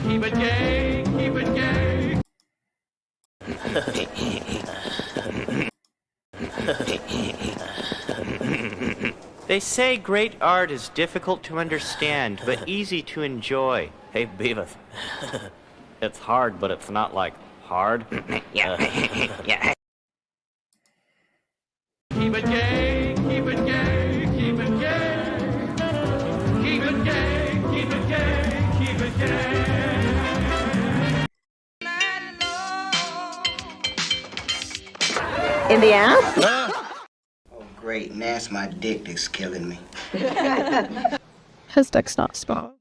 Keep it gay, keep it gay. They say great art is difficult to understand, but easy to enjoy. Hey, Beavis. It's hard, but it's not like hard. Yeah. Keep it gay, keep it gay, keep it gay. Keep it gay, keep it gay, keep it gay. In the ass? Oh, great. Now it's my dick that's killing me. His dick's not small.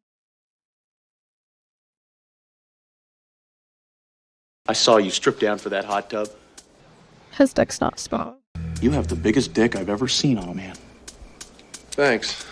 I saw you strip down for that hot tub. His dick's not small. You have the biggest dick I've ever seen on a man. Thanks.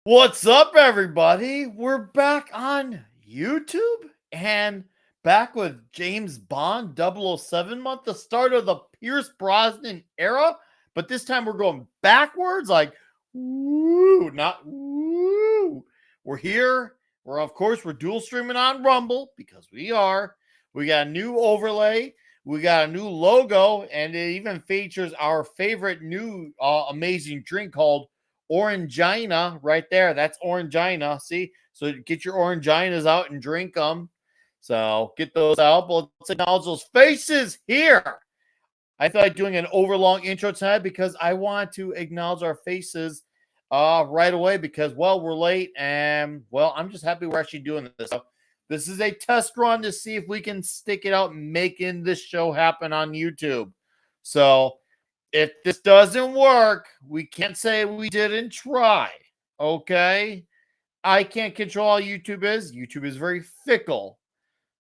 What's up, everybody? We're back on YouTube and back with James Bond 007 month, the start of the Pierce Brosnan era. But this time we're going backwards, like, woo, not woo. We're here. We're dual streaming on Rumble because we are. We got a new overlay. We got a new logo, and it even features our favorite new amazing drink called Orangina right there. That's Orangina. See? So get your Oranginas out and drink them. So get those out. But let's acknowledge those faces here. I feel like doing an overlong intro tonight because I want to acknowledge our faces right away because, well, we're late. And, well, I'm just happy we're actually doing this. So this is a test run to see if we can stick it out making this show happen on YouTube. So if this doesn't work, we can't say we didn't try, okay? I can't control how YouTube is. YouTube is very fickle.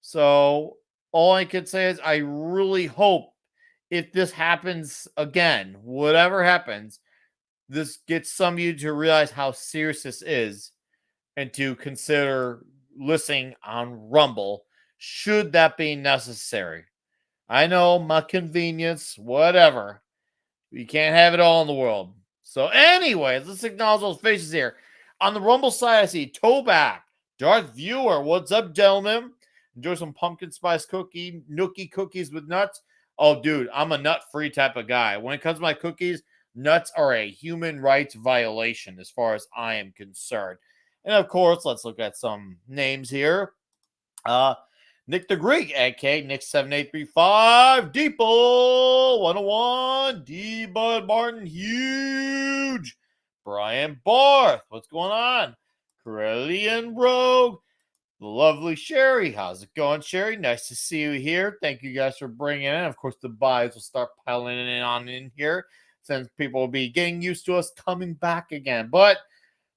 So all I can say is I really hope if this happens again, whatever happens, this gets some of you to realize how serious this is and to consider listening on Rumble, should that be necessary. I know, my convenience, whatever. You can't have it all in the world. So anyways, let's acknowledge those faces here. On the Rumble side, I see Toback, Darth Viewer. What's up, gentlemen? Enjoy some pumpkin spice nookie cookies with nuts. Oh, dude, I'm a nut-free type of guy. When it comes to my cookies, nuts are a human rights violation as far as I am concerned. And, of course, let's look at some names here. Nick the Greek, a.k.a. Nick7835, Deeple 101, D-Bud Martin, Huge, Brian Barth, what's going on? Corellian Rogue, the lovely Sherry, how's it going, Sherry? Nice to see you here. Thank you guys for bringing in. Of course, the buys will start piling in here since people will be getting used to us coming back again. But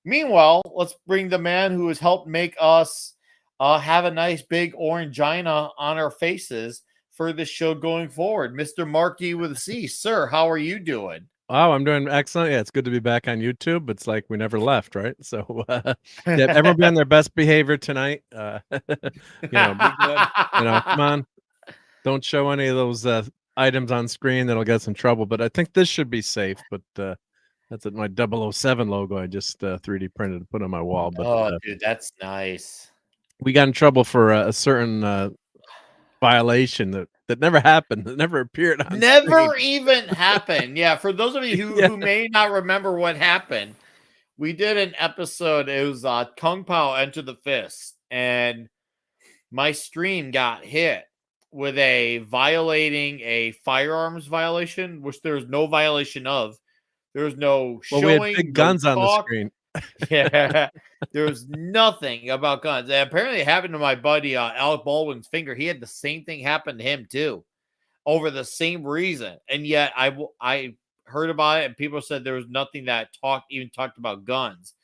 meanwhile, let's bring the man who has helped make us have a nice big Orangina on our faces for this show going forward. Mr. Markey with a C. Sir, how are you doing? Oh, I'm doing excellent. Yeah, it's good to be back on YouTube. It's like we never left, right? So, yeah, everyone be on their best behavior tonight. Be good. Come on. Don't show any of those items on screen that'll get us in trouble. But I think this should be safe. But that's my 007 logo. I just 3D printed to put on my wall. But dude, that's nice. We got in trouble for a certain violation that never happened, that never appeared on Never screen. even happened. Yeah, for those of you who may not remember what happened, we did an episode. It was Kung Pao Enter the Fist, and my stream got hit with a violating a firearms violation, which there's no violation of. There's no showing. Well, we had big guns on the screen. Yeah, there's nothing about guns. And apparently, it happened to my buddy Alec Baldwin's finger. He had the same thing happen to him too, over the same reason. And yet, I heard about it, and people said there was nothing that talked about guns,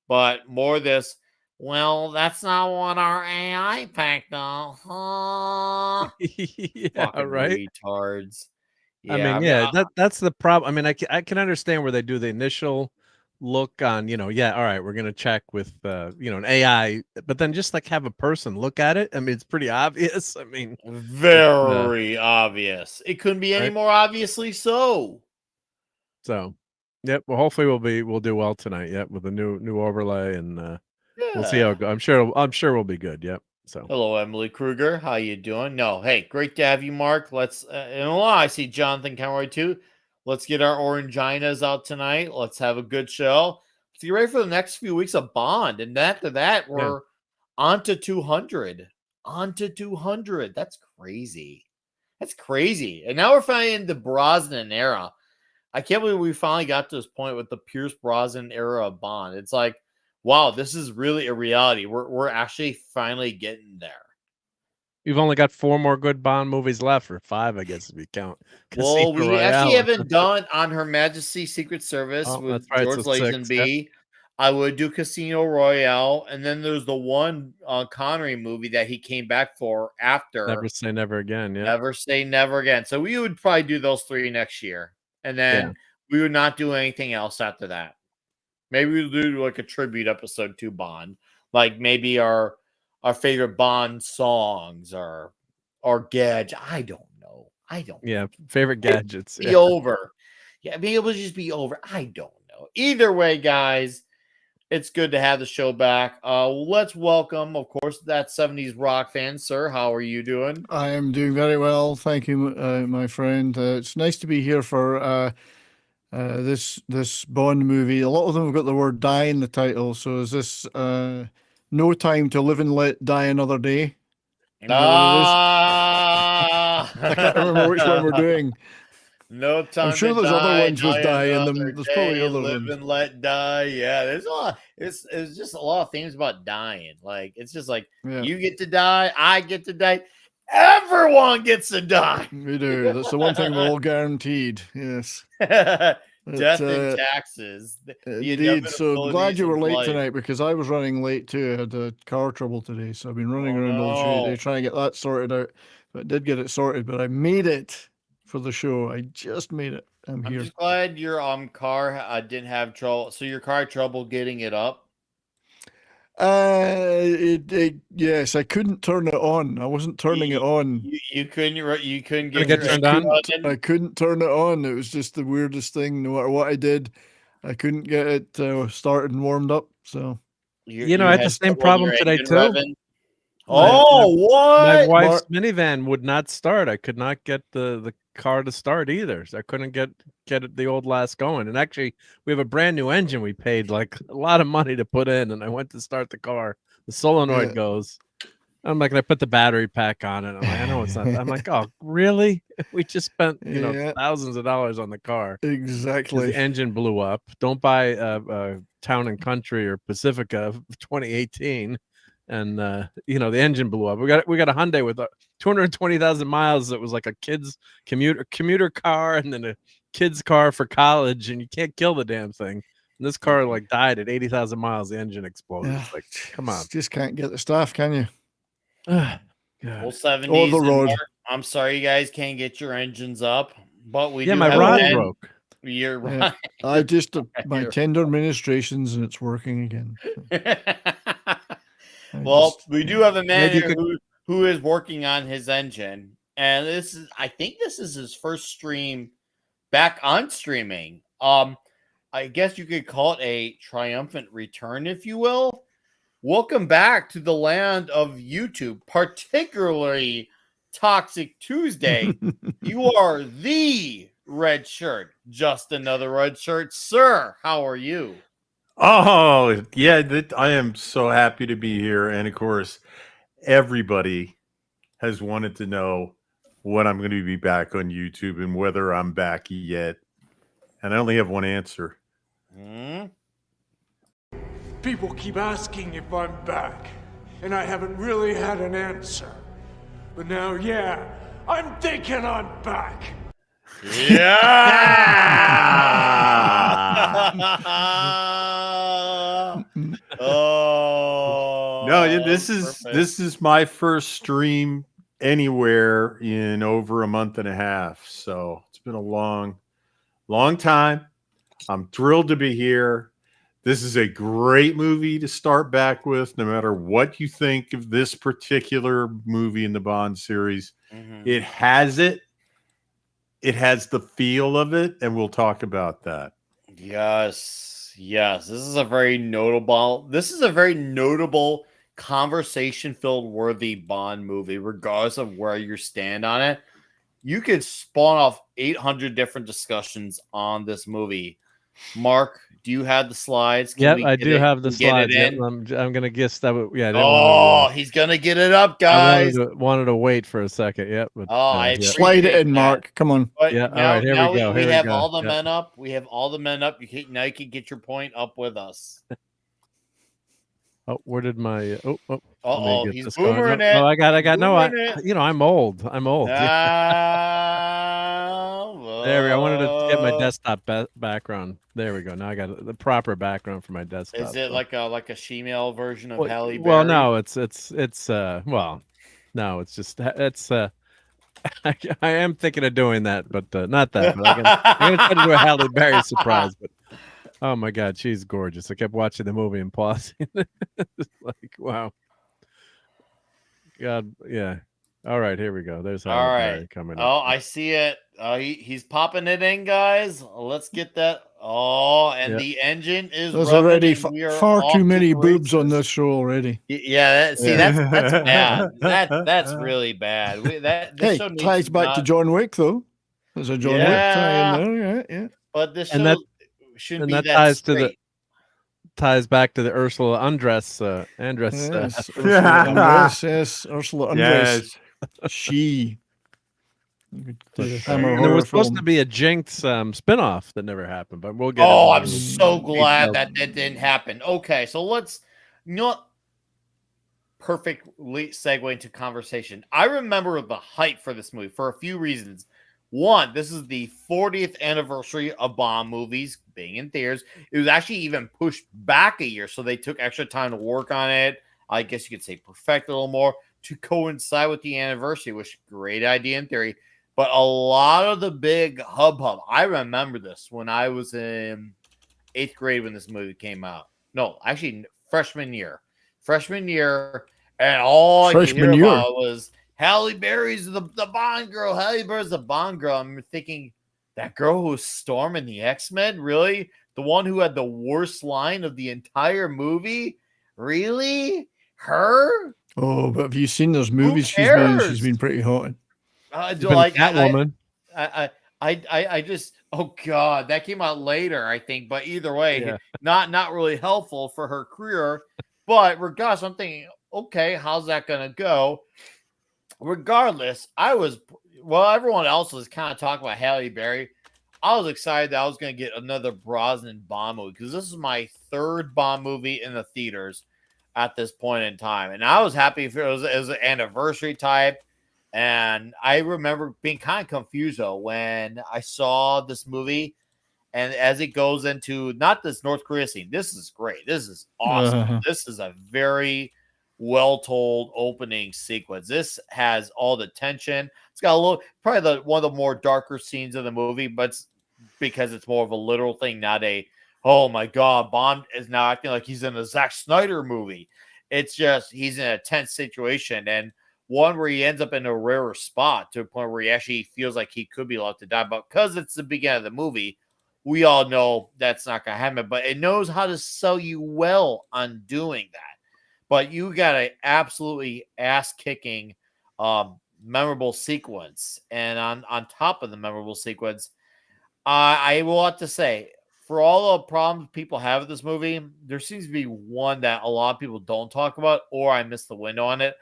but more of this. Well, that's not what our AI picked up. Huh? Yeah, Fucking right. Retards. Yeah, I mean, that's the problem. I mean, I can understand where they do the initial look on, all right, we're gonna check with an AI, but then just like have a person look at it. I mean, it's pretty obvious. I mean, very obvious. It couldn't be any more obviously so. So, yep. Well, hopefully we'll do well tonight. Yep, with the new overlay and We'll see how it goes. I'm sure we'll be good. Yep. So Hello, Emily Kruger. How you doing? No, hey, great to have you, Mark. Let's. I see Jonathan Conroy too. Let's get our oranginas out tonight. Let's have a good show. Let's get ready for the next few weeks of Bond, and after that, we're on to 200. On to 200. That's crazy. That's crazy. And now we're finally in the Brosnan era. I can't believe we finally got to this point with the Pierce Brosnan era of Bond. It's like, wow, this is really a reality. We're actually finally getting there. you've only got 4 more good Bond movies left, or 5, I guess, if you count. Well, Casino we actually Royale. haven't done on Her Majesty's Secret Service Oh, with that's right, George so 6, Lazenby. I would do Casino Royale, and then there's the one Connery movie that he came back for after Never Say Never Again. Yeah. Never Say Never Again. So we would probably do those 3 next year, and then we would not do anything else after that. Maybe we'll do like a tribute episode to Bond, like maybe our favorite Bond songs or gadget. I don't know. Yeah. Favorite gadgets. Be over. Yeah, maybe it will just be over. I don't know. Either way, guys, it's good to have the show back. Let's welcome, of course, that 70s rock fan, sir. How are you doing? I am doing very well, thank you, my friend. It's nice to be here for this Bond movie. A lot of them have got the word "die" in the title. So is this No Time to Live and Let Die Another Day? Is that what it is? I can't remember which one we're doing. No time. I'm sure to there's other die, ones with die die in another them. There's probably day, other live ones. and let die. Yeah, there's a lot. It's just a lot of things about dying. Like it's just like Yeah. you get to die, I get to die, everyone gets to die. We do. That's the one thing we're all guaranteed. Yes. Death and taxes. The Indeed. So glad you inevitabilities were of late life. tonight because I was running late too. I had car trouble today, so I've been running around all through today trying to get that sorted out. But I did get it sorted, but I made it for the show. I just made it. I'm I'm here. just glad your car didn't have trouble. So your car had trouble getting it up. Yes, I couldn't turn it on. I wasn't turning it on. You couldn't Get get turned on? I couldn't turn it on. It was just the weirdest thing. No matter what I did, I couldn't get it started and warmed up. So You know, I had the same problem today too. Revving. My What? wife's minivan would not start. I could not get the car to start either. So I couldn't get the old lass going. And actually, we have a brand new engine we paid like a lot of money to put in. And I went to start the car. The solenoid goes. I'm like, I put the battery pack on it. I'm like, I know it's not. I'm like, oh, really? We just spent thousands of dollars on the car. Exactly. The engine blew up. Don't buy Town and Country or Pacifica 2018. And the engine blew up. We got a Hyundai with 220,000 miles. That was like a kid's commuter car, and then a kid's car for college. And you can't kill the damn thing. And this car like died at 80,000 miles. The engine exploded. It's like, come on, just can't get the stuff, can you? Well, 70s. Or the road. I'm sorry, you guys can't get your engines up, but we do my have rod broke. You're right. I just my tender administrations, and it's working again. Well, we do have a man here who is working on his engine, and I think this is his first stream back on streaming. I guess you could call it a triumphant return, if you will. Welcome back to the land of YouTube, particularly Toxic Tuesday. You are the red shirt, just another red shirt, sir. How are you? Oh, yeah, I am so happy to be here. And of course, everybody has wanted to know when I'm going to be back on YouTube and whether I'm back yet. And I only have one answer. People keep asking if I'm back, and I haven't really had an answer. But now, yeah, I'm thinking I'm back. Yeah. Oh no, this is my first stream anywhere in over a month and a half. So it's been a long time. I'm thrilled to be here. This is a great movie to start back with, no matter what you think of this particular movie in the Bond series. It has it. It has the feel of it, and we'll talk about that. Yes. Yes. This is a very notable conversation-filled worthy Bond movie, regardless of where you stand on it. You could spawn off 800 different discussions on this movie. Mark, do you have the slides? Yep, I do have the slides. Yep, in? I'm gonna guess that. Yeah. He's gonna get it up, I guys. wanted to wait for a second. Yep. But, I slide it in, Mark. Come on. But yeah. now, All right. Here now we go. we Here have we go. all the Yep. men up. We have all the men up. Now you can get your point up with us. Oh, where did my? He's boomering it. No, I got. No, it. I'm old. I'm old. There we go. I wanted to get my desktop background. There we go. Now I got the proper background for my desktop. Is it like a shemale version of Halle Berry? Well, no, it's well, no, it's just I am thinking of doing that, but not that. But I'm gonna try to do a Halle Berry surprise. But oh my God, she's gorgeous. I kept watching the movie and pausing. It's like, wow. God, yeah. All right, here we go. There's Halle Berry coming up. Oh, I see it. He's popping it in, guys. Let's get that. Oh, and the engine is. There's already far too many boobs on this show already. Yeah, that's bad. That's really bad. This show ties back to John Wick though. There's a John Wick tie in there, yeah. But this show shouldn't be that ties back to the Ursula Andress. Yes, Ursula Andress. Yes, Ursula Andress. Yes. She. There was supposed to be a Jinx spinoff that never happened, but we'll get. I'm so glad that didn't happen. Okay, so let's not perfectly segue into conversation. I remember the hype for this movie for a few reasons. One, this is the 40th anniversary of Bond movies being in theaters. It was actually even pushed back a year, so they took extra time to work on it. I guess you could say perfect a little more to coincide with the anniversary, which is a great idea in theory. But a lot of the big hubbub, I remember this when I was in 8th grade when this movie came out. No, actually, freshman year. And all I could hear about was Halle Berry's the Bond girl. Halle Berry's the Bond girl. I'm thinking, that girl who was storming the X-Men? Really? The one who had the worst line of the entire movie? Really? Her? Oh, but have you seen those movies she's been? She's been pretty hot. Like Catwoman. I just, oh God, that came out later, I think. But either way, not really helpful for her career. But regardless, I'm thinking, okay, how's that gonna go? Regardless, everyone else was kind of talking about Halle Berry. I was excited that I was going to get another Brosnan Bond movie because this is my 3rd Bond movie in the theaters at this point in time. And I was happy if it was an anniversary type. And I remember being kind of confused, though, when I saw this movie. And as it goes into not this North Korea scene, this is great. This is awesome. This is a very well-told opening sequence. This has all the tension. It's got probably one of the more darker scenes of the movie, but it's because it's more of a literal thing, not a, oh my God, Bond is now acting like he's in a Zack Snyder movie. It's just, he's in a tense situation, and one where he ends up in a rarer spot to a point where he actually feels like he could be allowed to die. But because it's the beginning of the movie, we all know that's not going to happen, but it knows how to sell you well on doing that. But you got an absolutely ass-kicking memorable sequence. And on top of the memorable sequence, I will have to say, for all the problems people have with this movie, there seems to be one that a lot of people don't talk about, or I missed the window on it.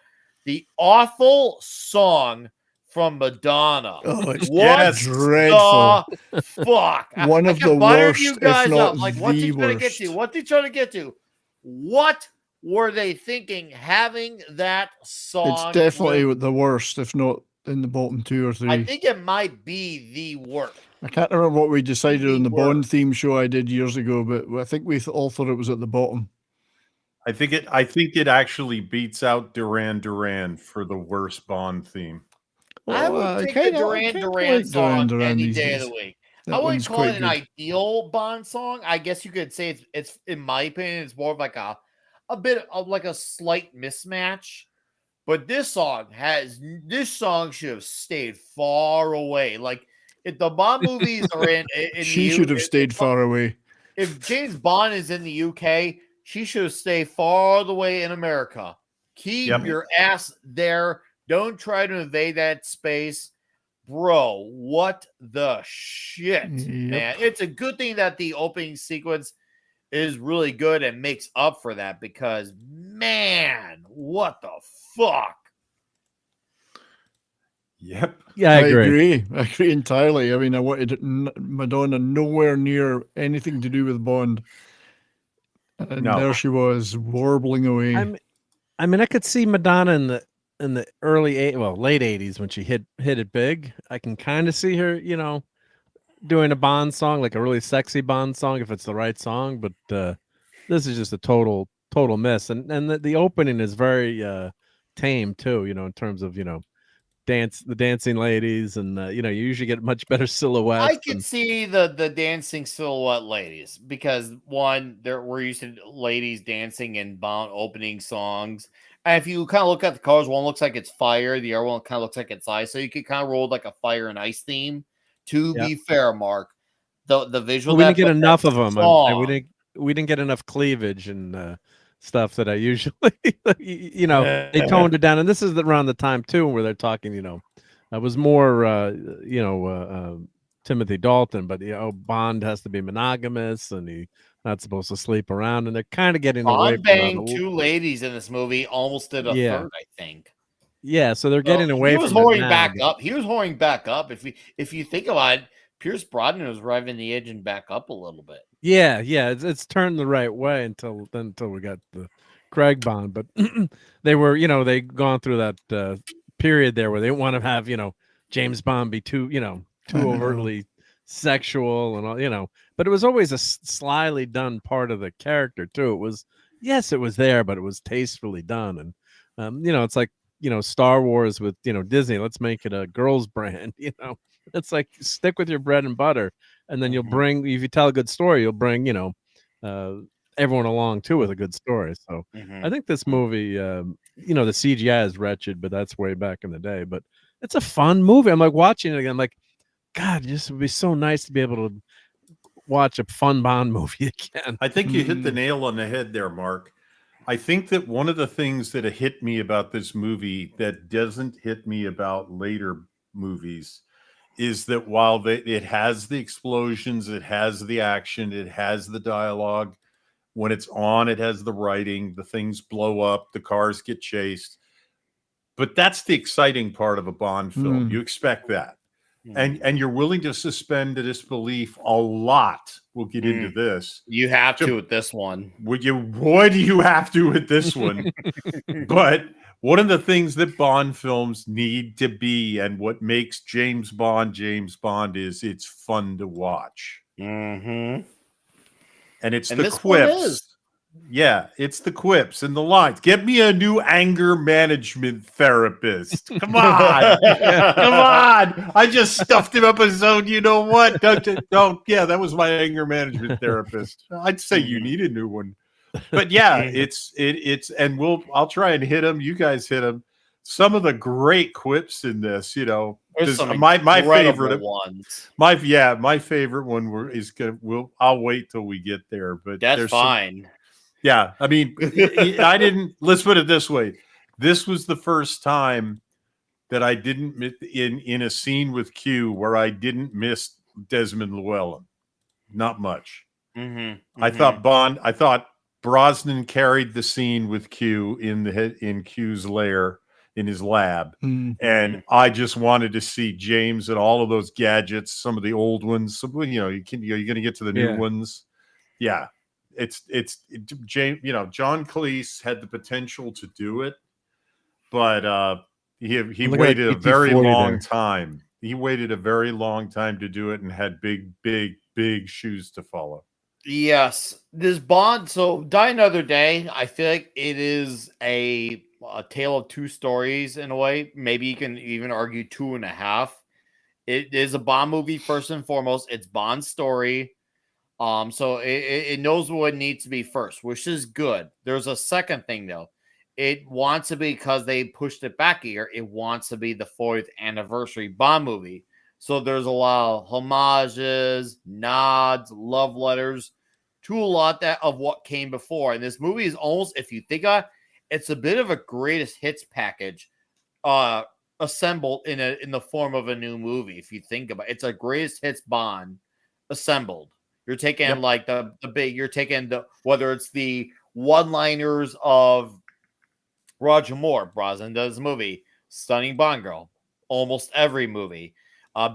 The awful song from Madonna. Oh, it's dreadful. Fuck. One of the worst, you guys if not up. Like, what's he trying to get to? What's he trying to get to? What were they thinking having that song? It's definitely the worst, if not in the bottom 2 or 3. I think it might be the worst. I can't remember what we decided on the Bond theme show I did years ago, but I think we all thought it was at the bottom. I think it actually beats out Duran Duran for the worst Bond theme. I would take the Duran song any day of the week. I wouldn't call it an ideal Bond song. I guess you could say it's in my opinion, it's more of like a bit of like a slight mismatch. But this song should have stayed far away. Like if the Bond movies are in she should have stayed far away. if James Bond is in the UK, she should stay far away in America. Keep your ass there. Don't try to invade that space. Bro, what the shit, man? It's a good thing that the opening sequence is really good and makes up for that because, man, what the fuck? Yep. Yeah, I agree. I agree entirely. I mean, I wanted Madonna nowhere near anything to do with Bond. And there she was, warbling away. I mean, I could see Madonna in the late 80s when she hit it big. I can kind of see her, doing a Bond song, like a really sexy Bond song if it's the right song, but this is just a total miss. And the opening is very tame too, in terms of, the dancing ladies, and you usually get much better silhouettes. I can see the dancing silhouette ladies because one, we're used to ladies dancing in Bond opening songs. And if you kind of look at the colors, one looks like it's fire, the other one kind of looks like it's ice. So you could kind of roll like a fire and ice theme. To be fair, Mark, the visual. Well, we didn't get enough of them. We didn't get enough cleavage and stuff that I usually, they toned it down. And this is around the time too where they're talking, I was more, Timothy Dalton, but Bond has to be monogamous and he's not supposed to sleep around. And they're kind of getting away from banged two ladies in this movie, almost did a third, I think. Yeah, so they're getting away from it. He was whoring back up. He was whoring back up. If you think about it, Pierce Brosnan was driving the edge and back up a little bit. Yeah, it's turned the right way until we got the Craig Bond. But they were, they gone through that period there where they want to have, James Bond be too overtly sexual and all, but it was always a slyly done part of the character too. It was, yes, it was there, but it was tastefully done. And it's like, Star Wars with, Disney, let's make it a girls brand, it's like stick with your bread and butter, and then you'll bring, if you tell a good story, you'll bring, everyone along too with a good story. So I think this movie, the CGI is wretched, but that's way back in the day, but it's a fun movie. I'm like watching it again. I'm like, God, it just would be so nice to be able to watch a fun Bond movie again. I think you hit the nail on the head there, Mark. I think that one of the things that hit me about this movie that doesn't hit me about later movies is that while it has the explosions, it has the action, it has the dialogue. When it's on, it has the writing, the things blow up, the cars get chased. But that's the exciting part of a Bond film. You expect that. And you're willing to suspend the disbelief a lot. We'll get into this. You have to with this one. Boy, do you have to with this one. But one of the things that Bond films need to be, and what makes James Bond is it's fun to watch. And it's the quips. Yeah, it's the quips and the lines. Get me a new anger management therapist. Come on. Come on. I just stuffed him up his own. You know what? Don't. Yeah, that was my anger management therapist. I'd say you need a new one. But yeah, it's and I'll try and hit them. You guys hit them. Some of the great quips in this, my favorite ones. My favorite one is good. I'll wait till we get there, but that's fine. Yeah, I mean, let's put it this way. This was the first time that I didn't in a scene with Q where I didn't miss Desmond Llewellyn. Not much. I thought Brosnan carried the scene with Q in Q's lair in his lab. And I just wanted to see James and all of those gadgets, some of the old ones. So, you're going to get to the new ones. Yeah. It's James, John Cleese had the potential to do it, but he waited a very long time. He waited a very long time to do it and had big shoes to follow. Yes, this Bond. So Die Another Day, I feel like it is a tale of two stories in a way. Maybe you can even argue 2.5. It is a Bond movie first and foremost. It's Bond's story. So it knows what needs to be first, which is good. There's a second thing though. It wants to be, because they pushed it back a year, it wants to be the 4th anniversary Bond movie. So there's a lot of homages, nods, love letters to a lot of what came before. And this movie is almost, if you think of it, it's a bit of a greatest hits package assembled in the form of a new movie. If you think about it, it's a greatest hits Bond assembled. You're taking like the big, you're taking whether it's the one-liners of Roger Moore, Brosnan does a movie, Stunning Bond Girl, almost every movie.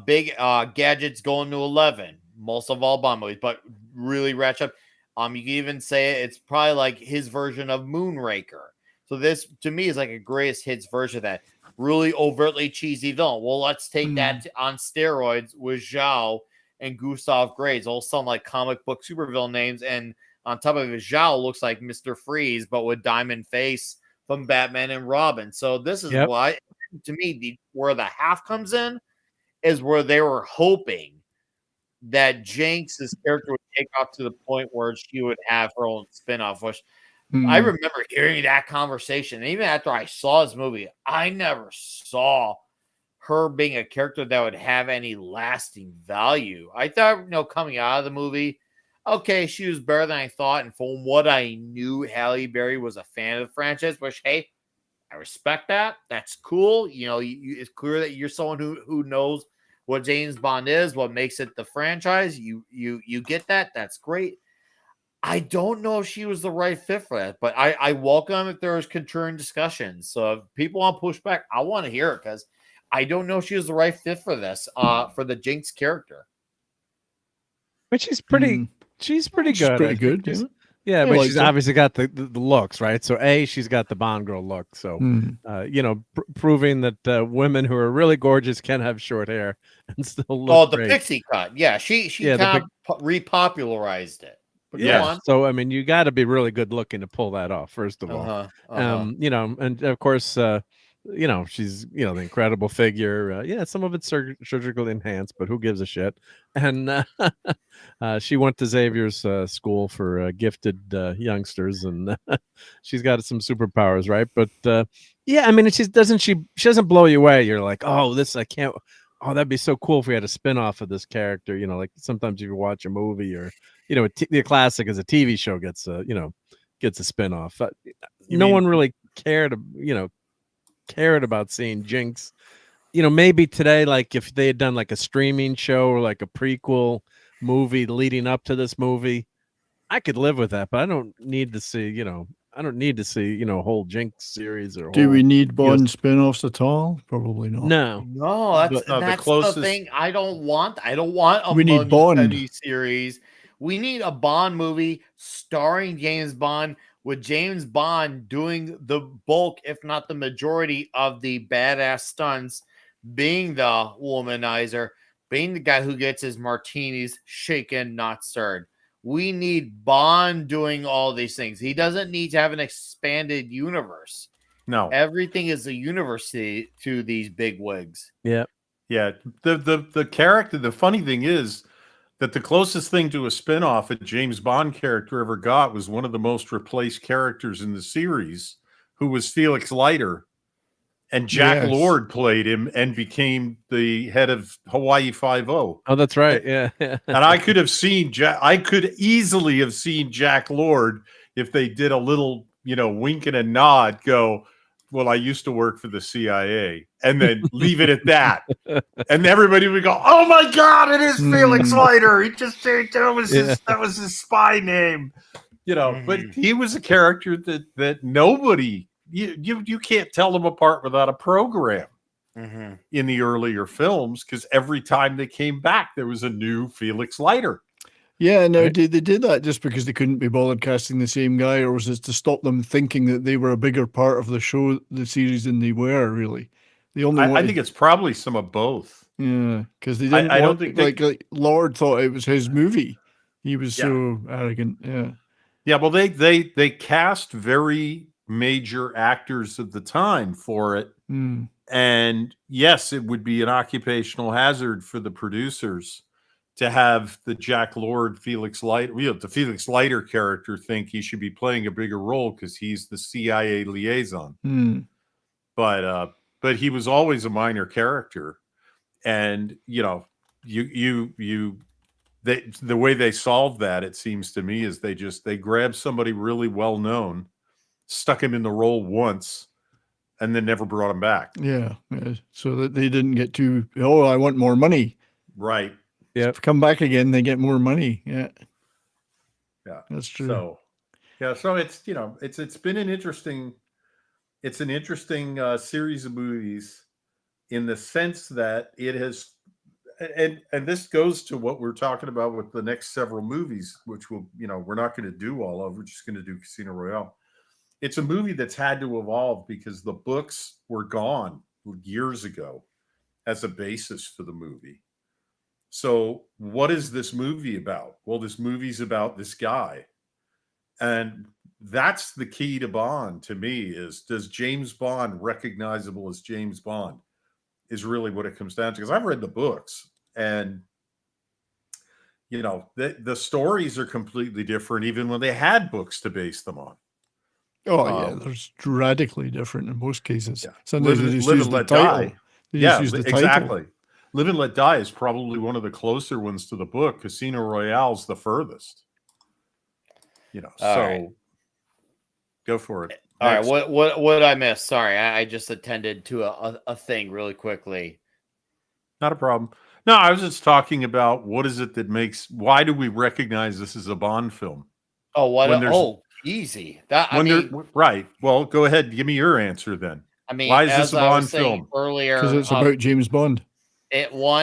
Big gadgets going to 11, most of all Bond movies, but really ratchet up. You can even say it's probably like his version of Moonraker. So this, to me, is like a greatest hits version of that. Really overtly cheesy villain. Well, let's take that on steroids with Zhao and Gustav Graves, all sound like comic book supervillain names. And on top of it, Zhao looks like Mr. Freeze, but with diamond face from Batman and Robin. So this is why, to me, where the half comes in is where they were hoping that Jinx's character would take off to the point where she would have her own spinoff, which I remember hearing that conversation. And even after I saw this movie, I never saw her being a character that would have any lasting value. I thought, coming out of the movie, okay, she was better than I thought. And from what I knew, Halle Berry was a fan of the franchise, which, hey, I respect that. That's cool. It's clear that you're someone who knows what James Bond is, what makes it the franchise. You get that. That's great. I don't know if she was the right fit for that, but I welcome if there was contrarian discussions. So if people want to push back, I want to hear it because I don't know if she was the right fit for this, for the Jinx character. But she's pretty good. She's pretty good. Yeah, but she's obviously got the looks, right? So she's got the Bond girl look. So proving that women who are really gorgeous can have short hair and still look great. Pixie cut. Yeah, she kind of repopularized it. But so I mean, you got to be really good looking to pull that off. First of all, and of course, she's the incredible figure. Some of it's surgically enhanced, but who gives a shit? And she went to Xavier's school for gifted youngsters, and she's got some superpowers, right? But I mean, she doesn't blow you away. You're like, oh, I can't. Oh, that'd be so cool if we had a spin-off of this character. Like sometimes if you watch a movie or the classic as a TV show gets a spin-off. No one really cared about seeing Jinx. Maybe today, like if they had done like a streaming show or like a prequel movie leading up to this movie, I could live with that. But I don't need to see a whole Jinx series or. Do we need Bond spin-offs at all? Probably not. No, that's the closest thing. I don't want a we need Bond series. We need a Bond movie starring James Bond, with James Bond doing the bulk, if not the majority, of the badass stunts, being the womanizer, being the guy who gets his martinis shaken, not stirred. We need Bond doing all these things. He doesn't need to have an expanded universe. No. Everything is a universe to these big wigs. Yeah. Yeah. The character, the funny thing is, that the closest thing to a spinoff a James Bond character ever got was one of the most replaced characters in the series, who was Felix Leiter. And Jack Lord played him and became the head of Hawaii Five-0. Oh, that's right. Yeah. And I could easily have seen Jack Lord, if they did a little, wink and a nod, go, well, I used to work for the CIA, and then leave it at that. And everybody would go, oh my God, it is Felix Leiter. He just said that was his spy name. But he was a character that nobody, you can't tell them apart without a program in the earlier films, because every time they came back, there was a new Felix Leiter. Yeah, no, did they did that just because they couldn't be bothered casting the same guy, or was it to stop them thinking that they were a bigger part of the show, the series, than they were really? I think it's probably some of both. Yeah, because they didn't. I don't think like Lord thought it was his movie. He was so arrogant. Yeah. Yeah. Well, they cast very major actors of the time for it, and yes, it would be an occupational hazard for the producers to have the Jack Lord Felix Leiter, the Felix Leiter character, think he should be playing a bigger role because he's the CIA liaison. But he was always a minor character, and you the way they solved that, it seems to me, is they grabbed somebody really well known, stuck him in the role once, and then never brought him back. Yeah, so that they didn't get too. Oh, I want more money. Right. Yeah. Come back again, they get more money. Yeah. Yeah, that's true. So, yeah, so it's it's been an interesting series of movies, in the sense that it has, and this goes to what we're talking about with the next several movies, which we're not going to do all of. We're just going to do Casino Royale. It's a movie that's had to evolve because the books were gone years ago as a basis for the movie. So what is this movie about? Well, this movie's about this guy. And that's the key to Bond to me, is, does James Bond recognizable as James Bond, is really what it comes down to. Because I've read the books, and the stories are completely different, even when they had books to base them on. Oh yeah, they're radically different in most cases. Yeah. Sometimes they just use the title. They just use the title. Exactly. Live and Let Die is probably one of the closer ones to the book. Casino Royale's the furthest. Right. Go for it. All right, what did I miss? Sorry, I just attended to a thing really quickly. Not a problem. No, I was just talking about, what is it that why do we recognize this as a Bond film? Oh, easy. Right. Well, go ahead. Give me your answer then. I mean, why is this a Bond film? Earlier, because it's about James Bond. Well,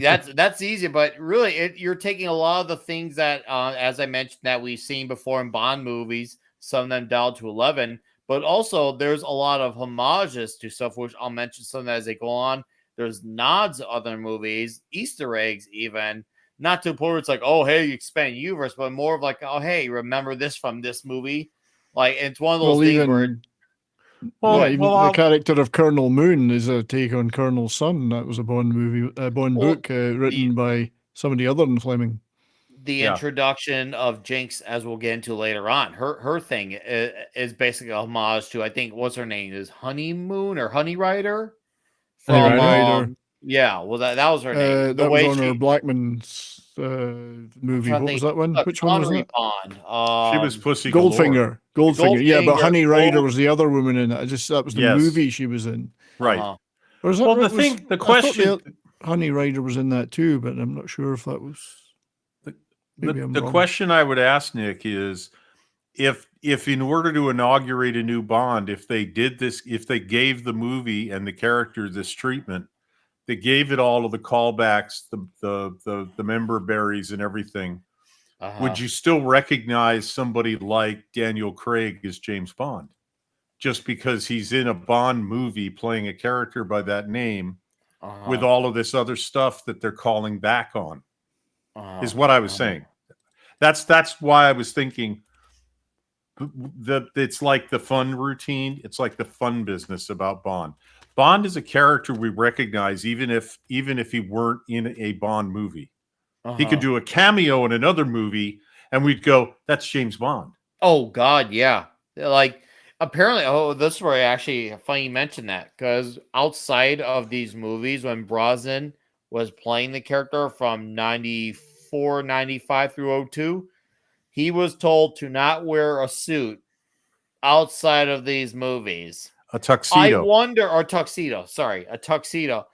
that's easy, but really, you're taking a lot of the things that, as I mentioned, that we've seen before in Bond movies, some of them down to 11, but also there's a lot of homages to stuff, which I'll mention some as they go on. There's nods to other movies, Easter eggs, even not to the point where it's like, oh, hey, you expand universe, but more of like, oh, hey, remember this from this movie? Like, it's one of those things where. The character of Colonel Moon is a take on Colonel Sun. That was a Bond movie, book written by somebody other than Fleming. The introduction of Jinx, as we'll get into later on, her thing is basically a homage to, I think, what's her name, is Honeymoon or Honey Rider? Rider. Yeah, well, that was her name. That was on her Blackman's movie. What was that one? Which one was that? Bond. She was Pussy Goldfinger. Galore. Yeah, but Honey Rider was the other woman in it. That was the movie she was in. Right. Uh-huh. Or is that the question. Honey Rider was in that too, but I'm not sure if that was. The question I would ask, Nick, is if in order to inaugurate a new Bond, if they did this, if they gave the movie and the character this treatment, they gave it all of the callbacks, the member berries and everything, would you still recognize somebody like Daniel Craig as James Bond, just because he's in a Bond movie playing a character by that name, with all of this other stuff that they're calling back on? Is what I was saying. That's why I was thinking it's like the fun routine. It's like the fun business about Bond. Bond is a character we recognize, even if he weren't in a Bond movie. He could do a cameo in another movie, and we'd go, "That's James Bond." Oh God, yeah. Like, apparently, this is where actually funny you mentioned that, because outside of these movies, when Brosnan was playing the character from 94, 95 through 02, he was told to not wear a suit outside of these movies. A tuxedo. A tuxedo.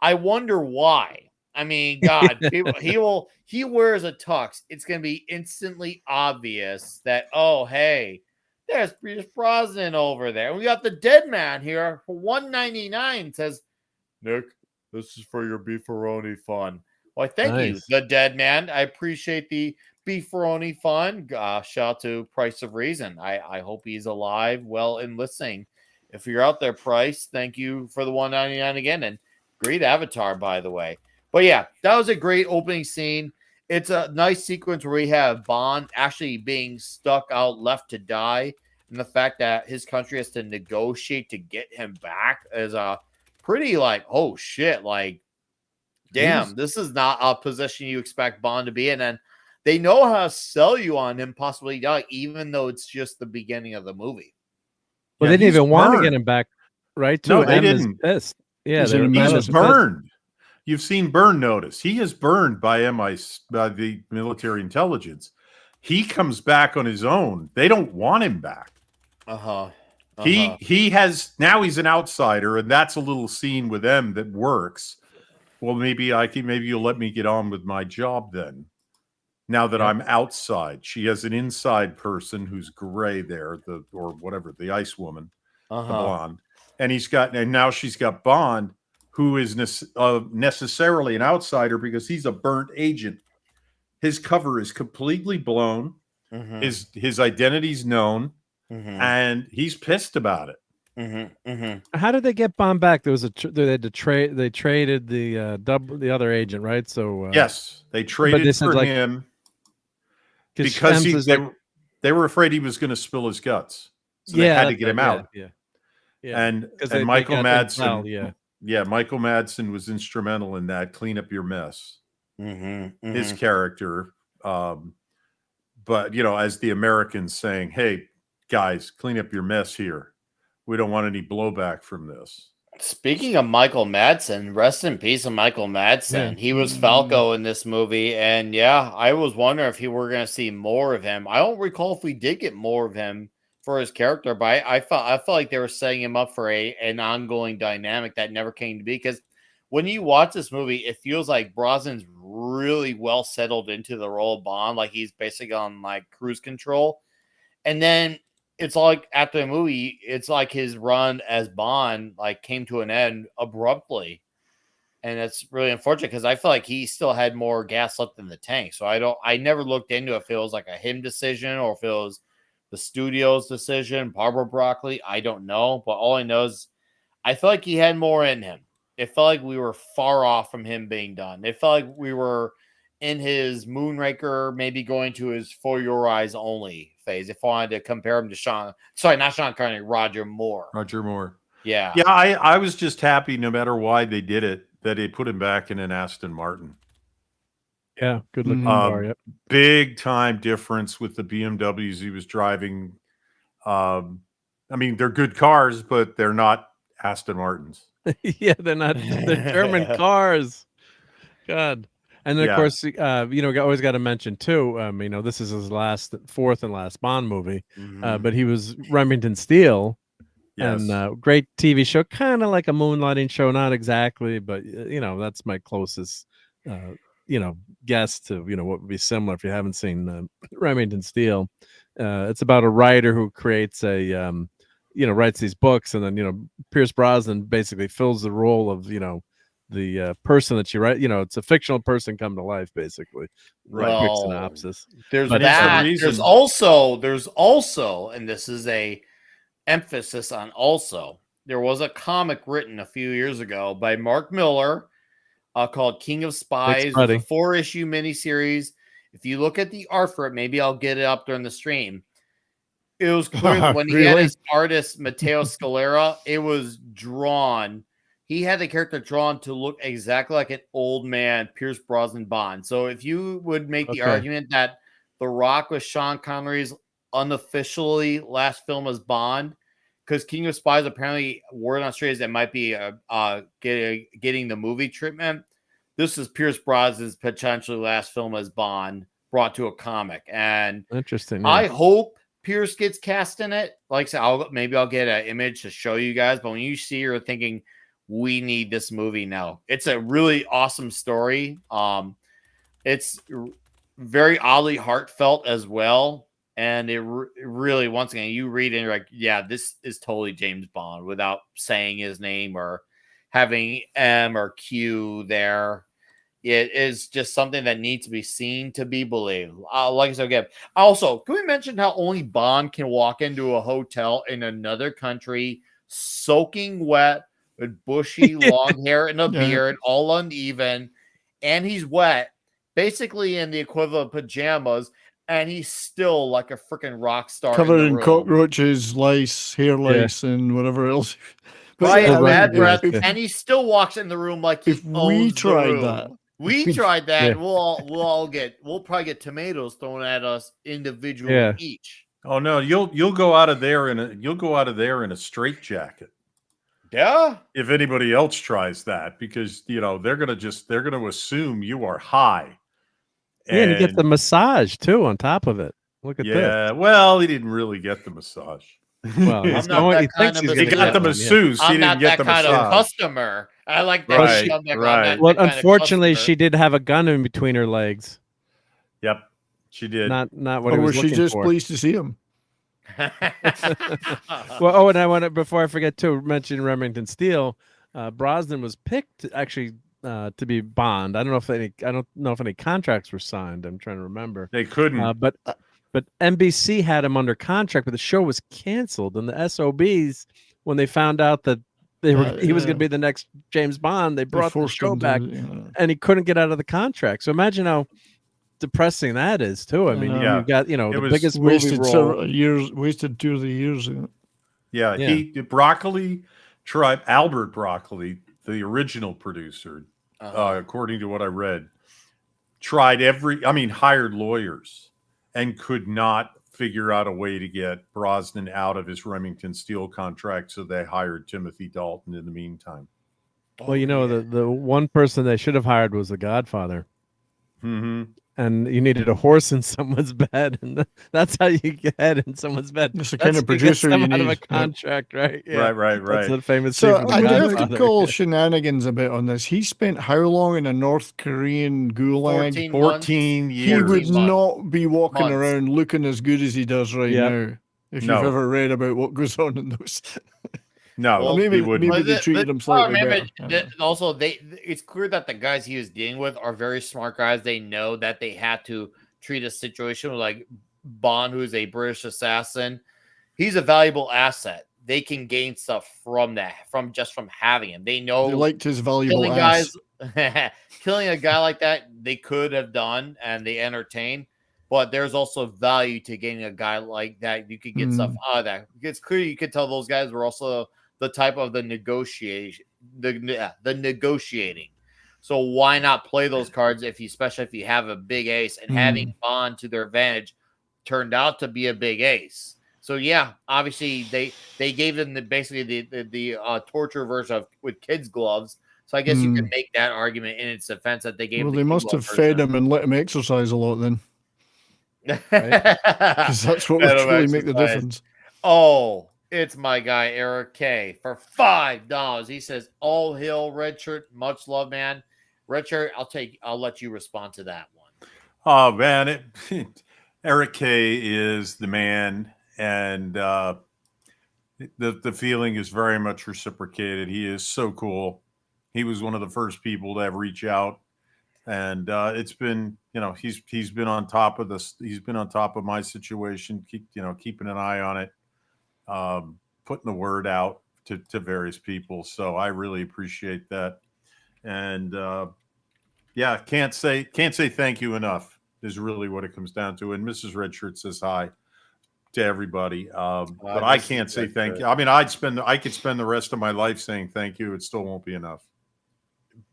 I wonder why. I mean, God, he wears a tux. It's going to be instantly obvious that, oh, hey, there's Pierce Brosnan over there. We got the dead man here for $1.99. Says, Nick, this is for your beefaroni fun. Why, thank you, the dead man. I appreciate the beefaroni fun. Shout out to Price of Reason. I hope he's alive, well, and listening. If you're out there, Price, thank you for the $1.99 again. And great avatar, by the way. But yeah, that was a great opening scene. It's a nice sequence where we have Bond actually being stuck out, left to die. And the fact that his country has to negotiate to get him back is a pretty like, oh shit, like, damn, this is not a position you expect Bond to be in. And they know how to sell you on him possibly dying, even though it's just the beginning of the movie. Well, they didn't even want to get him back, right? No, they didn't. Yeah, he was burned. You've seen Burn Notice. He is burned by by the military intelligence. He comes back on his own. They don't want him back. He has now he's an outsider, and that's a little scene with them that works. Well, maybe you'll let me get on with my job then. Now that I'm outside, she has an inside person who's gray there, the ice woman, the blonde, and now she's got Bond, who is necessarily an outsider because he's a burnt agent. His cover is completely blown. His identity's known, and he's pissed about it. How did they get Bond back? There was they had to trade. They traded the other agent, right? So yes, they traded for him because they were afraid he was going to spill his guts, so they had to get him out. And Michael Madsen, Michael Madsen was instrumental in that. Clean up your mess. His character, but as the Americans saying, "Hey guys, clean up your mess here. We don't want any blowback from this." Speaking of Michael Madsen, rest in peace of Michael Madsen. He was Falco in this movie, and I was wondering if we were going to see more of him. I don't recall if we did get more of him for his character, but I felt like they were setting him up for an ongoing dynamic that never came to be. Because when you watch this movie, it feels like Brosnan's really well settled into the role of Bond, like he's basically on like cruise control, and then it's like after the movie, it's like his run as Bond like came to an end abruptly, and it's really unfortunate because I feel like he still had more gas left in the tank. So I never looked into if it was like a him decision or if it was the studio's decision, Barbara Broccoli. I don't know, but all I know is I feel like he had more in him. It felt like we were far off from him being done. It felt like we were in his Moonraker, maybe going to his For Your Eyes Only phase. If I wanted to compare him to not Sean Connery, Roger Moore. Yeah. I was just happy, no matter why they did it, that they put him back in an Aston Martin. Yeah, good looking car. Yep. Big time difference with the BMWs he was driving. I mean, they're good cars, but they're not Aston Martins. Yeah, they're not. They're German cars. God. And then, of course, always got to mention too. This is his fourth and last Bond movie, but he was Remington Steele, and great TV show, kind of like a moonlighting show, not exactly, but that's my closest, guess to what would be similar if you haven't seen Remington Steele. It's about a writer who creates writes these books, and then Pierce Brosnan basically fills the role of the person that you write. It's a fictional person come to life, basically. Right. Quick synopsis. There's that. There's also, and this is a emphasis on also. There was a comic written a few years ago by Mark Miller called King of Spies. It was a 4-issue miniseries. If you look at the art for it, maybe I'll get it up during the stream. It was clear that when he had his artist Matteo Scalera, it was drawn. He had the character drawn to look exactly like an old man Pierce Brosnan Bond. So if you would make the argument that The Rock was Sean Connery's unofficially last film as Bond, because King of Spies apparently word on street is that might be getting the movie treatment. This is Pierce Brosnan's potentially last film as Bond brought to a comic, and interesting. I hope Pierce gets cast in it. Like I said, maybe I'll get an image to show you guys. But when you see, you're thinking, we need this movie now. It's a really awesome story. It's very oddly heartfelt as well. And it really, once again, you read it and you're like, yeah, this is totally James Bond without saying his name or having M or Q there. It is just something that needs to be seen to be believed. Like I said, again, also, can we mention how only Bond can walk into a hotel in another country, soaking wet, with bushy long hair and a beard, all uneven, and he's wet, basically in the equivalent of pajamas, and he's still like a freaking rock star. Covered in cockroaches, lice, hair lice, and whatever else. Right, bad breath, and he still walks in the room like he owns the room. We tried that. We'll probably get tomatoes thrown at us individually each. Oh no, you'll go out of there in a straitjacket. Yeah. if anybody else tries that, because they're gonna assume you are high. Yeah, and he gets the massage too on top of it. Look at this. Yeah, well, he didn't really get the massage. Well, I'm not that kind of he got the masseuse. He I'm didn't not get that the kind massage. of customer. I like that. Right, I'm not right. Well, that kind of unfortunately, customer. she did have a gun in between her legs. Yep, she did. Not what Or he was was she looking just for. pleased to see him? Well, and I want to, before I forget to mention Remington Steele, Brosnan was picked actually to be Bond. I don't know if any contracts were signed. I'm trying to remember. They couldn't. But NBC had him under contract, but the show was canceled, and the SOBs, when they found out that he was going to be the next James Bond, they brought the show back, and he couldn't get out of the contract. So imagine how depressing that is too. I mean, you've got the biggest movie role. Wasted 2 of the years. Yeah, Broccoli tried. Albert Broccoli, the original producer, according to what I read, hired lawyers and could not figure out a way to get Brosnan out of his Remington Steele contract, so they hired Timothy Dalton in the meantime. Well, the one person they should have hired was the Godfather. Mm-hmm. And you needed a horse in someone's bed, and that's how you get in someone's bed. That's the kind of producer you need. Out of a contract, right? Yeah. Right. That's the famous. So I do have to call shenanigans a bit on this. He spent how long in a North Korean gulag? 14 years. He would not be walking around looking as good as he does right now. If you've ever read about what goes on in those. No, well, maybe they treated him slightly better. Also, it's clear that the guys he was dealing with are very smart guys. They know that they had to treat a situation like Bond, who's a British assassin. He's a valuable asset. They can gain stuff from that, from having him. They know they liked his valuable killing a guy like that, they could have done, and they entertain. But there's also value to getting a guy like that. You could get stuff out of that. It's clear you could tell those guys were also the type of the negotiating. So why not play those cards especially if you have a big ace, and having Bond to their advantage turned out to be a big ace. So yeah, obviously they gave them the torture version with kids' gloves. So I guess you can make that argument in its defense that they gave. Well, they must have fed him and let him exercise a lot then. Because that's what would really make the difference. Oh, it's my guy Eric K for $5. He says, "All hail Red Shirt, much love, man." Red Shirt, I'll let you respond to that one. Oh man, Eric K is the man, and the feeling is very much reciprocated. He is so cool. He was one of the first people to ever reach out. And it's been, he's been on top of this. He's been on top of my situation, keeping an eye on it, putting the word out to various people. So I really appreciate that. And can't say thank you enough is really what it comes down to. And Mrs. Redshirt says hi to everybody. But I can't say thank you. I mean, I could spend the rest of my life saying thank you. It still won't be enough.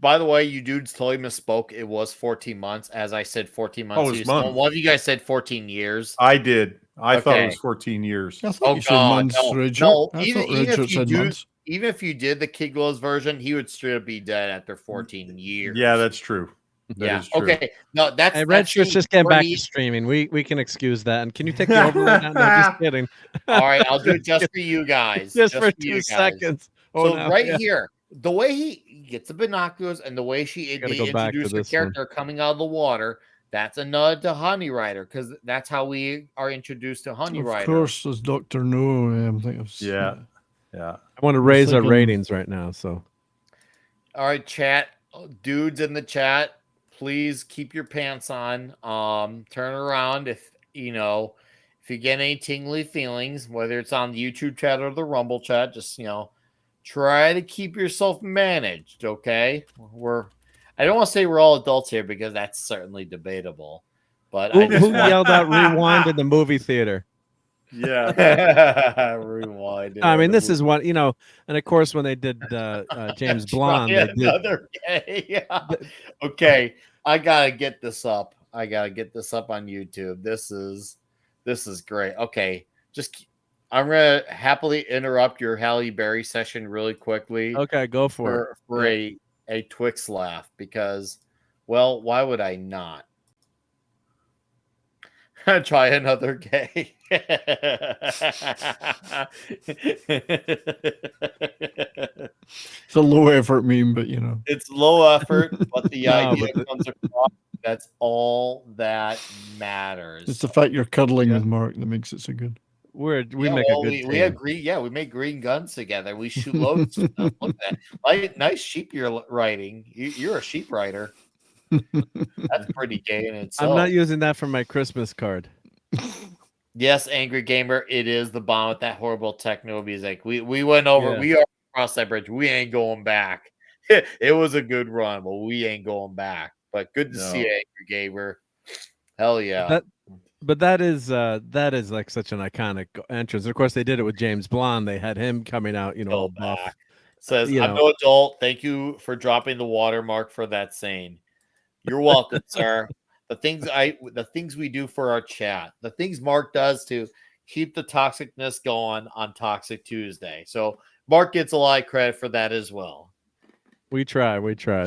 By the way, you dudes totally misspoke. It was 14 months. As I said, 14 months. Oh, it's months. One of you guys said 14 years. I did. I thought it was 14 years. I thought you said months, Richard. No, even if you did the Kid Gloves version, he would straight up be dead after 14 years. Yeah, that's true. That is true. Okay. No, that's Red Shirt's just getting back to streaming. We can excuse that. And can you take the over right now? No, just kidding. All right, I'll do it just for you guys. just for 2 seconds. Oh, so here, the way he gets the binoculars and the way they introduce the character coming out of the water, that's a nod to Honey Rider, because that's how we are introduced to Honey Rider. Of course, as Dr. No. Yeah. I want to raise our ratings right now. So, all right, chat dudes in the chat, please keep your pants on. Turn around if you get any tingly feelings, whether it's on the YouTube chat or the Rumble chat. Just try to keep yourself managed, okay? I don't want to say we're all adults here because that's certainly debatable. But who yelled out rewind in the movie theater? Yeah. Rewind. I mean, this is one, and of course when they did James Blonde, Yeah. Okay, I gotta get this up. I gotta get this up on YouTube. This is great. Okay, just I'm gonna happily interrupt your Halle Berry session really quickly Okay, go for it. for a Twix laugh because, well, why would I not? Try another gay. It's a low effort meme, but you know. It's low effort, but the No, idea but the, comes across. That's all that It's matters. the fact you're cuddling Yeah. with Mark that makes it so good. we Yeah, make well, a good we team. agree. Yeah, we make green guns together. We shoot loads of stuff. Look at that. Nice sheep you're riding. You're a sheep rider. That's pretty gay in I'm itself. not using that for my Christmas card. Yes, Angry Gamer, it is the bomb with that horrible techno music. We went over. Yeah. We are across that bridge. We ain't going back. It was a good run, but we ain't going back. But good to see you, Angry Gamer. Hell yeah. But that is like such an iconic entrance. Of course, they did it with James Blonde. They had him coming out, you know, all buff. Says, you I'm know, no adult. Thank you for dropping the watermark for that saying. You're welcome, sir. The things we do for our chat, the things Mark does to keep the toxicness going on Toxic Tuesday. So Mark gets a lot of credit for that as well. we try.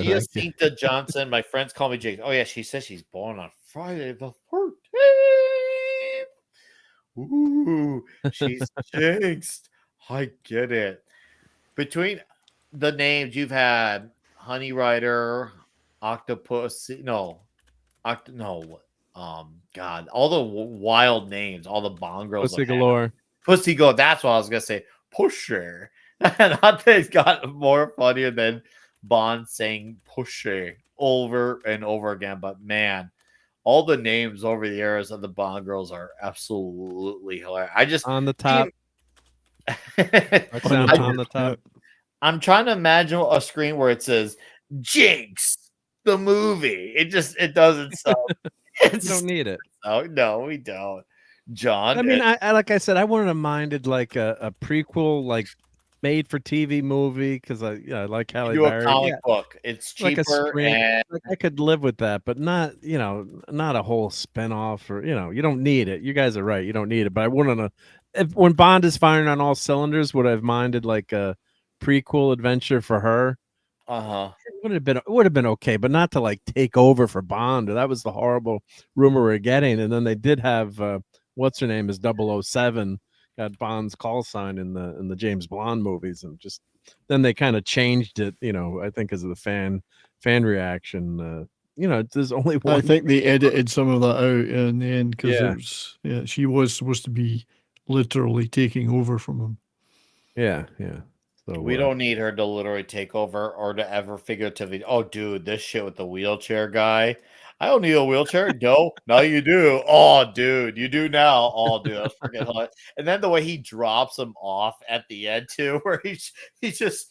Jacinta Johnson, my friends call me Jake. Oh yeah, she says she's born on Friday the 13th. Ooh, she's jinxed. I get it. Between the names you've had, Honey Rider, Octopus, God, all the wild names, all the Bond girls. Pussy galore. Pussy go. That's what I was gonna say. Pusher. Nothing's got more funnier than Bond saying pusher over and over again. But man, all the names over the years of the Bond girls are absolutely hilarious. I just on the top. on the top. I'm trying to imagine a screen where it says Jinx, the movie. It doesn't sound. You don't need it. Oh no, we don't. John. I mean, I like I said, I wouldn't have minded like a prequel, like made for TV movie because I like Halle Berry. A comic book. It's cheaper and like I could live with that, but not not a whole spinoff or you don't need it. You guys are right, you don't need it. But I wouldn't have when Bond is firing on all cylinders, would I have minded like a prequel adventure for her? It would have been okay, but not to like take over for Bond. That was the horrible rumor we're getting. And then they did have what's her name is 007 got Bond's call sign in the James Bond movies, and just then they kind of changed it, I think because of the fan reaction. There's only one. I think they edited some of that out in the end because she was supposed to be literally taking over from him. Yeah. So we don't need her to literally take over or to ever figuratively. Oh, dude, this shit with the wheelchair guy. I don't need a wheelchair. No, now you do. Oh, dude, you do now. Oh, dude, that's freaking hot. And then the way he drops him off at the end too, where he just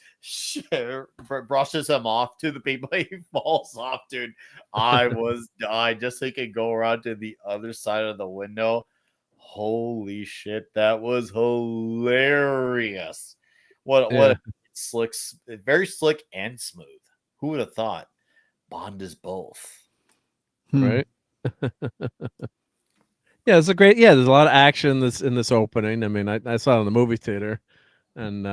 brushes him off to the people. He falls off, dude. I was dying just so he could go around to the other side of the window. Holy shit, that was hilarious. What slick, very slick and smooth. Who would have thought? Bond is both. Right. Yeah, it's a great. Yeah, there's a lot of action in this opening. I mean, I saw it in the movie theater, and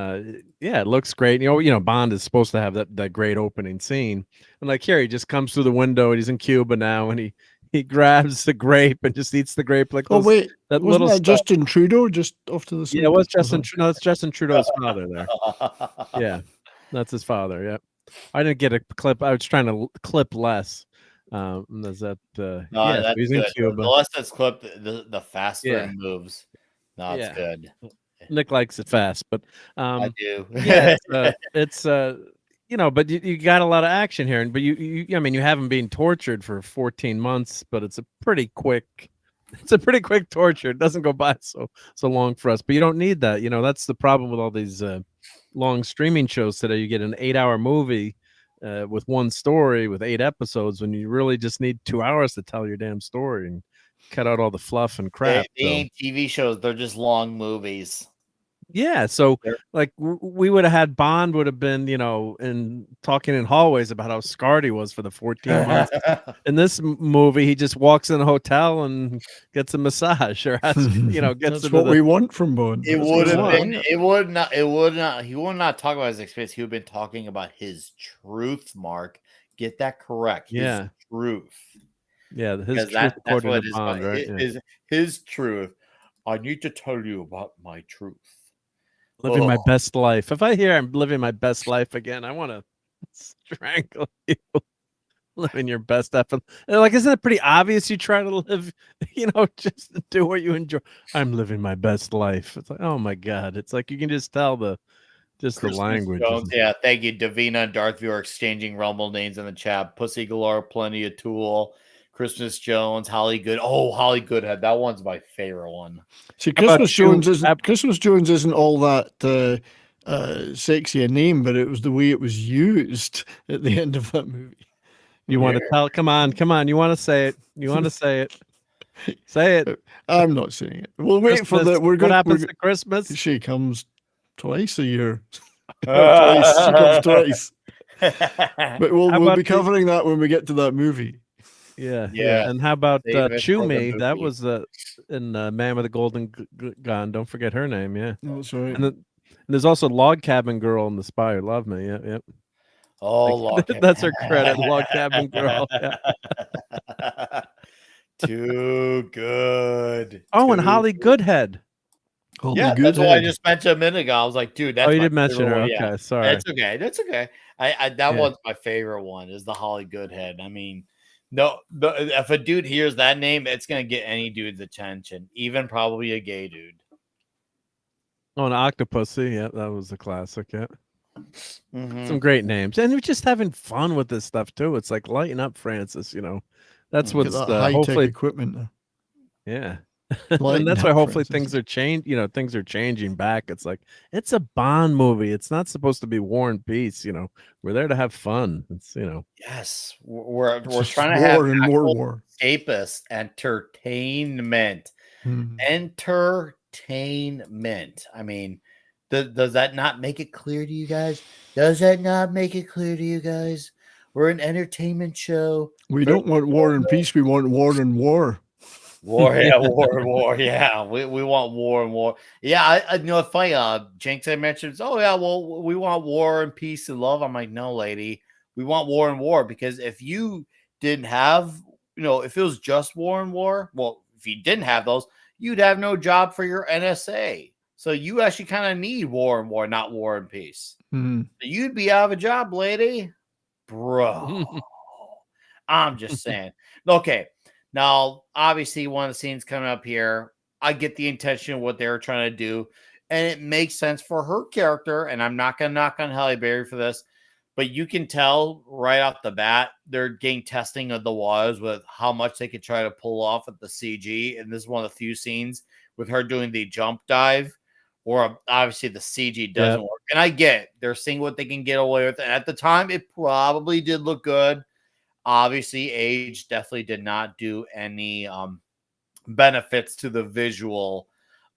it looks great. Bond is supposed to have that great opening scene, and like here, he just comes through the window, and he's in Cuba now, and he grabs the grape and just eats the grape like. Oh wait, that wasn't that Justin Trudeau just off to the side? Yeah, it was Justin. No, it's Justin Trudeau's father there. Yeah, that's his father. Yeah, I didn't get a clip. I was trying to clip less. Is that that's he's good. in Cuba. The less that's clipped, the faster it moves. No, it's good. Nick likes it fast, but I do. Yeah, it's but you got a lot of action here, but you haven't been tortured for 14 months, but it's a pretty quick torture. It doesn't go by so long for us, but you don't need that. That's the problem with all these long streaming shows today. You get an 8-hour movie with one story with 8 episodes when you really just need 2 hours to tell your damn story and cut out all the fluff and crap. They ain't TV shows, they're just long movies. Yeah, so There- like we would have had Bond would have been, in talking in hallways about how scarred he was for the 14 months. In this movie, he just walks in a hotel and gets a massage, or gets That's into what the. we want from Bond. It That's would what have we been. want. It would not. He would not talk about his experience. He would have been talking about his truth. Mark, get that correct. His Yeah, truth, yeah, his because truth that's according what to it is. Bond, right? Yeah, His truth. I need to tell you about my truth. living Oh, my best life. If I hear I'm living my best life again, I want to strangle you. Living your best effort. Like, isn't it pretty obvious you try to live, just do what you enjoy? I'm living my best life. It's like, oh my God. It's like you can just tell the Christmas language. Jones. Yeah, thank you. Davina and Darth Vader exchanging Rumble names in the chat. Pussy Galore, Plenty of Tool, Christmas Jones, Holly Good. Oh, Holly Goodhead. That one's my favorite one. See, How about Christmas Jones isn't all that sexy a name, but it was the way it was used at the end of that movie. You want to tell? Come on. You want to say it? You want to say it? Say it. I'm not saying it. We'll wait for Christmas. the. We're What going. happens to Christmas? She comes twice a year. Twice. She comes twice. But we'll be covering that when we get to that movie. Yeah, Yeah. And how about Save it for the Chumi? That movie. was in Man with a Golden Gun. Don't forget her name. Yeah, That's right. and there's also Log Cabin Girl in The Spy Who Loved Me. Yeah, yep. Oh, That's her credit, Log Cabin Girl. Yeah. Too good. Oh, and Holly Goodhead. Yeah, that's what I just mentioned a minute ago. I was like, dude, that's you my did mention favorite her. one. Okay, Yeah. sorry. That's okay. That one's my favorite one. Is the Holly Goodhead. I mean, if a dude hears that name, it's gonna get any dude's attention, even probably a gay dude. Oh, and Octopussy. Yeah, that was a classic. Yeah. Mhm. Some great names, and we're just having fun with this stuff too. It's like lighten up, Francis. That's Get what's that high-tech hopefully equipment now. Yeah. Lighten And that's up, why hopefully Francis. things are changing back. It's like it's a Bond movie. It's not supposed to be War and Peace. We're there to have fun. It's Yes, we're Just trying to have war and more actual war. escapist entertainment. Entertainment. I mean, does that not make it clear to you guys? Does that not make it clear to you guys? We're an entertainment show. We don't want war and peace. We want war and war. War, yeah, war. Yeah, we want war and war. Yeah, I it's funny. Jinx had mentioned, oh yeah, well, we want war and peace and love. I'm like, no, lady, we want war and war, because if you didn't have, if it was just war and war, well, if you didn't have those, you'd have no job for your NSA. So you actually kind of need war and war, not war and peace. Mhm. So you'd be out of a job, lady, bro. I'm just saying. Okay. Now, obviously, one of the scenes coming up here, I get the intention of what they were trying to do, and it makes sense for her character. And I'm not going to knock on Halle Berry for this, but you can tell right off the bat they're getting testing of the waters with how much they could try to pull off at the CG. And this is one of the few scenes with her doing the jump dive, or obviously the CG doesn't work. And I get it. They're seeing what they can get away with. And at the time, it probably did look good. Obviously, age definitely did not do any benefits to the visual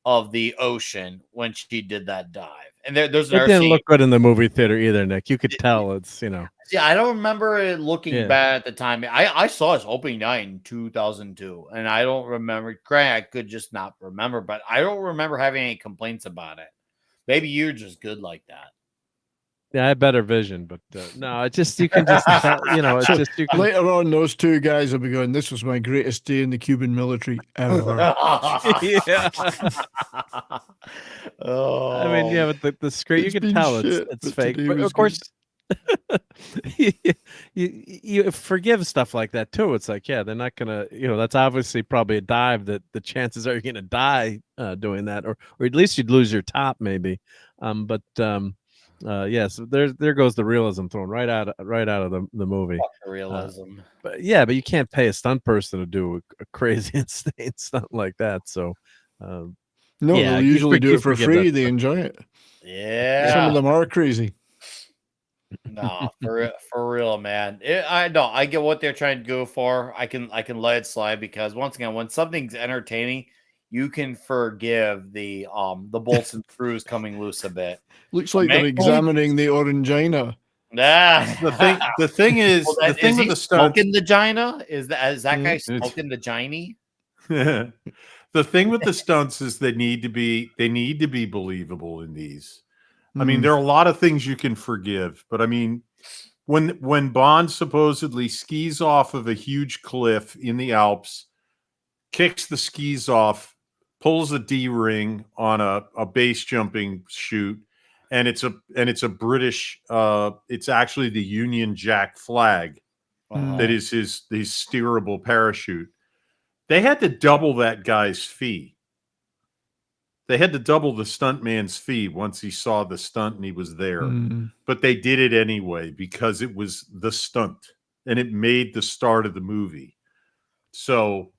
of the ocean when she did that dive. And there's It another didn't scene. look good in the movie theater either, Nick. You could tell it's Yeah, I don't remember it looking Yeah. bad at the time. I saw his opening night in 2002, and I don't remember. Granted, I could just not remember, but I don't remember having any complaints about it. Maybe you're just good like that. Yeah, I have better vision, but no, it's just you can just tell, it's So just you can. later on, those two guys will be going, this was my greatest day in the Cuban military ever. Yeah. Oh, I mean, yeah, but the screen, you It's can been tell shit, it's but fake. today But was of course, you forgive stuff like that too. It's like, yeah, they're not gonna, that's obviously probably a dive that the chances are you're gonna die doing that, or at least you'd lose your top maybe. Yes, there goes the realism thrown right out of the movie. fuck the realism. But you can't pay a stunt person to do a crazy insane stunt like that. So, No, yeah, they'll you usually do you it for forgive free. that They stuff. enjoy it. Yeah. Some of them are crazy. No, for real, man. I get what they're trying to go for. I can let it slide, because once again, when something's entertaining, you can forgive the bolts and screws coming loose a bit. Looks like they're examining the orangina. The thing is, Well, the thing is with he the stunts, smoking the gina? Is that guy It's- smoking the giny? the thing with the stunts is they need to be believable in these. I mean, Hmm. there are a lot of things you can forgive, but I mean, when Bond supposedly skis off of a huge cliff in the Alps, kicks the skis off, pulls a D-ring on a base jumping chute, and it's a British it's actually the Union Jack flag that is his steerable parachute. They had to double that guy's fee. They had to double the stuntman's fee once he saw the stunt and he was there. But they did it anyway because it was the stunt and it made the start of the movie. So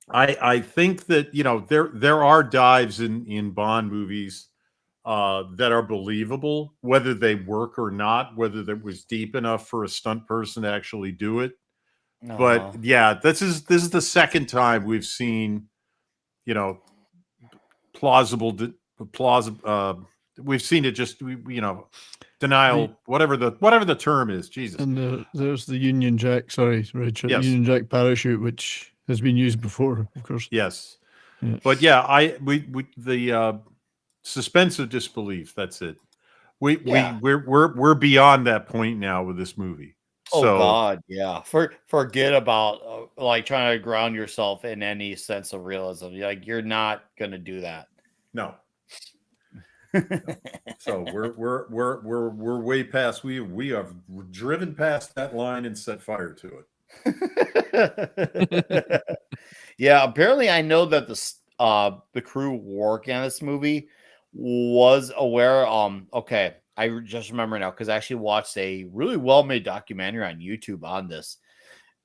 I think that, you know, there are dives in Bond movies that are believable, whether they work or not, whether that was deep enough for a stunt person to actually do it. But yeah, this is the second time we've seen, you know, plausible. We've seen it just, you know, denial, whatever the term is. Jesus. And there's the Union Jack. Sorry, Richard. Yes. Union Jack parachute, which has been used before, of course. Yes. Yeah. But yeah, the suspense of disbelief. That's it. We're beyond that point now with this movie. Oh So, God, yeah. Forget about like trying to ground yourself in any sense of realism. Like you're not gonna do that. No. So we're way past. We have driven past that line and set fire to it. Yeah, apparently I know that the crew working on this movie was aware. Okay, I just remember now because I actually watched a really well-made documentary on YouTube on this.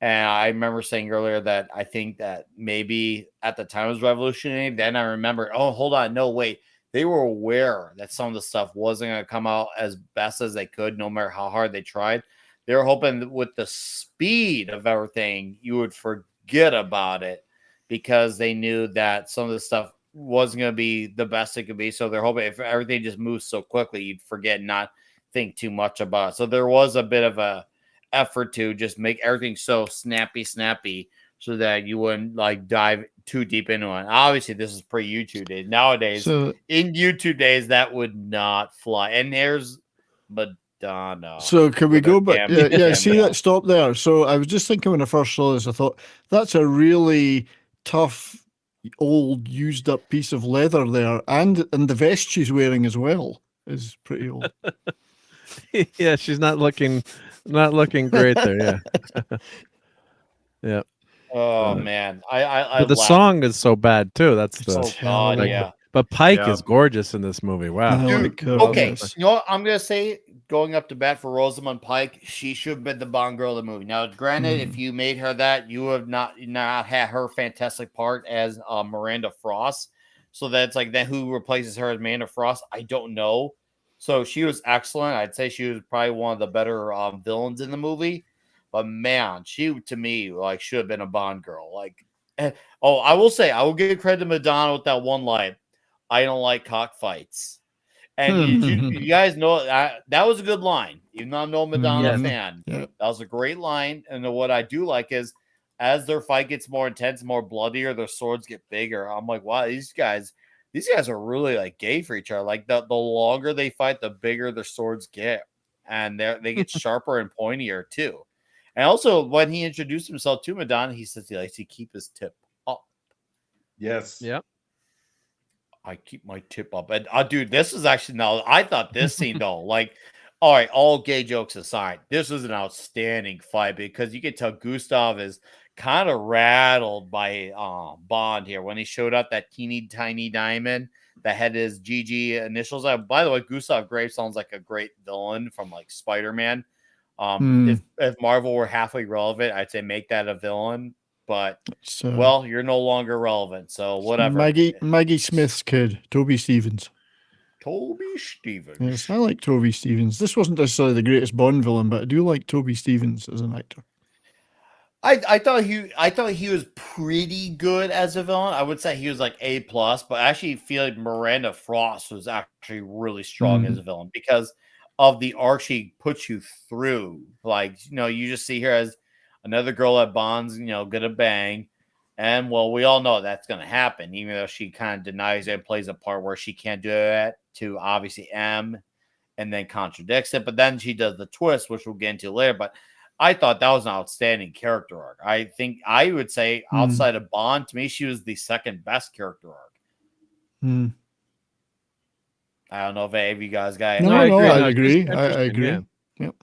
And I remember saying earlier that I think that maybe at the time it was revolutionary. Then I remember, oh, hold on, no, wait. They were aware that some of the stuff wasn't going to come out as best as they could, no matter how hard they tried. They were hoping that with the speed of everything, you would forget about it because they knew that some of the stuff wasn't going to be the best it could be. So they're hoping if everything just moves so quickly, you'd forget and not think too much about it. So there was a bit of a effort to just make everything so snappy so that you wouldn't like dive too deep into it. Obviously, this is pre-YouTube days. Nowadays, in YouTube days, that would not fly. And there's Madonna. So can we go back? Yeah, see that stop there. So I was just thinking when I first saw this, I thought that's a really tough, old, used up piece of leather there, and the vest she's wearing as well is pretty old. Yeah, she's not looking great there. Yeah. Yeah. Oh man, I but the song is so bad too. That's the God, yeah. But Pike is gorgeous in this movie. Wow. Dude, okay, you know what I'm gonna say? Going up to bat for Rosamund Pike, she should have been the Bond girl of the movie. Now, granted, if you made her that, you would not had her fantastic part as Miranda Frost. So that's like then who replaces her as Miranda Frost? I don't know. So she was excellent. I'd say she was probably one of the better villains in the movie. But man, she to me like should have been a Bond girl. Like, I will say I will give credit to Madonna with that one line. I don't like cockfights. And you guys know that was a good line. Even though I'm no Madonna fan, that was a great line. And what I do like is as their fight gets more intense, more bloodier, their swords get bigger. I'm like, wow, these guys are really like gay for each other. Like the longer they fight, the bigger their swords get, and they get sharper and pointier too. And also, when he introduced himself to Madonna, he says he likes to keep his tip up. Yes. Yep. I keep my tip up. And dude, this is actually now. I thought this scene though, like, all right, all gay jokes aside, this was an outstanding fight because you could tell Gustav is kind of rattled by Bond here when he showed up that teeny tiny diamond that had his GG initials. By the way, Gustav Graves sounds like a great villain from like Spider-Man. If Marvel were halfway relevant, I'd say make that a villain. But well, you're no longer relevant, so whatever. Maggie Smith's kid, Toby Stevens. Toby Stevens. Yes, I like Toby Stevens. This wasn't necessarily the greatest Bond villain, but I do like Toby Stevens as an actor. I thought he was pretty good as a villain. I would say he was like A plus, but I actually feel like Miranda Frost was actually really strong as a villain because of the arc she puts you through. Like, you just see her as another girl that Bond's, gonna bang. And well, we all know that's gonna happen, even though she kind of denies it and plays a part where she can't do it to obviously M and then contradicts it. But then she does the twist, which we'll get into later. But I thought that was an outstanding character arc. I think I would say outside of Bond, to me, she was the second best character arc. I don't know if any of you guys got. No, I agree. I agree. Yeah. Yep.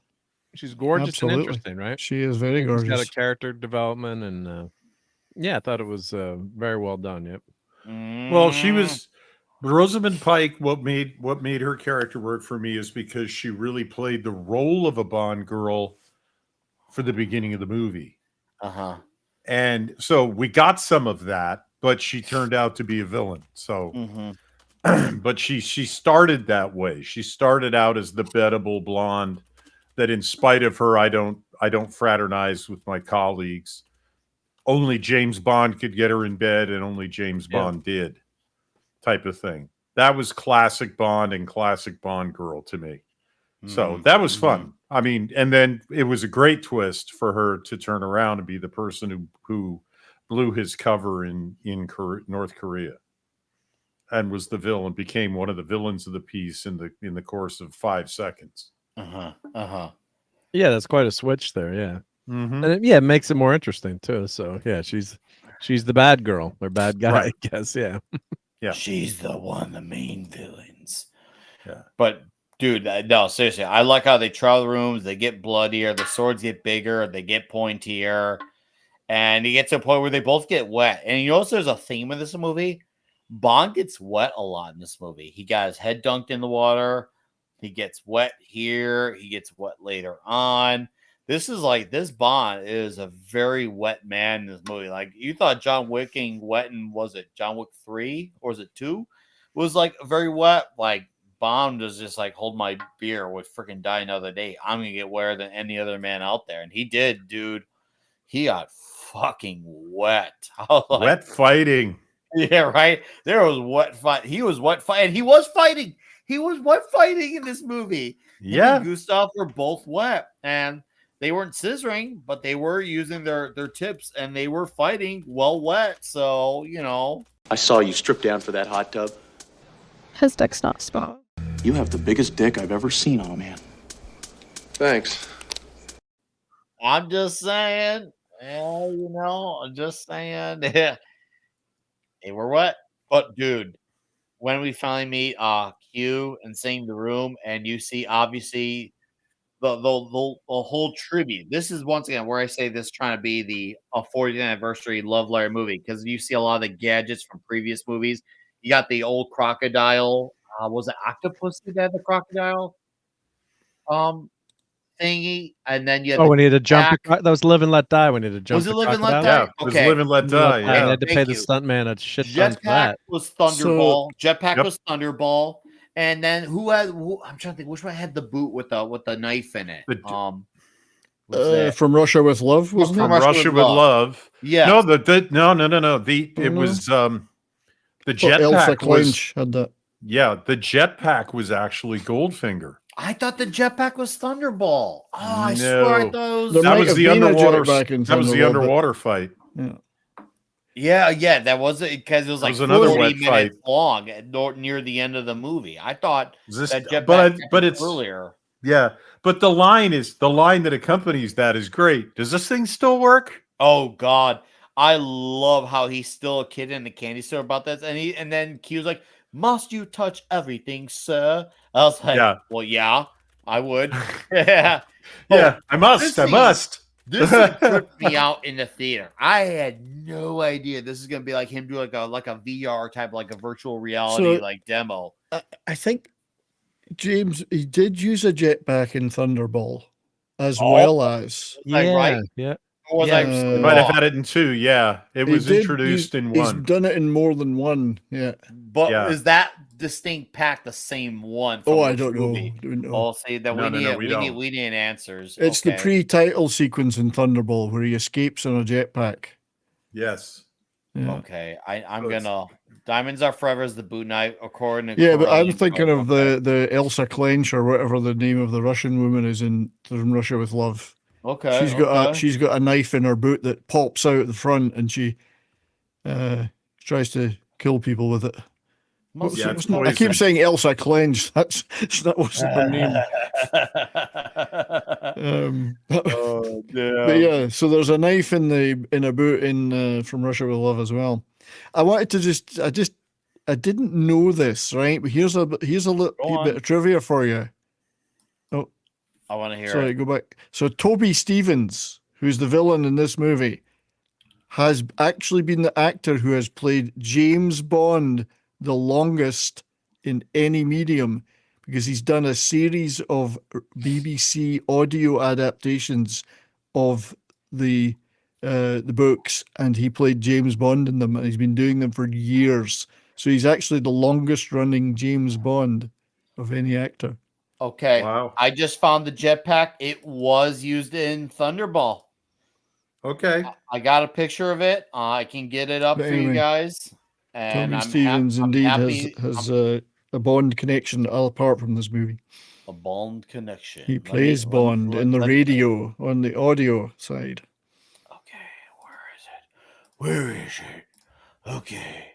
She's gorgeous Absolutely. and interesting, right? She is very She's gorgeous. got a character development, and yeah, I thought it was very well done. Yep. Well, she was Rosamund Pike. What made her character work for me is because she really played the role of a Bond girl for the beginning of the movie. And so we got some of that, but she turned out to be a villain. So, but she started that way. She started out as the bettable blonde that, in spite of her, I don't fraternize with my colleagues. Only James Bond could get her in bed, and only James Bond did, type of thing. That was classic Bond and classic Bond girl to me. So that was fun. I mean, and then it was a great twist for her to turn around and be the person who blew his cover in North Korea, and was the villain, became one of the villains of the piece in the course of 5 seconds. Yeah, that's quite a switch there. Yeah. Mm-hmm. And it makes it more interesting too. So yeah, she's the bad girl or bad guy, Right. I guess. Yeah. Yeah. She's the main villains. Yeah. But dude, no, seriously, I like how they travel the rooms, they get bloodier, the swords get bigger, they get pointier, and you get to a point where they both get wet. And you notice there's a theme in this movie. Bond gets wet a lot in this movie. He got his head dunked in the water. He gets wet here. He gets wet later on. This Bond is a very wet man in this movie. Like, you thought John Wick getting wet in, was it John Wick 3 or was it 2? Was like very wet. Like, Bond was just like, hold my beer, would freaking die another day. I'm gonna get wetter than any other man out there. And he did, dude. He got fucking wet. Wet fighting. Yeah, right. There was wet fight. He was wet fight, and he was fighting. He was wet fighting in this movie. Yeah. Him and Gustav were both wet, and they weren't scissoring, but they were using their tips, and they were fighting well wet. So I saw you strip down for that hot tub. His dick's not small. You have the biggest dick I've ever seen on a man. Thanks. I'm just saying. I'm just saying. They were wet, but dude, when we finally meet Q and seeing the room, and you see obviously the whole tribute. This is once again where I say this trying to be the 40th anniversary Love Letter movie, because you see a lot of the gadgets from previous movies. You got the old crocodile. Was it octopus that had the crocodile thingy? And then you had when he had to jump. That was Live and Let Die. When he had to jump. Was it Live and Let Die? Yeah, it was Live and Let Die. And Yeah. they had to pay Thank the you. stuntman a shit ton for Jetpack that. was Thunderball. Jetpack Yep. was Thunderball. And then who I'm trying to think which one had the boot with the knife in it. From Russia with Love, wasn't From it? Russia with Love. Yeah. No, no. It was the Elsa jetpack was. Clinch had that. Yeah, the jetpack was actually Goldfinger. I thought the jetpack was Thunderball. Oh, I No. swear I thought it was. There That might was have the been a underwater. jetpack in That was the Thunderball, but- underwater fight. Yeah, that was it, because it was like was another 40 wet minutes fight. long near the end of the movie. I thought This- that jetpack but happened it's earlier. Yeah, but the line that accompanies that is great. Does this thing still work? Oh God, I love how he's still a kid in the candy store about this, and then Q's like, "Must you touch everything, sir?" I was like, Yeah. "Well, yeah, I would." Yeah, Yeah, I must. this I thing- must. This thing tripped me out in the theater. I had no idea this is gonna be like him do like a VR type, like a virtual reality like demo. I think James, he did use a jetpack in Thunderball, as well as Like, right? Yeah. Or was Yeah, I You so might have wrong? had it in 2. Yeah, it was introduced in He's 1. done it in more than one. Yeah. But Yeah. is that distinct pack the same one Oh, from I which don't movie? know. Don't know. Oh, see that No, we don't. we need answers. It's the Okay. pre-title sequence in Thunderball where he escapes on a jetpack. Yes. Yeah. Okay, I'm So it's- gonna Diamonds Are Forever is the boot knife according to Yeah, but I'm Corellian thinking Code. of Okay. the Elsa Clench or whatever the name of the Russian woman is in From Russia with Love. Okay, She's got a knife in her boot that pops out the front, and she tries to kill people with it. Yeah, it's I keep poison. saying Elsa Clench. That wasn't her name. Oh, But yeah, so there's a knife in a boot in From Russia with Love as well. I wanted to I didn't know this, right? But here's a little bit of trivia for you. Oh, I want to hear sorry, it. go back. So Toby Stevens, who's the villain in this movie, has actually been the actor who has played James Bond the longest in any medium, because he's done a series of BBC audio adaptations of the books, and he played James Bond in them, and he's been doing them for years. So he's actually the longest running James Bond of any actor. Okay. Wow. I just found the jetpack. It was used in Thunderball. Okay. I got a picture of it. I can get it up But for you anyway, guys. And Toby I'm Stevens I'm indeed happy. has a Bond connection apart from this movie. A Bond connection. He plays Bond in the radio on the audio side. Okay, where is it? Okay,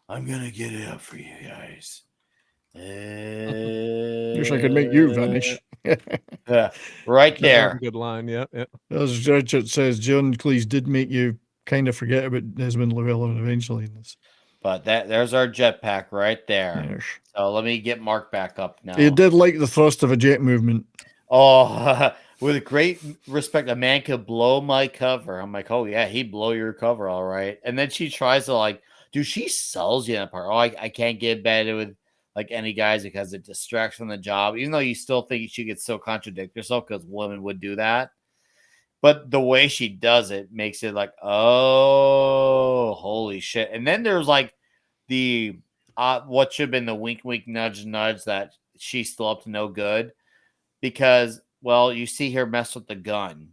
I'm gonna get it up for you guys. Wish I could make you vanish. Yeah, right That was there. a good line. Yeah, yeah. As Richard says, John Cleese did make you kind of forget about Desmond Llewellyn eventually in this. But there's our jetpack right there. Yes. So let me get Mark back up now. He did like the thrust of a jet movement. Oh, with great respect, a man could blow my cover. I'm like, oh yeah, he'd blow your cover, all right. And then she tries to like, dude, she sells you that part. Oh, I can't get better with like any guys because it distracts from the job. Even though you still think she could still contradict herself because women would do that. But the way she does it makes it like, oh, holy shit. And then there's like the what should have been the wink, wink, nudge, nudge that she's still up to no good. Because, well, you see her mess with the gun,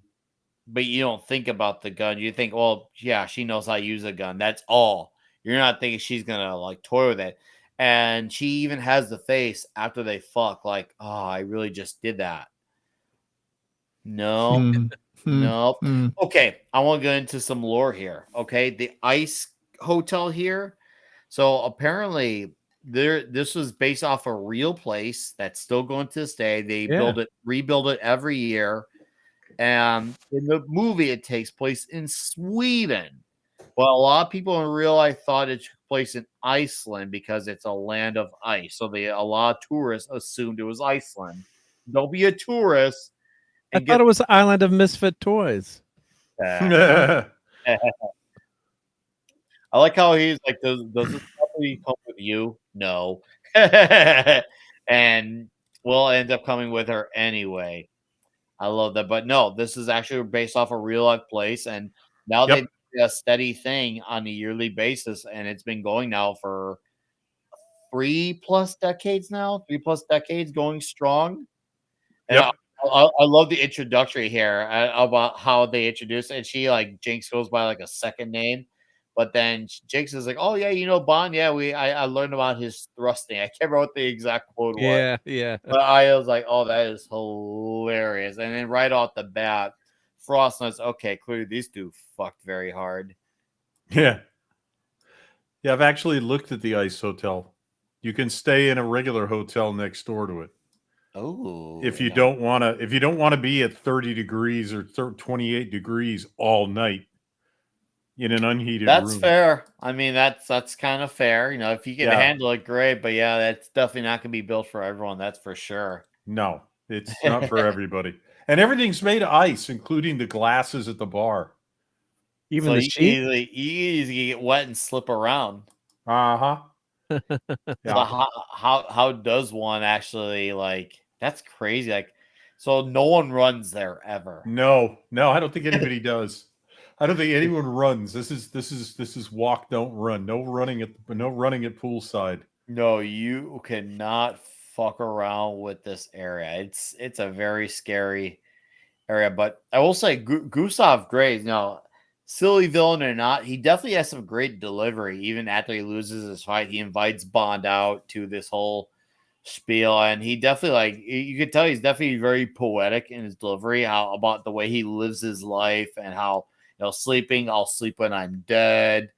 but you don't think about the gun. You think, well, yeah, she knows how to use a gun. That's all. You're not thinking she's going to like toy with it. And she even has the face after they fuck, like, oh, I really just did that. No. No. Okay, I want to go into some lore here. Okay, the Ice Hotel here. So apparently, this was based off a real place that's still going to this day. They rebuild it every year. And in the movie, it takes place in Sweden. Well, a lot of people in real life thought it took place in Iceland because it's a land of ice. So a lot of tourists assumed it was Iceland. Don't be a tourist. I thought it was the Island of Misfit Toys. I like how he's like, does this property come with you? No. And we'll end up coming with her anyway. I love that. But no, this is actually based off a real life place. And now they do a steady thing on a yearly basis. And it's been going now for 3+ decades now, 3+ decades going strong. And I love the introductory here about how they introduce it. And she like Jinx goes by like a second name, but then Jinx is like, "Oh yeah, you know Bond. Yeah, I learned about his thrusting. I can't remember what the exact quote was. Yeah. But I was like, oh, that is hilarious. And then right off the bat, Frost knows, okay, clearly these two fucked very hard. Yeah. Yeah, I've actually looked at the Ice Hotel. You can stay in a regular hotel next door to it. Oh, if you don't want to be at 30 degrees or 28 degrees all night in an unheated room. That's fair. I mean, that's kind of fair. You know, if you can handle it, great. But yeah, that's definitely not going to be built for everyone. That's for sure. No, it's not for everybody. And everything's made of ice, including the glasses at the bar. Even the sheet? You easily get wet and slip around. Uh-huh. So how does one actually like? That's crazy. Like, so no one runs there ever. No, I don't think anybody does. I don't think anyone runs. This is walk, don't run. No running at poolside. No, you cannot fuck around with this area. It's a very scary area. But I will say, Gustav Graves, silly villain or not, he definitely has some great delivery. Even after he loses his fight, he invites Bond out to this whole spiel, and he definitely you could tell he's definitely very poetic in his delivery. How about the way he lives his life and how sleeping, I'll sleep when I'm dead.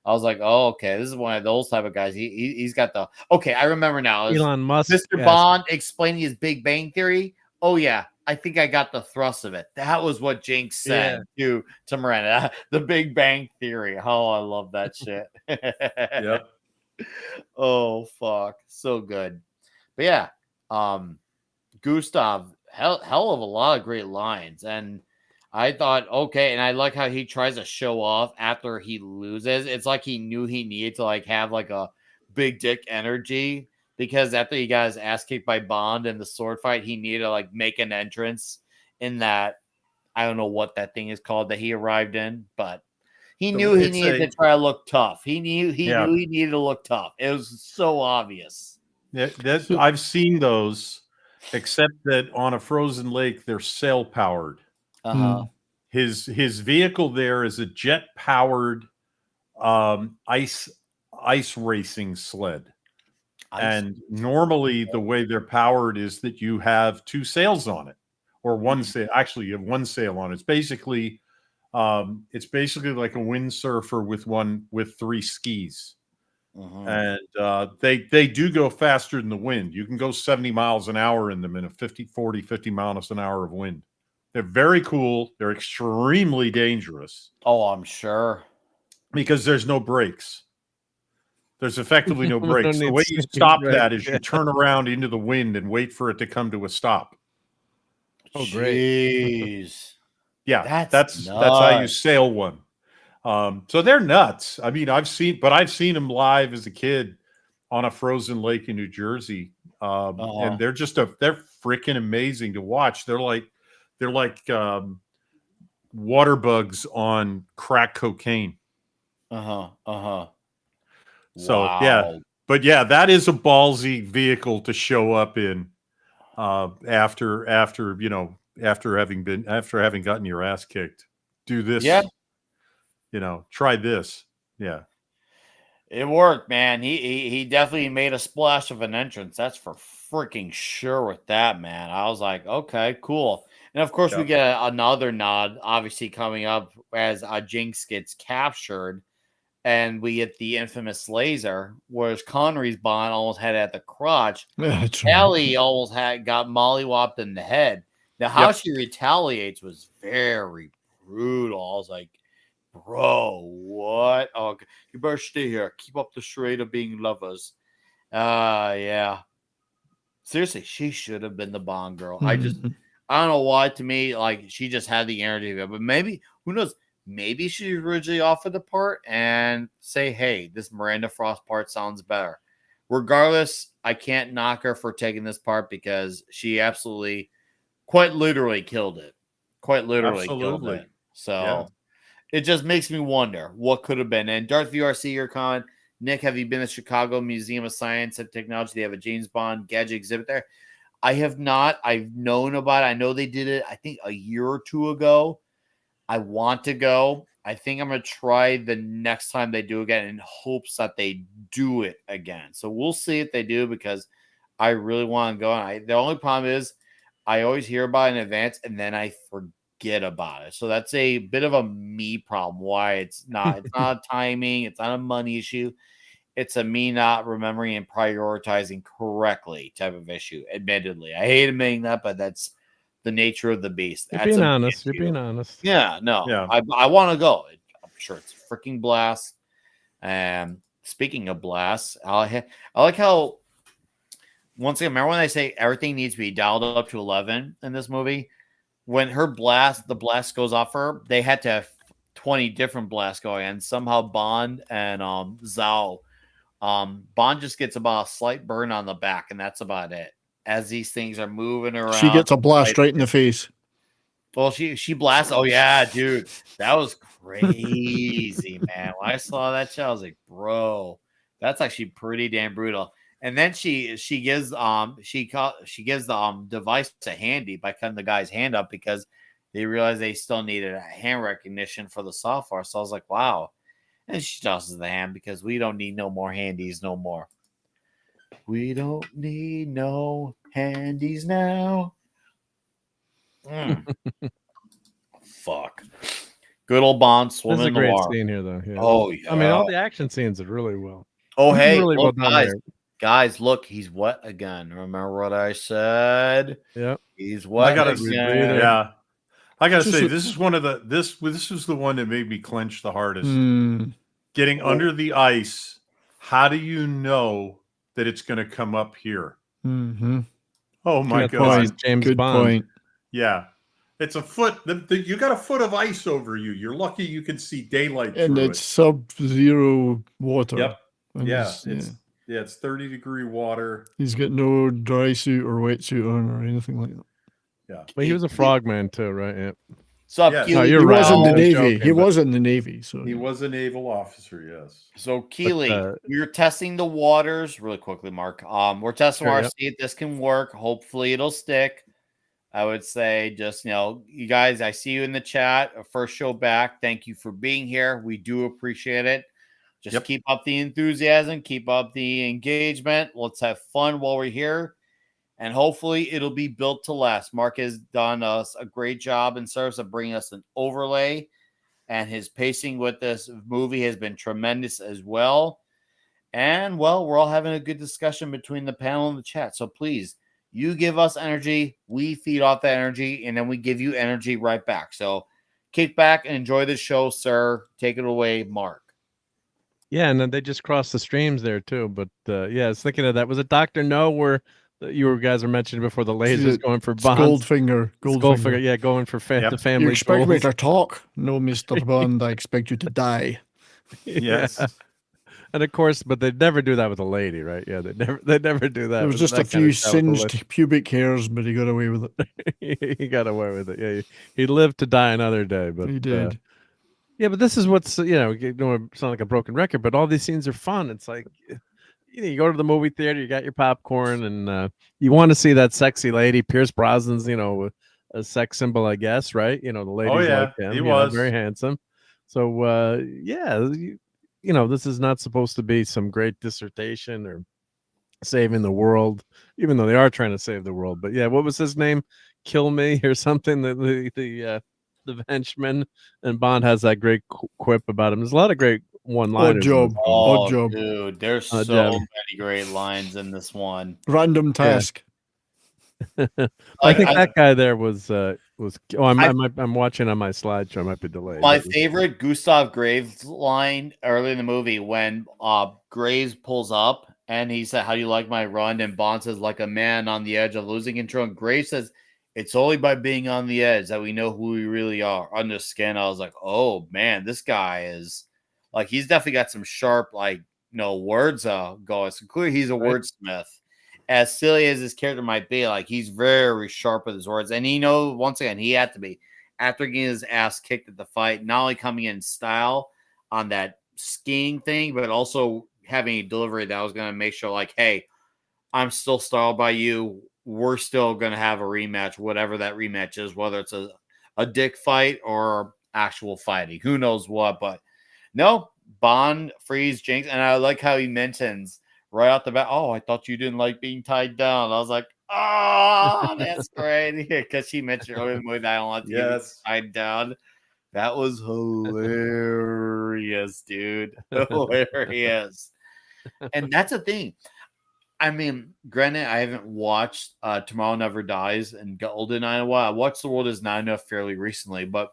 I was like, oh, okay, this is one of those type of guys. He's got the okay. I remember now. Elon Musk, Mr. Bond explaining his Big Bang Theory. Oh yeah, I think I got the thrust of it. That was what Jinx said to Miranda. The Big Bang Theory. Oh, I love that shit. Yep. Oh fuck, so good. But yeah, Gustav, hell of a lot of great lines, and I thought, okay, and I like how he tries to show off after he loses. It's like he knew he needed to have a big dick energy because after he got his ass kicked by Bond in the sword fight, he needed to make an entrance in that. I don't know what that thing is called that he arrived in, but he knew he needed to try to look tough. He knew he needed to look tough. It was so obvious. Yeah, I've seen those, except that on a frozen lake, they're sail powered. His vehicle there is a jet powered ice racing sled. And normally the way they're powered is that you have two sails on it, or one sail. Actually, you have one sail on it. It's basically like a windsurfer with three skis. And they do go faster than the wind. You can go 70 miles an hour in them in a 50 miles an hour of wind. They're very cool. They're extremely dangerous. Oh, I'm sure. Because there's no brakes. There's effectively no brakes. The way you stop that is you turn around into the wind and wait for it to come to a stop. Oh, great. Jeez. Yeah, that's how you sail one. So they're nuts. I mean, I've seen them live as a kid on a frozen lake in New Jersey. And they're freaking amazing to watch. They're like water bugs on crack cocaine. So wow. But that is a ballsy vehicle to show up in after having gotten your ass kicked. Do this. Yeah. Try this. Yeah. It worked, man. He definitely made a splash of an entrance. That's for freaking sure with that, man. I was like, okay, cool. And of course, we get another nod, obviously coming up as Jinx gets captured, and we get the infamous laser, whereas Connery's Bond almost had it at the crotch. Ellie almost got mollywopped in the head. Now, how she retaliates was very brutal. I was like, bro, what? Oh, you better stay here. Keep up the charade of being lovers. Yeah. Seriously, she should have been the Bond girl. I don't know why. To me, she just had the energy of it. But maybe, who knows? Maybe she originally offered the part and say, hey, this Miranda Frost part sounds better. Regardless, I can't knock her for taking this part because she absolutely, quite literally killed it. Killed it. So it just makes me wonder what could have been. And Darth VRC, your comment, Nick, have you been to Chicago Museum of Science and Technology? They have a James Bond gadget exhibit there. I have not. I've known about it. I know they did it, I think, a year or two ago. I want to go. I think I'm going to try the next time they do again in hopes that they do it again. So we'll see if they do because I really want to go. The only problem is I always hear about it in advance and then I forget about it. So that's a bit of a me problem. Why it's not a timing. It's not a money issue. It's a me not remembering and prioritizing correctly type of issue. Admittedly, I hate admitting that, but that's the nature of the beast. You're being honest. You're being honest. Yeah, no. Yeah. I want to go. I'm sure it's a freaking blast. And speaking of blasts, I like how once again, remember when they say everything needs to be dialed up to 11 in this movie? When the blast goes off her, they had to have 20 different blasts going, and somehow Bond and Zhao, Bond just gets about a slight burn on the back, and that's about it. As these things are moving around, she gets a blast right in the face. Well, she blasts. Oh yeah, dude, that was crazy, man. When I saw that shit, I was like, bro, that's actually pretty damn brutal. And then she gives she gives the device to Handy by cutting the guy's hand up because they realized they still needed a hand recognition for the software. So I was like, wow. And she tosses the hand because we don't need no more handies no more. We don't need no handies now. Fuck. Good old Bond This is swimming a in the great water. scene here, though. Yeah. Oh yeah. I mean, all the action scenes are really well. Oh hey, really look, well done there. guys, look, he's wet again. Remember what I said? Yeah. He's I wet gotta, again. yeah. I gotta Just say, a- this is one of the this was the one that made me clench the hardest. Hmm. Getting under the ice. How do you know that it's going to come up here? Mm-hmm. Oh my Good god! point. James Good Bond. point. Yeah, it's a foot. You got a foot of ice over you. You're lucky you can see daylight And through it's sub-zero water. Yep. And Yeah, he's- it's 30-degree water. He's got no dry suit or wetsuit on or anything like that. Yeah, But he was a frogman too, right? Yeah. So Yes. No, He you're was right. in the I was Navy. joking, He but- was in the Navy. So he was a naval officer. Yes. So Keely, But, we're testing the waters really quickly, Mark. We're testing Sure, our yep. see if this can work. Hopefully it'll stick. I would say just you guys, I see you in the chat. First show back. Thank you for being here. We do appreciate it. Just keep up the enthusiasm, keep up the engagement. Let's have fun while we're here. And hopefully it'll be built to last. Mark has done us a great job in service of bringing us an overlay. And his pacing with this movie has been tremendous as well. And, well, we're all having a good discussion between the panel and the chat. So please, you give us energy, we feed off that energy, and then we give you energy right back. So kick back and enjoy the show, sir. Take it away, Mark. Yeah, and then they just crossed the streams there too. But yeah, I was thinking of that. Was it Dr. No where you guys were mentioning before the lasers going for Bonds? Goldfinger. Goldfinger, yeah, going for the family. You expect me goals. to talk? No, Mr. Bond, I expect you to die. Yes. Yeah. And of course, but they'd never do that with a lady, right? Yeah, they'd never do that. There was just a few singed pubic hairs, but he got away with it. He got away with it. Yeah, he lived to die another day, but He did. yeah, but this is what's you don't sound like a broken record, but all these scenes are fun. It's like you go to the movie theater, you got your popcorn, and you want to see that sexy lady. Pierce Brosnan's, a sex symbol, I guess, right? The ladies like him. He was very handsome. So yeah, this is not supposed to be some great dissertation or saving the world, even though they are trying to save the world. But yeah, what was his name? Kill me or something. The henchman, and Bond has that great quip about him. There's a lot of great one-liners. Odd job. Oh, Odd job. dude, there's so job. many great lines in this one. Random task. I think that guy there was. I'm watching on my slideshow. I might be delayed. My favorite Gustav Graves line early in the movie when Graves pulls up and he said, "How do you like my run?" And Bond says, "Like a man on the edge of losing control." And Graves says, "It's only by being on the edge that we know who we really are." Under skin, I was like, "Oh man, this guy is like he's definitely got some sharp words going." So clearly, he's a wordsmith. As silly as his character might be, like he's very sharp with his words, and once again he had to be after getting his ass kicked at the fight, not only coming in style on that skiing thing, but also having a delivery that was going to make sure, like, hey, I'm still styled by you. We're still going to have a rematch, whatever that rematch is, whether it's a dick fight or actual fighting, who knows what. But no, Bond frees Jinx, and I like how he mentions right off the bat, "Oh, I thought you didn't like being tied down." I was like, "Oh, that's great." Because she mentioned earlier in the movie that I don't like to get tied down. That was hilarious, dude. Hilarious. And that's the thing. I mean, granted, I haven't watched Tomorrow Never Dies and Goldeneye in a while. I watched The World Is Not Enough fairly recently, but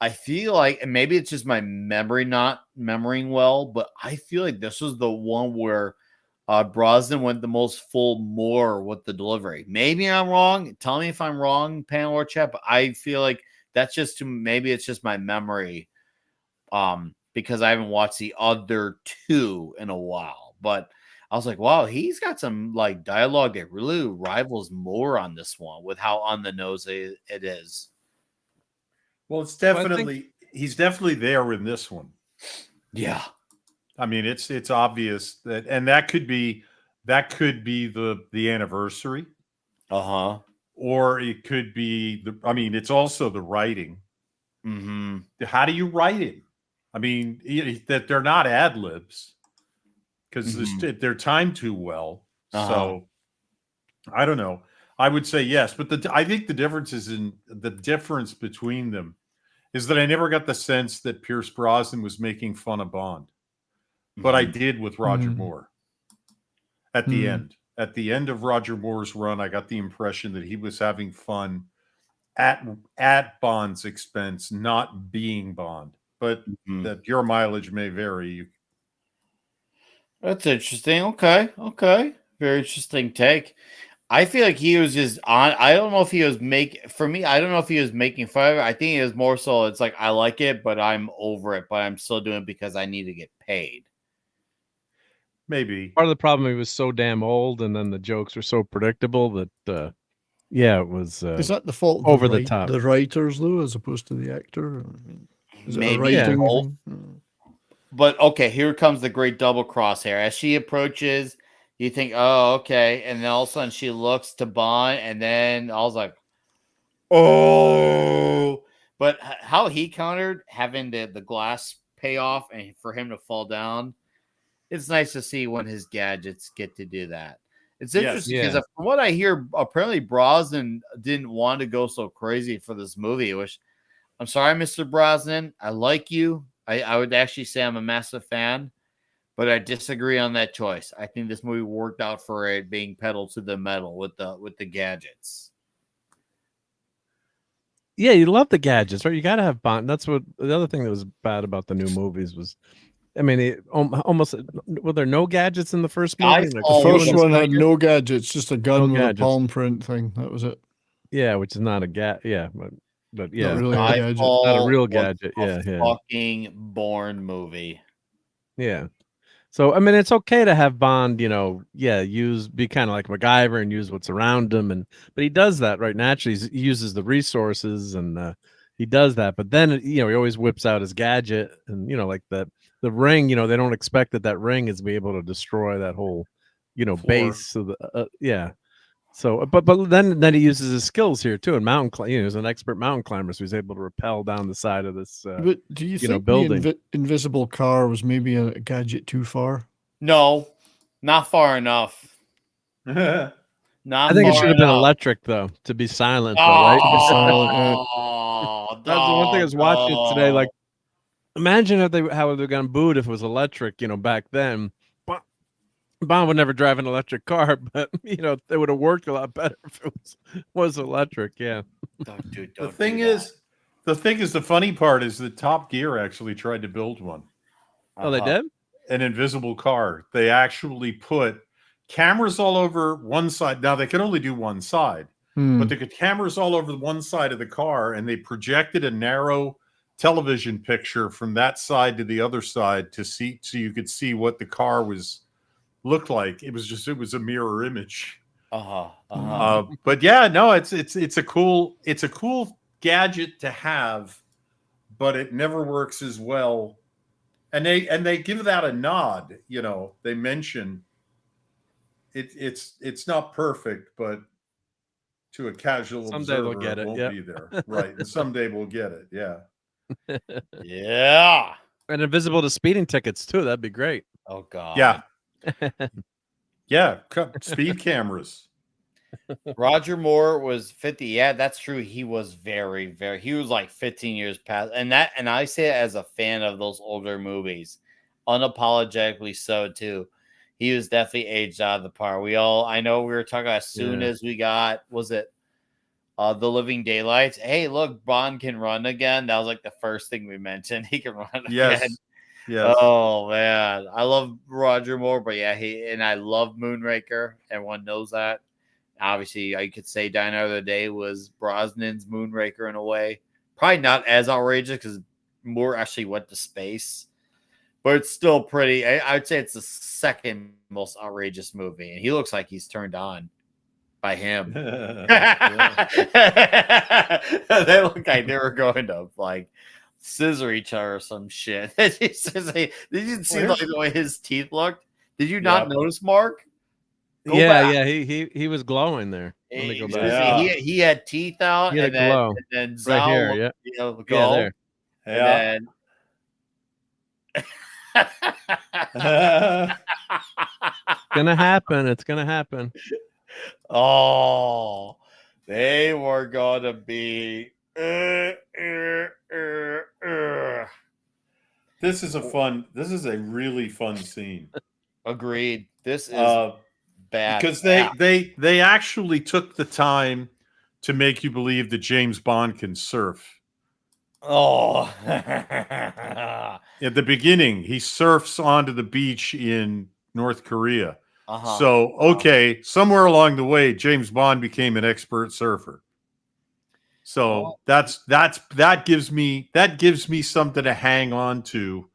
I feel like, and maybe it's just my memory not remembering well, but I feel like this was the one where Brosnan went the most full more with the delivery. Maybe I'm wrong. Tell me if I'm wrong, panel or chat, but I feel like that's just maybe it's just my memory because I haven't watched the other two in a while. But I was like, wow, he's got some like dialogue that really rivals Moore on this one with how on the nose it is. Well, it's Well, I think- definitely he's definitely there in this one. Yeah. I mean, it's obvious that, and that could be the anniversary, Uh-huh. or it could be I mean, it's also the writing. Mm-hmm. How do you write it? I mean, that they're not ad libs because they're timed too well. So I don't know. I would say yes, but I think the difference between them is that I never got the sense that Pierce Brosnan was making fun of Bond, but I did with Roger Moore. At the end of Roger Moore's run, I got the impression that he was having fun at Bond's expense, not being Bond. But that your mileage may vary. That's interesting. Okay. Very interesting take. I feel like he was just on. I don't know if he was I don't know if he was making fun of it. I think it was more so it's like I like it, but I'm over it, but I'm still doing it because I need to get paid. Maybe. Part of the problem, he was so damn old, and then the jokes were so predictable that yeah, it was Is that the fault of over the top. the writers, though, as opposed to the actor? I mean, is it a Maybe writing both. thing? But okay, here comes the great double cross here. As she approaches, you think, oh, okay. And then all of a sudden she looks to Bond, and then I was like, oh. But how he countered having the glass pay off and for him to fall down, it's nice to see when his gadgets get to do that. It's interesting because from what I hear, apparently Brosnan didn't want to go so crazy for this movie, which I'm sorry, Mr. Brosnan. I like you. I would actually say I'm a massive fan, but I disagree on that choice. I think this movie worked out for it being pedal to the metal with the gadgets. Yeah, you love the gadgets, right? You got to have Bond. That's what the other thing that was bad about the new movies was. I mean, almost were there no gadgets in the first movie? The first one had no gadgets, just a gun with a palm print thing. That was it. Yeah, which is not a Yeah, but yeah, not really a gadget. Not a real gadget. Yeah. Fucking Bourne movie. Yeah. So I mean, it's okay to have Bond, be kind of like MacGyver and use what's around him, but he does that right naturally. He uses the resources and he does that. But then he always whips out his gadget and like the ring. They don't expect that ring is be able to destroy that whole base of the yeah. So, but then he uses his skills here too, and he's an expert mountain climber, so he's able to rappel down the side of this. But do you think building? The invisible car was maybe a gadget too far? No, not far enough. I think it should have been electric though, to be silent. Though, right? To be silent. That's the one thing I was watching it today. Like, imagine how they're gonna boot if it was electric. Back then. Bond would never drive an electric car, but it would have worked a lot better if it was electric. Yeah. The thing is, the funny part is that Top Gear actually tried to build one. Oh, they did? An invisible car. They actually put cameras all over one side. Now they can only do one side, but they could cameras all over one side of the car, and they projected a narrow television picture from that side to the other side to see, so you could see what the car looked like. It was a mirror image. But yeah, no, it's a cool gadget to have, but it never works as well. And they give that a nod. They mention it's not perfect, but to a casual someday observer, they'll get it. Won't be there, right? And someday we'll get it. Yeah. Yeah. And invisible to speeding tickets too. That'd be great. Oh God. Yeah. Yeah, speed cameras. Roger Moore was 50. Yeah, that's true. He was very, very. He was like 15 years past, and I say it as a fan of those older movies, unapologetically so too. He was definitely aged out of the par. I know we were talking as soon as we got, was it The Living Daylights? Hey, look, Bond can run again. That was like the first thing we mentioned. He can run again. Yes. Oh man, I love Roger Moore, but yeah, I love Moonraker. Everyone knows that. Obviously, I could say Die Another Day was Brosnan's Moonraker in a way. Probably not as outrageous because Moore actually went to space. but it's still pretty. I'd say it's the second most outrageous movie, and he looks like he's turned on by him. They look like they were going to like scissor each other or some shit. Did you see like the way his teeth looked? Did you not notice, Mark? Go back. Yeah, he was glowing there. Let me go back. He had teeth out, He had and a glow. then Right Zhao here, looked, yeah. go, there. and Yeah. Gonna happen. It's gonna happen. oh, they were gonna be. This is a really fun scene. Agreed. This is bad because they actually took the time to make you believe that James Bond can surf. Oh, at the beginning, he surfs onto the beach in North Korea. So, okay, somewhere along the way, James Bond became an expert surfer. So that gives me something to hang on to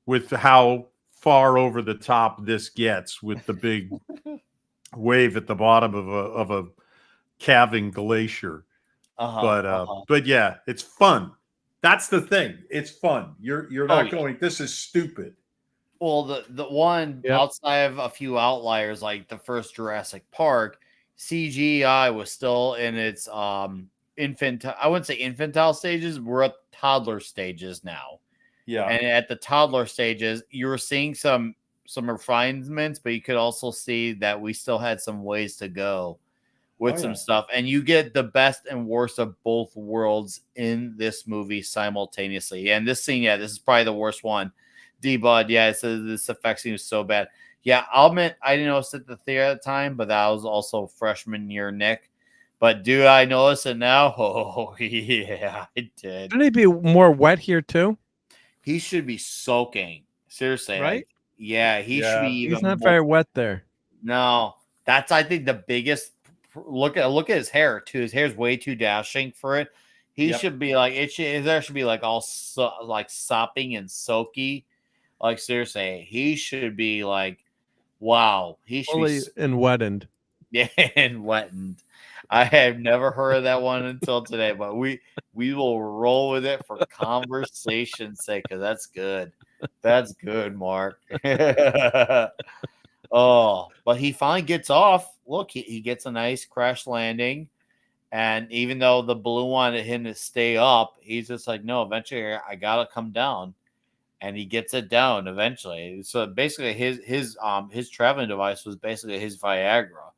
with how far over the top this gets with the big wave at the bottom of a calving glacier. But yeah, it's fun. That's the thing. It's fun. You're not going, this is stupid. Well, the one outside of a few outliers, like the first Jurassic Park, CGI was still in its infantile. I wouldn't say infantile stages. We're at toddler stages now. Yeah. And at the toddler stages, you were seeing some refinements, but you could also see that we still had some ways to go with some stuff. And you get the best and worst of both worlds in this movie simultaneously. And this scene, this is probably the worst one. D-Bud, it says this effect scene was so bad. Yeah, I'll admit I didn't notice it at the theater at the time, but that was also freshman year Nick. But do I notice it now? Oh, yeah, I did. Shouldn't he be more wet here too? He should be soaking. Seriously. Right? He should be even He's not more, very wet there. No. That's, I think, the biggest look at his hair too. His hair's way too dashing for it. He should be like his hair should be like all like sopping and soaky. Like seriously, he should be like, wow. He should Fully and wettened. Yeah, and wettened. I have never heard of that one until today, but we will roll with it for conversation's sake, because that's good. That's good, Mark. Oh, but he finally gets off. Look, he gets a nice crash landing. And even though the balloon wanted him to stay up, he's just like, no, eventually I gotta come down. And he gets it down eventually. So basically his traveling device was basically his Viagra.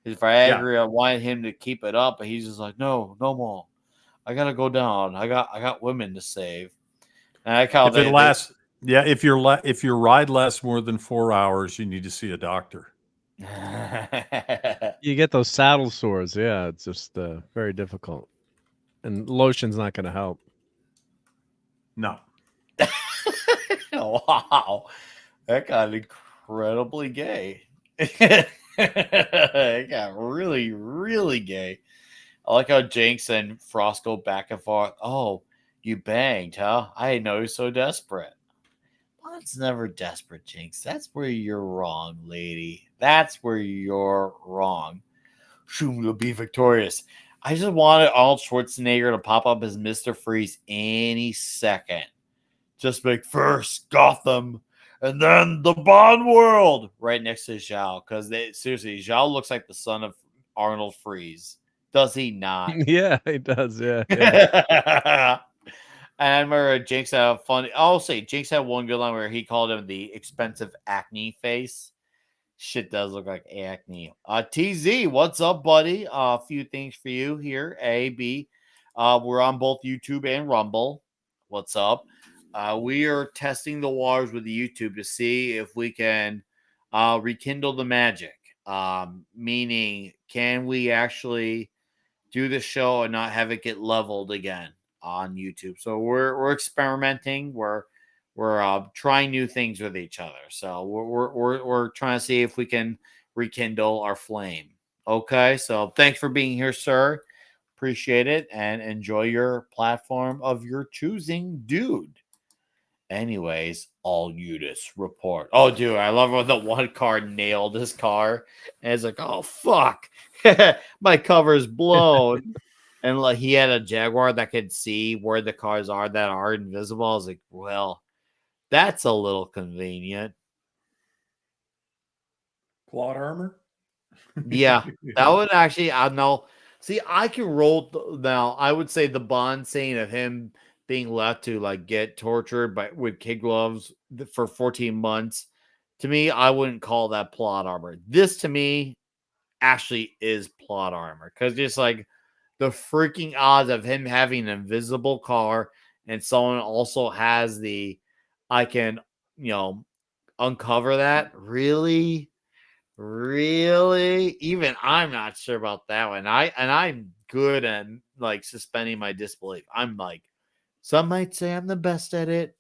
His Viagra wanted him to keep it up, but he's just like, no more. I gotta go down. I got women to save. And I call if your ride lasts more than 4 hours, you need to see a doctor. You get those saddle sores. Yeah, it's just very difficult. And lotion's not going to help. No. Wow. That got incredibly gay. It got really, really gay. I like how Jinx and Frost go back and forth. Oh, you banged, huh? I didn't know you were so desperate. Well, it's never desperate, Jinx. That's where you're wrong, lady. That's where you're wrong. Shoom will be victorious. I just wanted Arnold Schwarzenegger to pop up as Mr. Freeze any second. Just make first Gotham and then the Bond world right next to Zhao. Because seriously, Zhao looks like the son of Arnold Freeze. Does he not? Yeah, he does. Yeah. And I remember Jinx had a funny. I'll say Jinx had one good line where he called him the expensive acne face. Shit does look like acne. TZ, what's up, buddy? A few things for you here. A, B. We're on both YouTube and Rumble. What's up? We are testing the waters with YouTube to see if we can rekindle the magic. Meaning, can we actually do the show and not have it get leveled again on YouTube? So we're experimenting. We're trying new things with each other. So we're trying to see if we can rekindle our flame. Okay, so thanks for being here, sir. Appreciate it, and enjoy your platform of your choosing, dude. Anyways, all units report. Oh, dude, I love when the one car nailed his car. And it's like, oh, fuck. My cover's blown. And like he had a Jaguar that could see where the cars are that are invisible. I was like, well, that's a little convenient. Plot armor? Yeah, that would actually, I know. See, I can roll now. I would say the Bond scene of him being left to like get tortured by with kid gloves for 14 months. To me, I wouldn't call that plot armor. This to me actually is plot armor because just like the freaking odds of him having an invisible car and someone also has the I can, you know, uncover that really. Really? Even I'm not sure about that one. I'm good at like suspending my disbelief. I'm like, some might say I'm the best at it,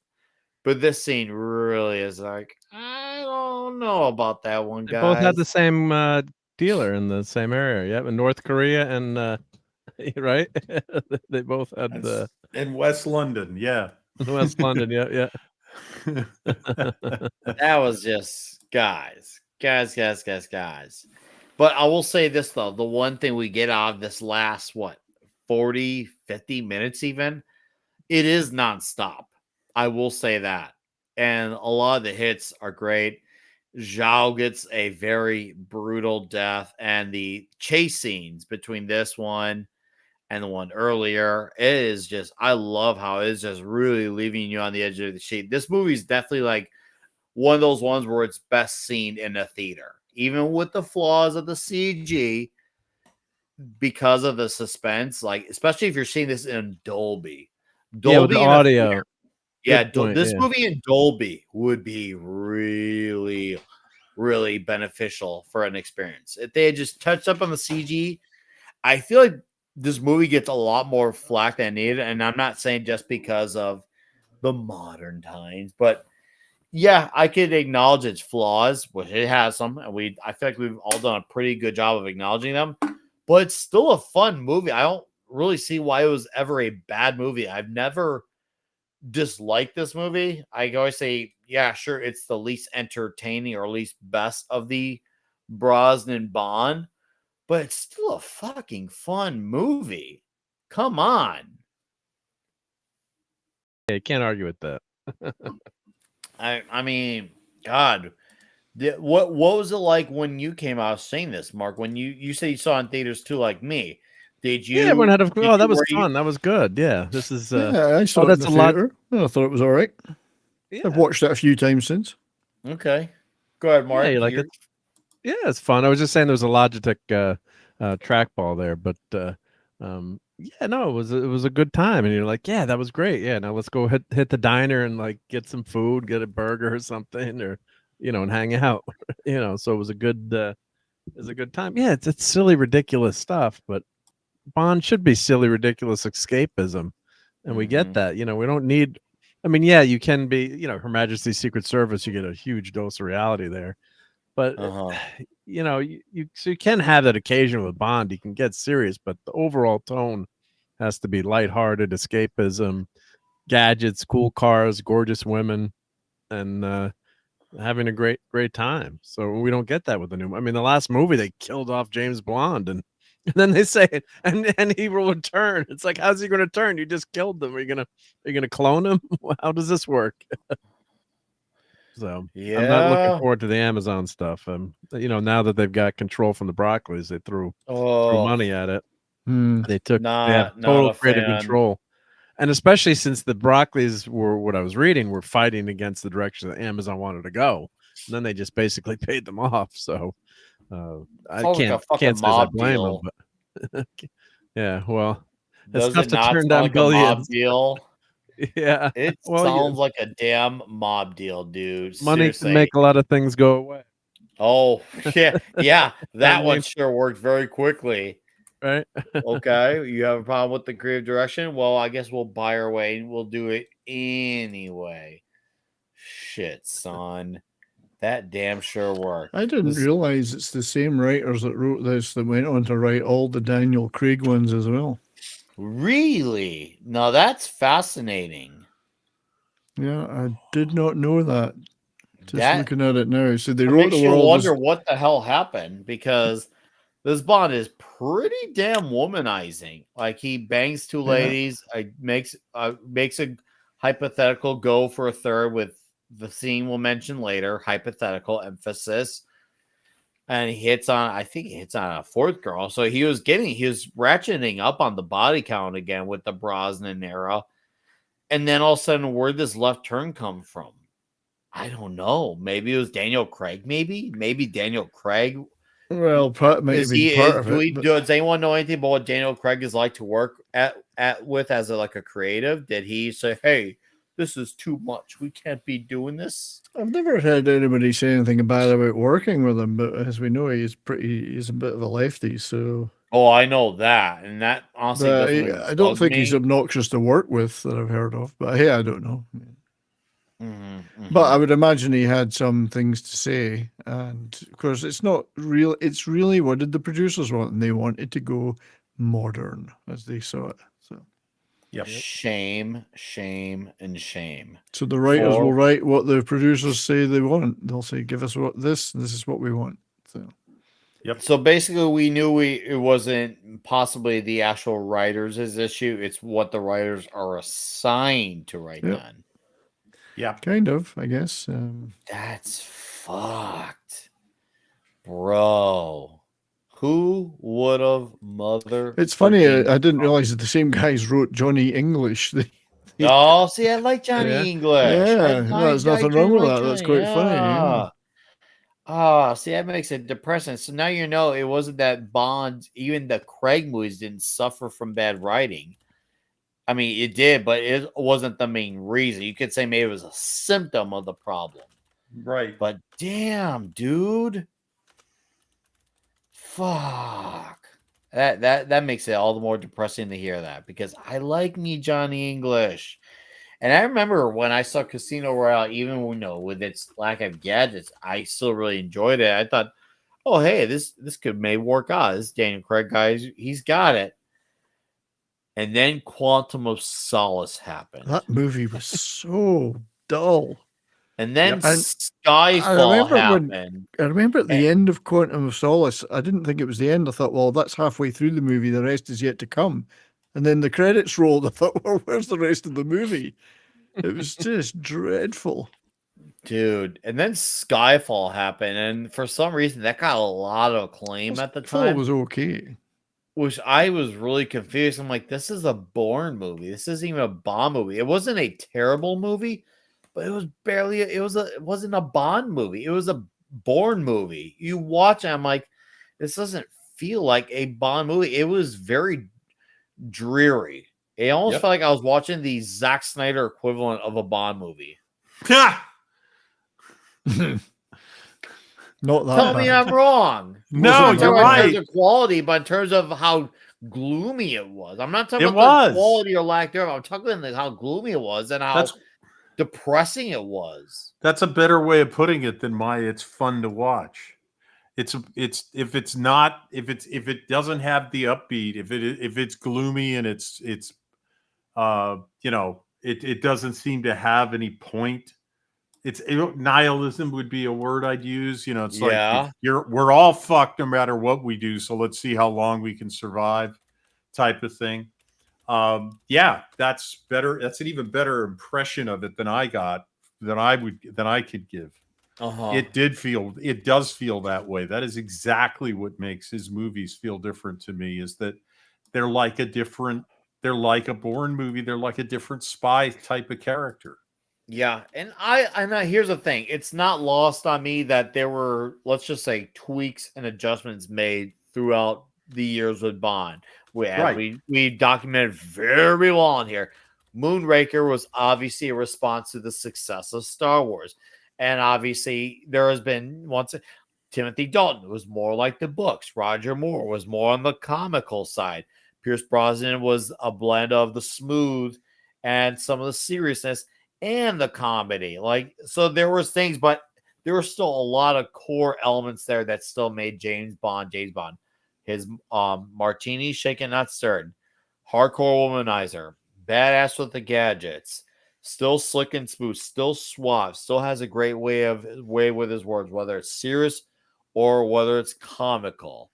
but this scene really is like, I don't know about that one, They both had the guys. same dealer in the same area. Yep, in North Korea and right. They both had the in West London. Yeah. West London. Yeah, yeah. That was just guys. But I will say this though, the one thing we get out of this last 40, 50 minutes even, it is nonstop. I will say that. And a lot of the hits are great. Zhao gets a very brutal death, and the chase scenes between this one and the one earlier, it is just, I love how it's just really leaving you on the edge of the seat. This movie is definitely like one of those ones where it's best seen in a theater, even with the flaws of the CG, because of the suspense. Like, especially if you're seeing this in Dolby. Yeah, with the Dolby in a theater. audio. Yeah, Good point, this yeah. movie in Dolby would be really, really beneficial for an experience. If they had just touched up on the CG, I feel like this movie gets a lot more flack than needed. And I'm not saying just because of the modern times, but yeah, I could acknowledge its flaws, which it has some, and I feel like we've all done a pretty good job of acknowledging them. But it's still a fun movie. I don't really see why it was ever a bad movie. I've never dislike this movie. I always say, yeah, sure, it's the least entertaining or least best of the Brosnan Bond, but it's still a fucking fun movie. Come on. Yeah, you can't argue with that. I mean, God, what was it like when you came out seeing this, Mark? When you say you saw it in theaters too, like me? Did Yeah, everyone had a did that was were you- fun. That was good. Yeah, this is Yeah, I saw it in that's the a lot. theater. I thought it was all right. Yeah, I've watched it a few times since. Okay, go ahead, Mark. yeah, you like it. Yeah, it's fun. I was just saying there was a Logitech trackball there, but yeah, no, it was a good time, and you're like, yeah, that was great. Yeah, now let's go hit the diner and like get some food, get a burger or something, or and hang out. So it was a good time. Yeah, it's silly, ridiculous stuff, but Bond should be silly, ridiculous escapism, and we get that. We don't need. I mean, yeah, you can be. Her Majesty's Secret Service. You get a huge dose of reality there, but so you can have that occasion with Bond. You can get serious, but the overall tone has to be lighthearted, escapism, gadgets, cool cars, gorgeous women, and having a great time. So we don't get that with the new. I mean, the last movie they killed off James Bond, and then they say it, and he will return. It's like, how's he going to turn? You just killed them. Are you gonna clone him? How does this work? So I'm not looking Yeah. forward to the Amazon stuff. Now that they've got control from the Broccoli's, they threw money at it. They have total creative control. And especially since the Broccoli's were, what I was reading, were fighting against the direction that Amazon wanted to go. And then they just basically paid them off. So I can't say I blame them, but yeah, well, it's tough to turn down billions. Mob deal? Yeah. It sounds like a damn mob deal, dude. Money Seriously. can make a lot of things go away. Oh, yeah. That one sure worked very quickly. Right. Okay. You have a problem with the creative direction? Well, I guess we'll buy our way and we'll do it anyway. Shit, son. That damn sure worked. I didn't realize it's the same writers that wrote this that went on to write all the Daniel Craig ones as well. Really? No, that's fascinating. Yeah, I did not know that. Just That looking at it now. So they it wrote makes the you world wonder as what the hell happened because this Bond is pretty damn womanizing. Like he bangs two yeah. ladies, makes a hypothetical go for a third with the scene we'll mention later, hypothetical emphasis. And he hits on, I think he hits on a fourth girl. So he was ratcheting up on the body count again with the Brosnan era. And then all of a sudden, where'd this left turn come from? I don't know. Maybe it was Daniel Craig. Maybe Daniel Craig. Well, part might have been part of it. But Does anyone know anything about what Daniel Craig is like to work with as like a creative? Did he say, "Hey, this is too much. We can't be doing this"? I've never heard anybody say anything bad about working with him, but as we know, he's a bit of a lefty. So, Oh, I know that, and that honestly but doesn't really I don't bug think me. he's obnoxious to work with that I've heard of. But hey, I don't know. Mm-hmm, But I would imagine he had some things to say, and of course, it's not real. It's really what did the producers want, and they wanted to go modern as they saw it. So, Yep. Shame, shame, and shame. so the writers will For- write what the producers say they want. They'll say, "Give us this is what we want." So, Yep. So basically, we knew it wasn't possibly the actual writers' issue. It's what the writers are assigned to write Yep. on. Yeah. kind of, I guess. That's fucked, bro. Who would have mother? It's funny. I didn't realize that the same guys wrote Johnny English. Oh, see, I like Johnny Yeah. English. Yeah, there's nothing do wrong with like that. That's Johnny, quite funny. Yeah. Ah, see, that makes it depressing. So now you know it wasn't that Bond, even the Craig movies didn't suffer from bad writing. I mean, it did, but it wasn't the main reason. You could say maybe it was a symptom of the problem. Right. But damn, dude. Fuck. That makes it all the more depressing to hear that because I like me Johnny English. And I remember when I saw Casino Royale, even with its lack of gadgets, I still really enjoyed it. I thought, oh hey, this could may work out. This Daniel Craig guy, he's got it. And then Quantum of Solace happened. That movie was so dull. And then Yep. And Skyfall happened. I remember at the end of Quantum of Solace, I didn't think it was the end. I thought, well, that's halfway through the movie. The rest is yet to come. And then the credits rolled. I thought, well, where's the rest of the movie? It was just dreadful. Dude. And then Skyfall happened. And for some reason, that got a lot of acclaim at the time. Skyfall was okay. Which I was really confused. I'm like, this is a Bourne movie. This isn't even a Bond movie. It wasn't a terrible movie, but it was barely. It wasn't a Bond movie. It was a Bourne movie. You watch it, I'm like, this doesn't feel like a Bond movie. It was very dreary. It almost felt like I was watching the Zack Snyder equivalent of a Bond movie. Not that. Tell me I'm wrong. No, you're right. In terms of quality, but in terms of how gloomy it was. I'm not talking It about the was. quality or lack thereof. I'm talking about how gloomy it was and how depressing it was. That's a better way of putting it than it's fun to watch. If it doesn't have the upbeat, if it's gloomy and it doesn't seem to have any point. Nihilism would be a word I'd use. It's like we're all fucked no matter what we do. So let's see how long we can survive, type of thing. That's better. That's an even better impression of it than I could give. It does feel that way. That is exactly what makes his movies feel different to me, is that they're like a Bourne movie. They're like a different spy type of character. Yeah, and here's the thing. It's not lost on me that there were, let's just say, tweaks and adjustments made throughout the years with Bond. We documented very well in here. Moonraker was obviously a response to the success of Star Wars. And obviously there has been Timothy Dalton was more like the books. Roger Moore was more on the comical side. Pierce Brosnan was a blend of the smooth and some of the seriousness and the comedy. So there was things, but there were still a lot of core elements there that still made James Bond. His martini shaken, not stirred, hardcore womanizer, badass with the gadgets, still slick and smooth, still suave, still has a great way with his words, whether it's serious or whether it's comical.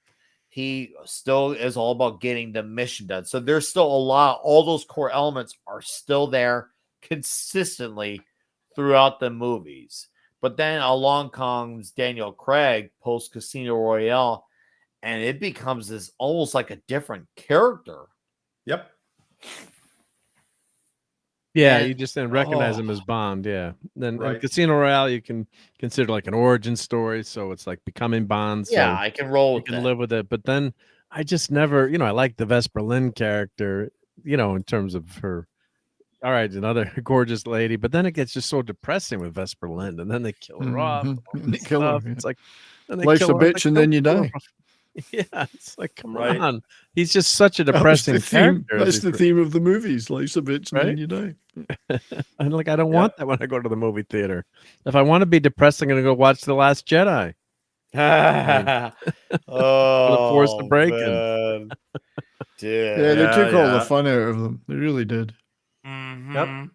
He still is all about getting the mission done. So there's still all those core elements are still there consistently throughout the movies. But then along comes Daniel Craig post Casino Royale, and it becomes this almost like a different character. Yep. Yeah, And- you just didn't recognize him as Bond. Yeah. Then in Right. Casino Royale, you can consider like an origin story. So it's like becoming Bond. So Yeah, I can roll you with can that. live with it. But then I just never, I like the Vesper Lynd character, in terms of her. All right, another gorgeous lady. But then it gets just so depressing with Vesper Lynd. And then they kill her off. Mhm. all And they this kill her, stuff. yeah. It's like, and they Life's kill a her off, bitch they and kill then you her die. off. Yeah, it's like, come Right. on. He's just such a That was depressing the theme. character. as That's he's the pro- theme of the movies. Life's a bitch and Right? then you die. And I don't want that when I go to the movie theater. If I want to be depressed, I'm going to go watch The Last Jedi. Oh, Force Awakens. man. Dude. Yeah, they took all the yeah. fun out of them. They really did. Mhm.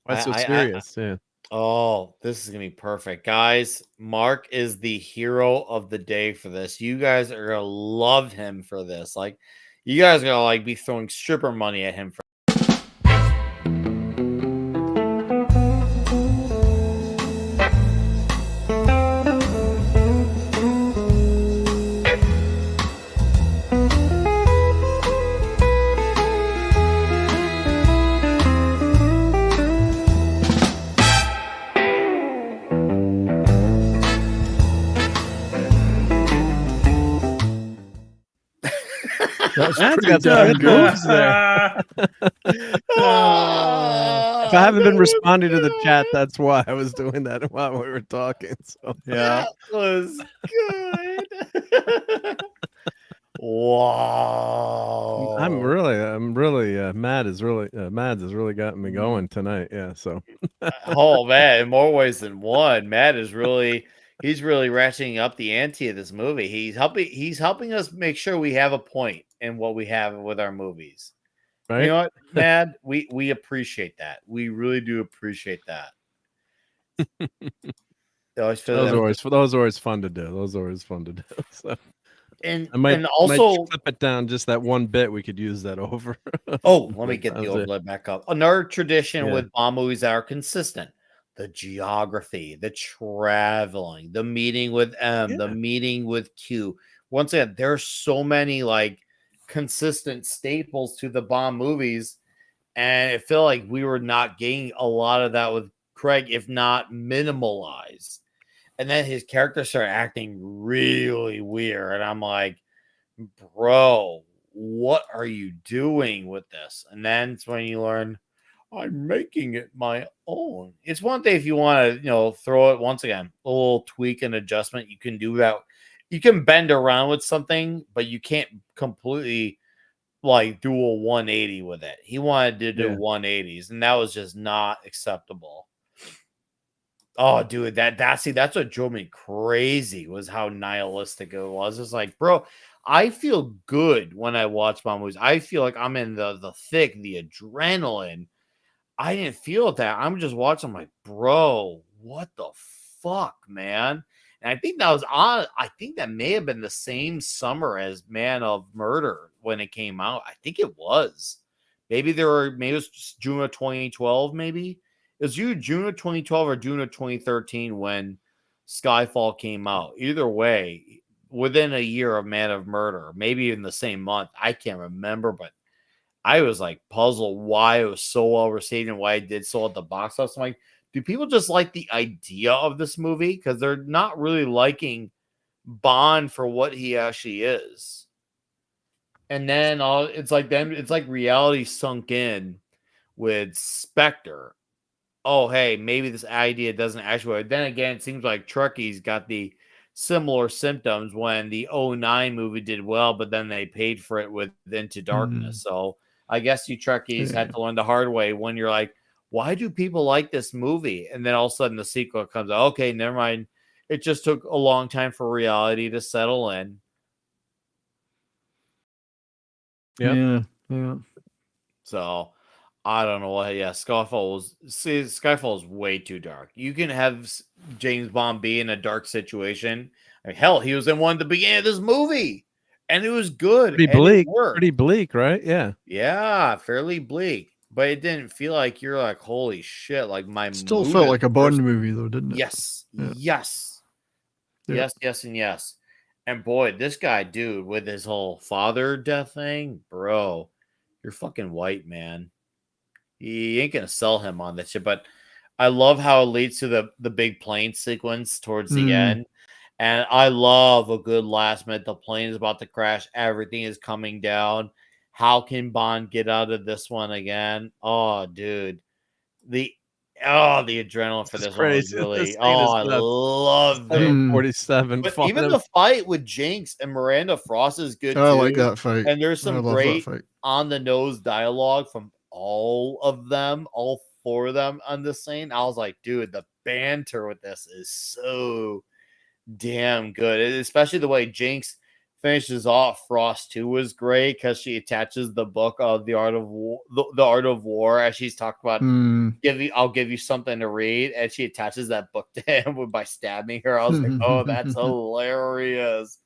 Why so I- serious? Yeah. Oh, this is gonna be perfect, guys. Mark is the hero of the day for this. You guys are gonna love him for this. Like, you guys are gonna like be throwing stripper money at him for. That's That's pretty got some damn good good. moves there. If I haven't been responding to the chat, that's why I was doing that while we were talking. So Yeah. That was good. Wow. I'm really Mads has really gotten me going tonight. Yeah. So Oh man, in more ways than one. Matt is he's really ratcheting up the ante of this movie. He's helping us make sure we have a point in what we have with our movies. right. You know what, Matt? We appreciate that. We really do appreciate that. I always feel Those that- are always fun to do. Those are always fun to do. So and I might also clip it down just that one bit. We could use that over. oh, let me get the That was it. overlay back up. Another tradition Yeah. with Bond movies that are consistent: the geography, the traveling, the meeting with M, the Yeah. meeting with Q. Once again, there's so many like consistent staples to the Bond movies, and I feel like we were not getting a lot of that with Craig, if not minimalized. And then his character started acting really weird, and I'm like, bro, what are you doing with this? And then it's when you learn I'm making it my own. It's one thing if you want to, throw it once again, a little tweak and adjustment. You can do that. You can bend around with something, but you can't completely like do a 180 with it. He wanted to do Yeah. 180s, and that was just not acceptable. Oh, dude, that's what drove me crazy was how nihilistic it was. It's like, bro, I feel good when I watch Bond movies. I feel like I'm in the thick, the adrenaline. I didn't feel that. I'm just watching. I'm like, bro, what the fuck, man? And I think that was on. I think that may have been the same summer as Man of Murder when it came out. I think it was. Maybe it was just June of 2012. Maybe it was June of 2012 or June of 2013 when Skyfall came out. Either way, within a year of Man of Murder, maybe in the same month. I can't remember, but I was like puzzled why it was so well received and why it did so at the box office. I'm like, do people just like the idea of this movie? Because they're not really liking Bond for what he actually is. And then it's like reality sunk in with Spectre. Oh, hey, maybe this idea doesn't actually work. Then again, it seems like Truckie's got the similar symptoms when the 09 movie did well, but then they paid for it with Into Darkness. So I guess you Trekkies had to learn the hard way when you're like, why do people like this movie? And then all of a sudden the sequel comes out. Okay, never mind. It just took a long time for reality to settle in. Yep. Yeah. So I don't know what. Yeah, Skyfall is way too dark. You can have James Bond be in a dark situation. I mean, hell, he was in one at the beginning of this movie, and it was good. Pretty and it bleak. worked. Pretty bleak, right? Yeah. Yeah, fairly bleak, but it didn't feel like you're like, holy shit! Like my Still mood felt is like a Bond worse. movie, though, didn't it? Yes, Yeah. yes, Yeah. yes, yes, and yes. And boy, this guy, dude, with his whole father death thing, bro, you're fucking white, man. You ain't gonna sell him on this shit. But I love how it leads to the big plane sequence towards the end. And I love a good last minute. The plane is about to crash. Everything is coming down. How can Bond get out of this one again? Oh, dude. The adrenaline for this one was really. I love it. 47. But even the fight with Jinx and Miranda Frost is good too. I like that fight. And there's I some love great that fight. on the nose dialogue from all of them, all four of them on this scene. I was like, dude, the banter with this is so damn good. Especially the way Jinx finishes off Frost 2 was great because she attaches the book of the art of war, the art of war, as she's talked about. I'll give you something to read, and she attaches that book to him by stabbing her. I was like, oh, that's hilarious.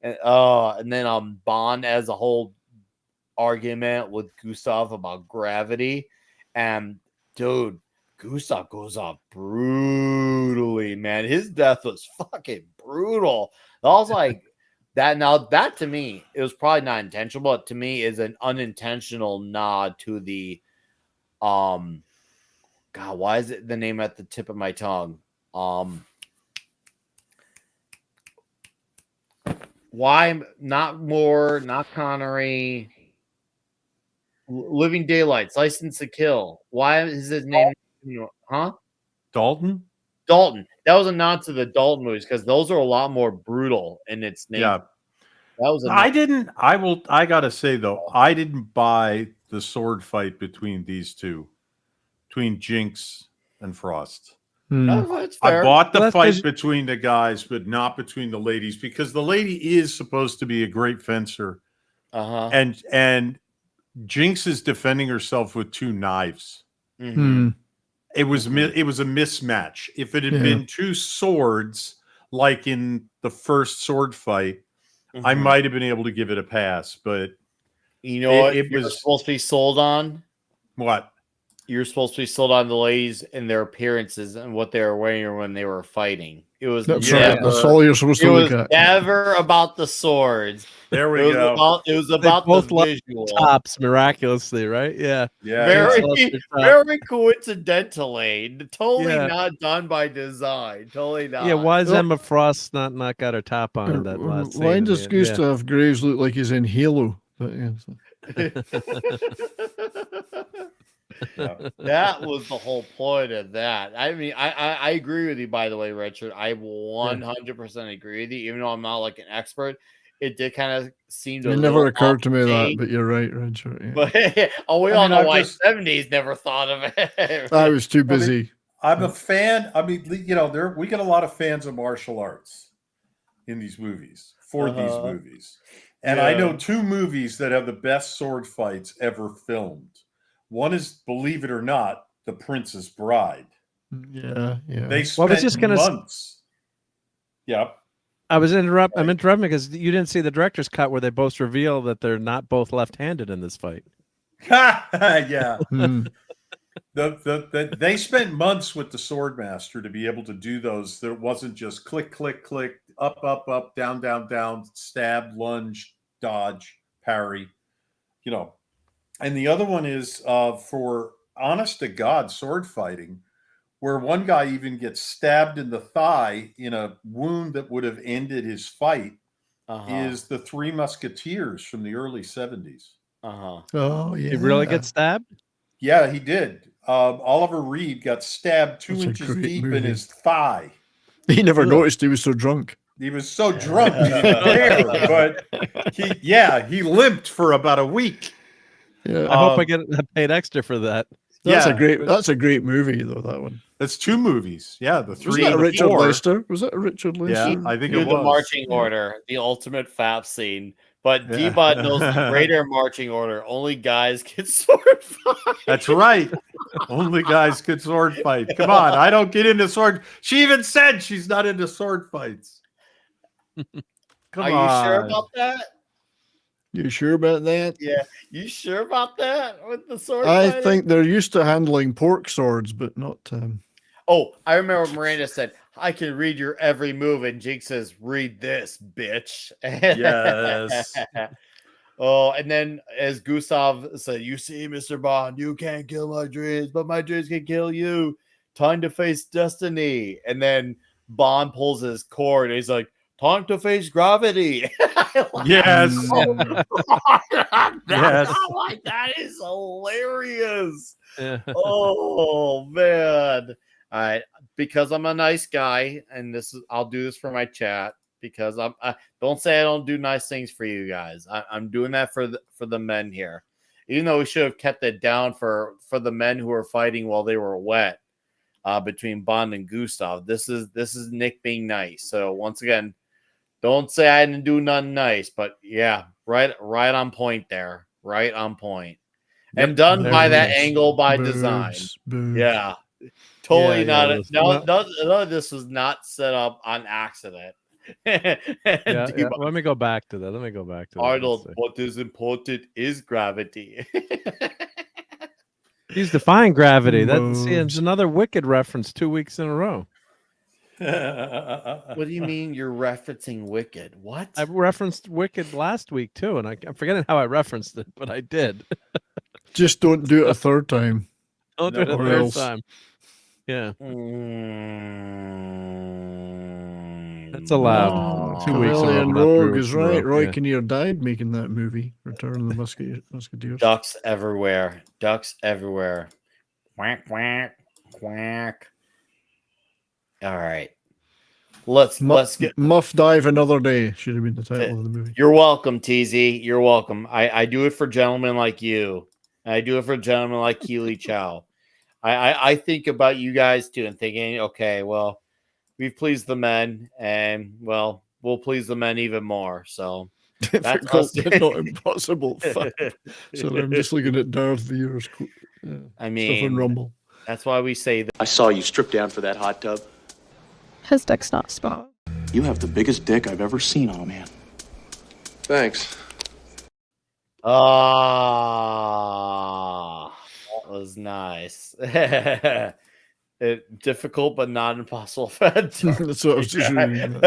And then Bond as a whole argument with Gustav about gravity, and dude, Gustav goes off brutally, man. His death was fucking brutal. I was like, that now that to me, it was probably not intentional, but to me is an unintentional nod to the God, why is it the name at the tip of my tongue? Why not Connery? Living Daylights, License to Kill. Why is his name? Huh? Dalton? Dalton. That was a nod to the Dalton movies because those are a lot more brutal in its name. Yeah. That was I gotta say though, I didn't buy the sword fight between these two, between Jinx and Frost. That's I fair. bought the fight between the guys, but not between the ladies, because the lady is supposed to be a great fencer. And Jinx is defending herself with two knives. It was a mismatch. If it had been two swords, like in the first sword fight, I might have been able to give it a pass. But you know what? It was supposed to be sold on what? You're supposed to be sold on the ladies and their appearances and what they were wearing when they were fighting. It was That's all you're supposed to look at. Never about the swords. There we go. It was about the visual tops miraculously, right? Yeah. Very coincidentally. Totally not done by design. Totally not. Yeah, why is Emma Frost not got her top on in that last scene? Why does Gustav Graves look like he's in Halo? But, That was the whole point of that. I mean, I agree with you, by the way, Richard. I 100% agree with you, even though I'm not like an expert. It did kind of seem to. It never occurred to me that, but you're right, Richard. Yeah. But we all know why 70s never thought of it. I was too busy. I'm a fan. I mean, we get a lot of fans of martial arts in these movies for these movies. And I know two movies that have the best sword fights ever filmed. One is, believe it or not, The Princess Bride. Yeah. They spent months. Yep. I'm interrupting because you didn't see the director's cut where they both reveal that they're not both left-handed in this fight. Yeah. They spent months with the Swordmaster to be able to do those. There wasn't just click, click, click, up, up, up, down, down, down, stab, lunge, dodge, parry. And the other one is for honest to God sword fighting, where one guy even gets stabbed in the thigh in a wound that would have ended his fight, is the Three Musketeers from the early 70s. Oh, yeah. He really gets stabbed? Yeah, he did. Oliver Reed got stabbed 2 inches deep in his thigh. He never noticed he was so drunk. He was so drunk he didn't care, but he limped for about a week. Yeah, I hope I get paid extra for that. That's a great movie though. That one. That's two movies. Yeah, the three. Was that Richard Lester? Was that a Richard Lester? Yeah, I think it was. The marching order, the ultimate FAP scene. But D-Bot knows the greater marching order. Only guys get sword fight. That's right. Only guys could sword fight. Come on, I don't get into sword. She even said she's not into sword fights. Come Are on. you sure about that? You sure about that? Yeah. You sure about that with the sword I fighting? think they're used to handling pork swords, but not. Oh, I remember Miranda said, I can read your every move. And Jake says, read this, bitch. Yes. Oh, and then as Gustav said, you see, Mr. Bond, you can't kill my dreams, but my dreams can kill you. Time to face destiny. And then Bond pulls his cord and he's like, time to face gravity. Yes. Yes. Like, that is hilarious. Yeah. Oh man. All right. Because I'm a nice guy, and I'll do this for my chat. Because I don't say I don't do nice things for you guys. I'm doing that for the men here, even though we should have kept it down for the men who were fighting while they were wet, between Bond and Gustav. This is Nick being nice. So once again, don't say I didn't do nothing nice, but yeah, right on point there, right on point, and done by that angle by design. Yeah, totally not. None of this was not set up on accident. Yeah. Let me go back to that. Arnold, what is important is gravity. He's defying gravity. It's another Wicked reference 2 weeks in a row. What do you mean you're referencing Wicked? What? I referenced Wicked last week too, and I'm forgetting how I referenced it, but I did. Just don't do it a third time. Don't do it a third time. Yeah. That's allowed. 2 weeks. And Rogue is right. Roy Kinnear died making that movie, Return of the Musketeers. Ducks everywhere. Ducks everywhere. Quack, quack, quack. All right. Let's get Muff Dive Another Day should have been the title of the movie. You're welcome, TZ. You're welcome. I do it for gentlemen like you. I do it for gentlemen like Keely Chow. I think about you guys too and thinking, okay, well, we've pleased the men, and well, we'll please the men even more. So that's us. Not impossible. So I'm just looking at Darth Vader's. I mean, stuff on Rumble. That's why we say that. I saw you strip down for that hot tub. His dick's not small. You have the biggest dick I've ever seen on a man. Thanks. Ah, that was nice. Difficult but not impossible. That's what I was just reading.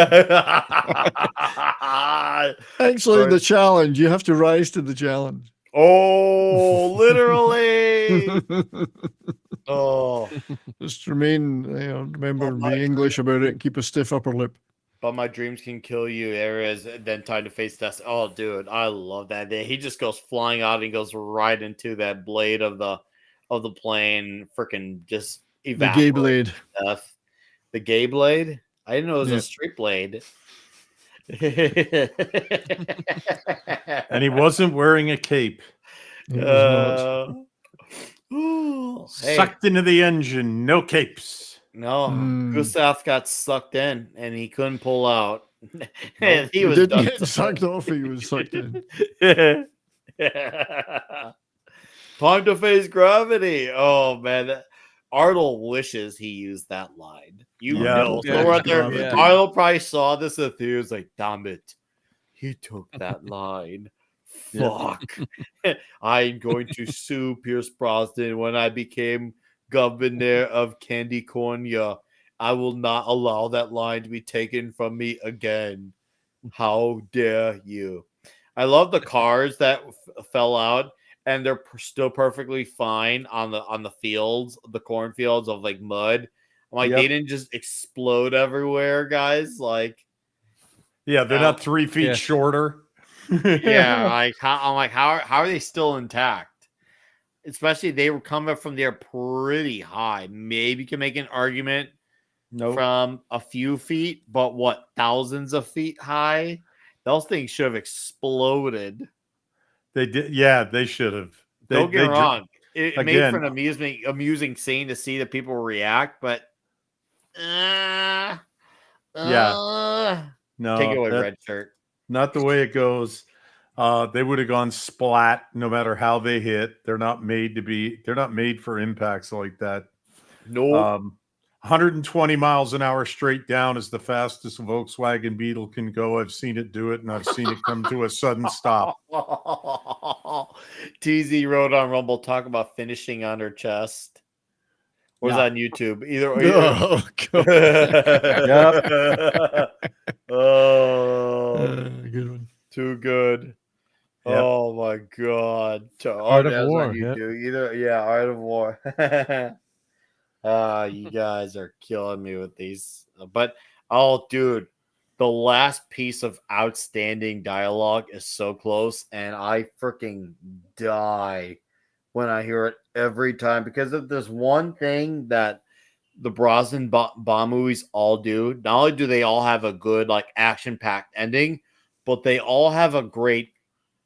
Actually, the challenge. You have to rise to the challenge. Oh, literally. Oh, just remember, be English about it and keep a stiff upper lip. But my dreams can kill you. Areas, then time to face death. Oh, dude, I love that. He just goes flying out and goes right into that blade of the plane. Freaking just the gay blade. Death. The gay blade. I didn't know it was a straight blade. And he wasn't wearing a cape. Sucked into the engine, no capes. No, Gustav got sucked in and he couldn't pull out. And he was didn't get sucked off, he was sucked in. Time to face gravity. Oh man, Arnold wishes he used that line. Arnold probably saw this and he was like, damn it, he took that line. Fuck. I'm going to sue Pierce Brosnan when I became governor of California. I will not allow that line to be taken from me again. How dare you? I love the cars that fell out, and they're still perfectly fine on the fields, the cornfields of like mud. I'm like, they didn't just explode everywhere, guys. Like, yeah, they're not 3 feet shorter. Yeah, how are they still intact? Especially they were coming from there pretty high. Maybe you can make an argument from a few feet, but what, thousands of feet high? Those things should have exploded. They did, yeah, they should have. Don't get me wrong. It made for an amusing scene to see the people react, but no, take it away, red shirt. Not the way it goes. They would have gone splat no matter how they hit. They're not made for impacts like that. Nope. 120 miles an hour straight down is the fastest a Volkswagen Beetle can go. I've seen it do it, and I've seen it come to a sudden stop. TZ wrote on Rumble, talk about finishing on her chest. Or was Yeah. that on YouTube? Either. Oh, God. Oh, good one. too good. Yep. Oh my God. Art of that's War, on yep. YouTube. Art of War. You guys are killing me with these. But dude, the last piece of outstanding dialogue is so close, and I freaking die when I hear it every time because of this one thing that the Brosnan Bond movies all do. Not only do they all have a good, like, action-packed ending, but they all have a great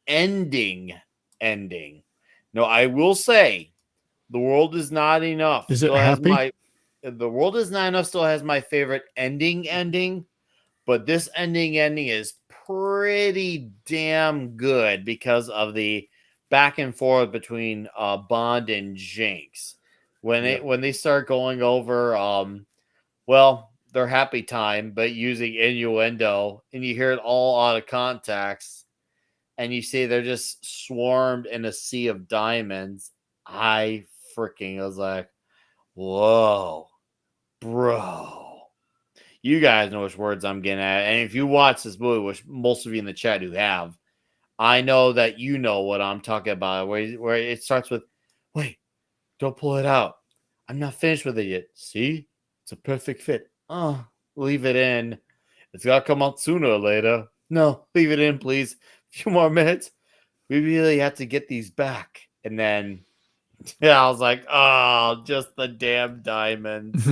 ending. No, I will say, The World Is Not Enough Is it happy? The World Is Not Enough still has my favorite ending, but this ending is pretty damn good because of the back and forth between Bond and Jinx. When they start going over their happy time, but using innuendo, and you hear it all out of context, and you see they're just swarmed in a sea of diamonds. I was like, whoa, bro. You guys know which words I'm getting at. And if you watch this movie, which most of you in the chat who have, I know that you know what I'm talking about, where it starts with, wait, don't pull it out. I'm not finished with it yet. See? It's a perfect fit. Oh, leave it in. It's got to come out sooner or later. No, leave it in, please. A few more minutes. We really have to get these back. And then, yeah, I was like, oh, just the damn diamonds.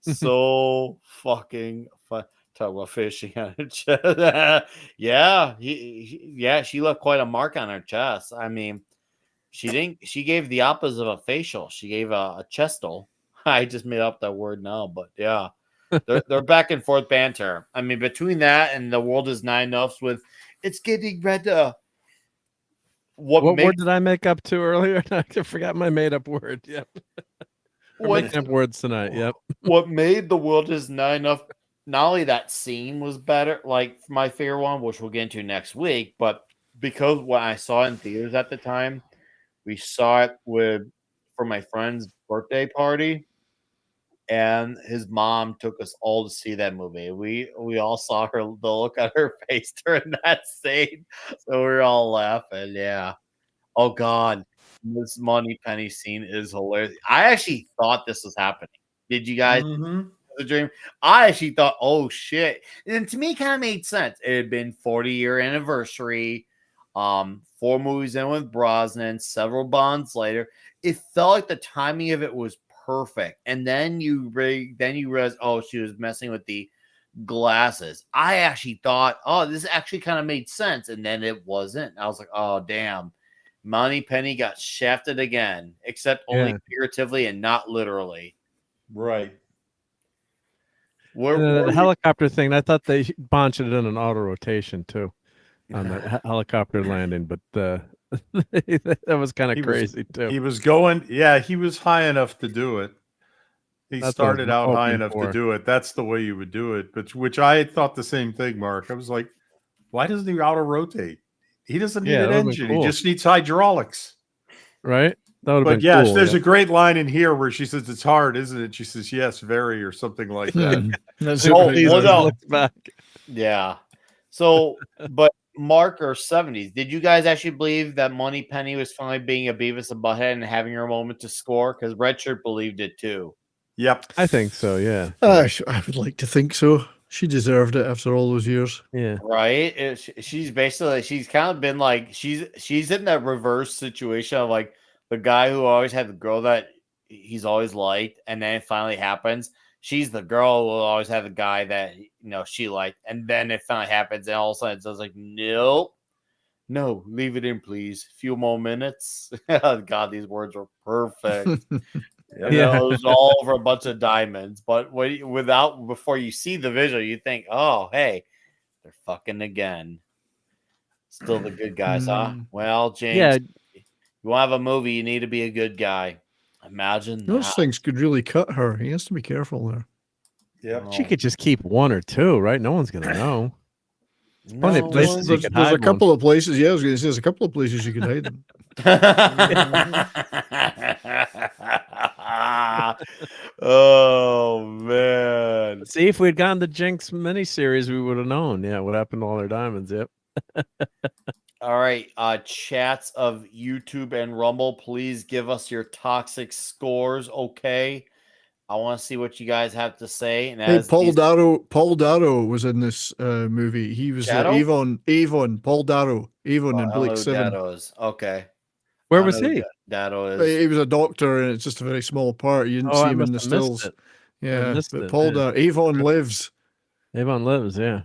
So fucking fun. Talk about fishing on her chest. Yeah, she left quite a mark on her chest. I mean, she gave the opposite of a facial. She gave a chestal. I just made up that word now, but yeah. They're back and forth banter. I mean, between that and The World Is Not Enough with it's getting better. What word did I make up to earlier? I forgot my made up word. Yep. We're making up words tonight. Yep. What made The World Is Not Enough, not only that scene was better, like my favorite one, which we'll get into next week, but because when I saw it in theaters at the time, we saw it for my friend's birthday party, and his mom took us all to see that movie. We all saw the look on her face during that scene, so we were all laughing. Yeah. Oh God, this Money Penny scene is hilarious. I actually thought this was happening. Did you guys? The dream. I actually thought, oh shit. And to me, kind of made sense. It had been 40-year anniversary. 4 movies in with Brosnan, several Bonds later. It felt like the timing of it was perfect. And then you realize, oh, she was messing with the glasses. I actually thought, oh, this actually kind of made sense. And then it wasn't. I was like, oh damn. Money Penny got shafted again, except only figuratively and not literally. Right. The helicopter thing, I thought they launched it in an auto rotation too on the helicopter landing, but that was kind of crazy too. He was going, he was high enough to do it. He started out high enough to do it. That's the way you would do it. But which I thought the same thing, Mark. I was like, why doesn't he auto rotate? He doesn't need an engine. Cool. He just needs hydraulics. Right? That would have been yes, cool, there's a great line in here where she says it's hard, isn't it? She says, yes, very, or something like that. Back. Yeah. So, but Mark or 70s, did you guys actually believe that Money Penny was finally being a Beavis and Butthead and having her moment to score? Because Redshirt believed it too. Yep. I think so, yeah. I would like to think so. She deserved it after all those years. Yeah. Right? She's kind of been like, she's in that reverse situation of like the guy who always had the girl that he's always liked, and then it finally happens. She's the girl who will always have the guy that she liked, and then it finally happens, and all of a sudden it's like, nope, no, leave it in, please. A few more minutes. God, these words are perfect. It was all over a bunch of diamonds, but before you see the visual, you think, oh, hey, they're fucking again. Still the good guys, huh? Mm. Well, James, Yeah, you want to have a movie, you need to be a good guy. Imagine Those that. things could really cut her. He has to be careful there. Yep. she could just keep one or two, right? No one's gonna know. Plenty of No places one- you can There's a hide one. couple of places. Yeah, I was going to say there's a couple of places you could hide them. Oh man. See, if we'd gone the Jinx miniseries, we would have known. Yeah, what happened to all their diamonds? Yep. All right, chats of YouTube and Rumble, please give us your toxic scores, okay? I want to see what you guys have to say. And Hey, as Paul these- Darrow. Paul Darrow was in this movie. He was Shadow? Avon. Paul Darrow. Avon in I don't know Blake who 7. Dado is. Okay. Where I was know who he? Dado is. He was a doctor, and it's just a very small part. You didn't Oh, see I him in must the have missed stills. it. Yeah, missed but it, Paul yeah. Darrow. Avon lives. Avon lives. Yeah.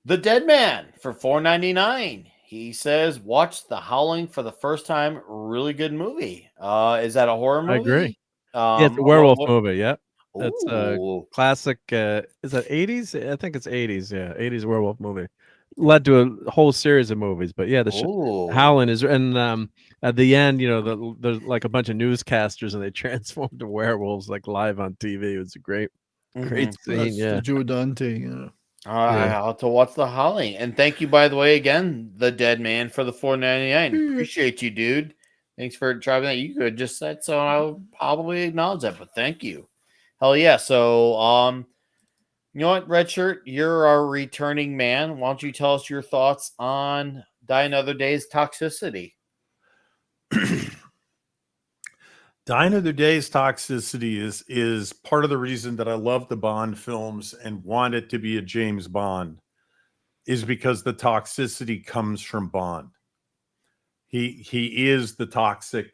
The Dead Man for $4.99. He says, watch The Howling for the first time. Really good movie. Is that a horror movie? I agree. Yeah, it's a werewolf movie. Yep. That's a Ooh. classic. Is that 80s? I think it's 80s. Yeah, 80s werewolf movie. Led to a whole series of movies, but yeah, Ooh. Howling is, and at the end, you know, there's like a bunch of newscasters and they transform to werewolves like live on TV. It was a great Mhm. scene. That's Yeah. Joe Dante. Yeah. I have to watch The Howling. And thank you, by the way, again, The Dead Man for the $4.99. Appreciate you, dude. Thanks for driving that. You could have just said so. I'll probably acknowledge that, but thank you. Hell yeah. So, you know what, Red Shirt? You're our returning man. Why don't you tell us your thoughts on Die Another Day's toxicity? Die Another Day's toxicity is part of the reason that I love the Bond films and want it to be a James Bond, is because the toxicity comes from Bond. He is the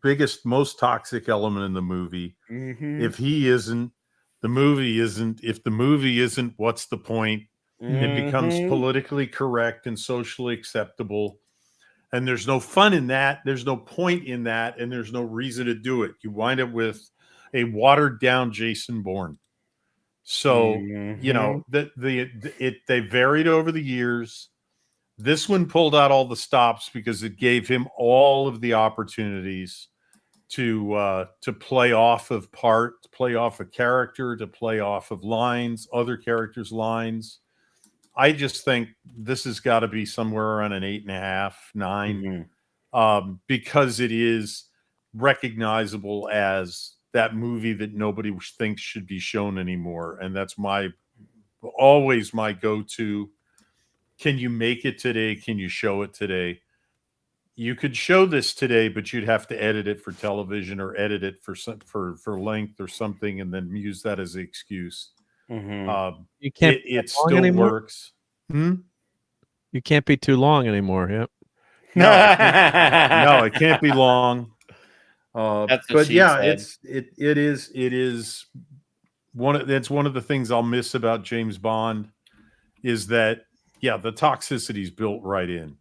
biggest, most toxic element in the movie. Mm-hmm. If he isn't, the movie isn't. If the movie isn't, what's the point? It becomes politically correct and socially acceptable. And there's no fun in that. There's no point in that. And there's no reason to do it. You wind up with a watered down Jason Bourne. So, you know, they varied over the years. This one pulled out all the stops because it gave him all of the opportunities to play off of part, to play off a character, to play off of lines, other characters' lines. I just think this has got to be somewhere around an 8.5, 9, because it is recognizable as that movie that nobody thinks should be shown anymore. And that's always my go-to. Can you make it today? Can you show it today? You could show this today, but you'd have to edit it for television or edit it for length or something, and then use that as an excuse. You can't. It still anymore? works. You can't be too long anymore. Yep. No, it can't be long. That's what but she yeah, said. it is one of the things I'll miss about James Bond is that the toxicity is built right in.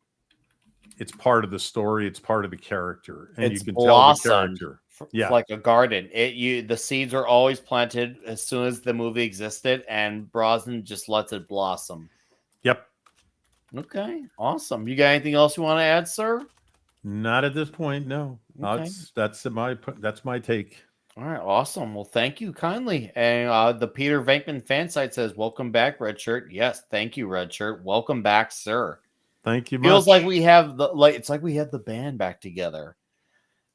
It's part of the story. It's part of the character, and It's you can tell the blossomed character. It's like a garden. The seeds are always planted as soon as the movie existed, and Brosnan just lets it blossom. Yep. Okay, awesome. You got anything else you want to add, sir? Not at this point. No. Okay. That's my take. All right, awesome. Well, thank you kindly. And the Peter Venkman fan site says, "Welcome back, Red Shirt." Yes, thank you, Red Shirt. Welcome back, sir. Thank you. Feels much. like we have it's like we had the band back together.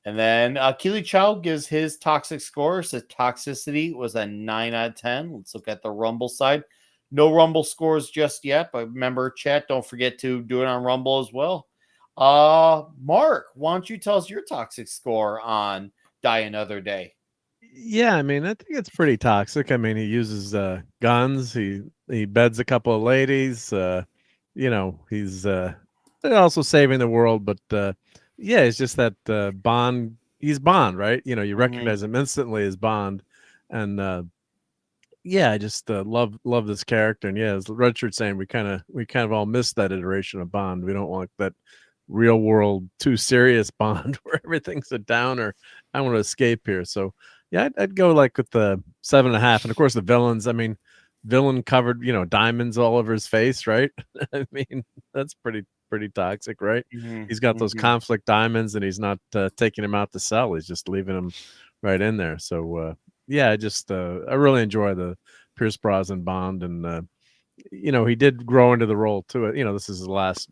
And then Keely Chow gives his toxic score. Says toxicity was a 9 out of 10. Let's look at the Rumble side. No Rumble scores just yet, but remember, chat, don't forget to do it on Rumble as well. Mark, why don't you tell us your toxic score on Die Another Day? Yeah, I mean, I think it's pretty toxic. I mean, he uses guns. He beds a couple of ladies. You know, he's also saving the world, but yeah, it's just that Bond. He's Bond, right? You know, you recognize him instantly as Bond, and yeah, I just love this character. And yeah, as Richard's saying, we kind of all miss that iteration of Bond. We don't want that real world too serious Bond where everything's a downer. I want to escape here. So yeah, I'd go like with the 7.5. And of course the villains. I mean, villain covered, you know, diamonds all over his face, right? I mean, that's pretty pretty toxic, right? Mhm, He's got those mhm. conflict diamonds, and he's not taking him out to sell. He's just leaving him right in there. So yeah, I really enjoy the Pierce Brosnan Bond, and he did grow into the role too. This is his last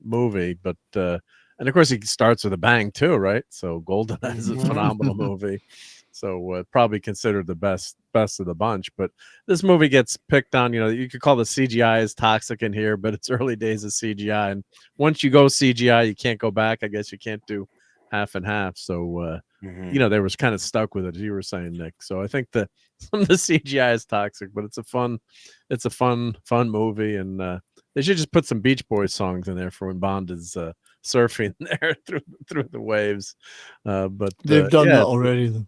movie, but and of course he starts with a bang too, right? So GoldenEye is a phenomenal movie. So probably considered the best of the bunch. But this movie gets picked on. You could call the CGI as toxic in here, but it's early days of CGI, and once you go CGI, you can't go back. I guess you can't do half and half. So they was kind of stuck with it, as you were saying, Nick. So I think that some of the CGI is toxic, but it's a fun fun movie, and they should just put some Beach Boys songs in there for when Bond is surfing there through the waves. But They've done yeah, that already, though.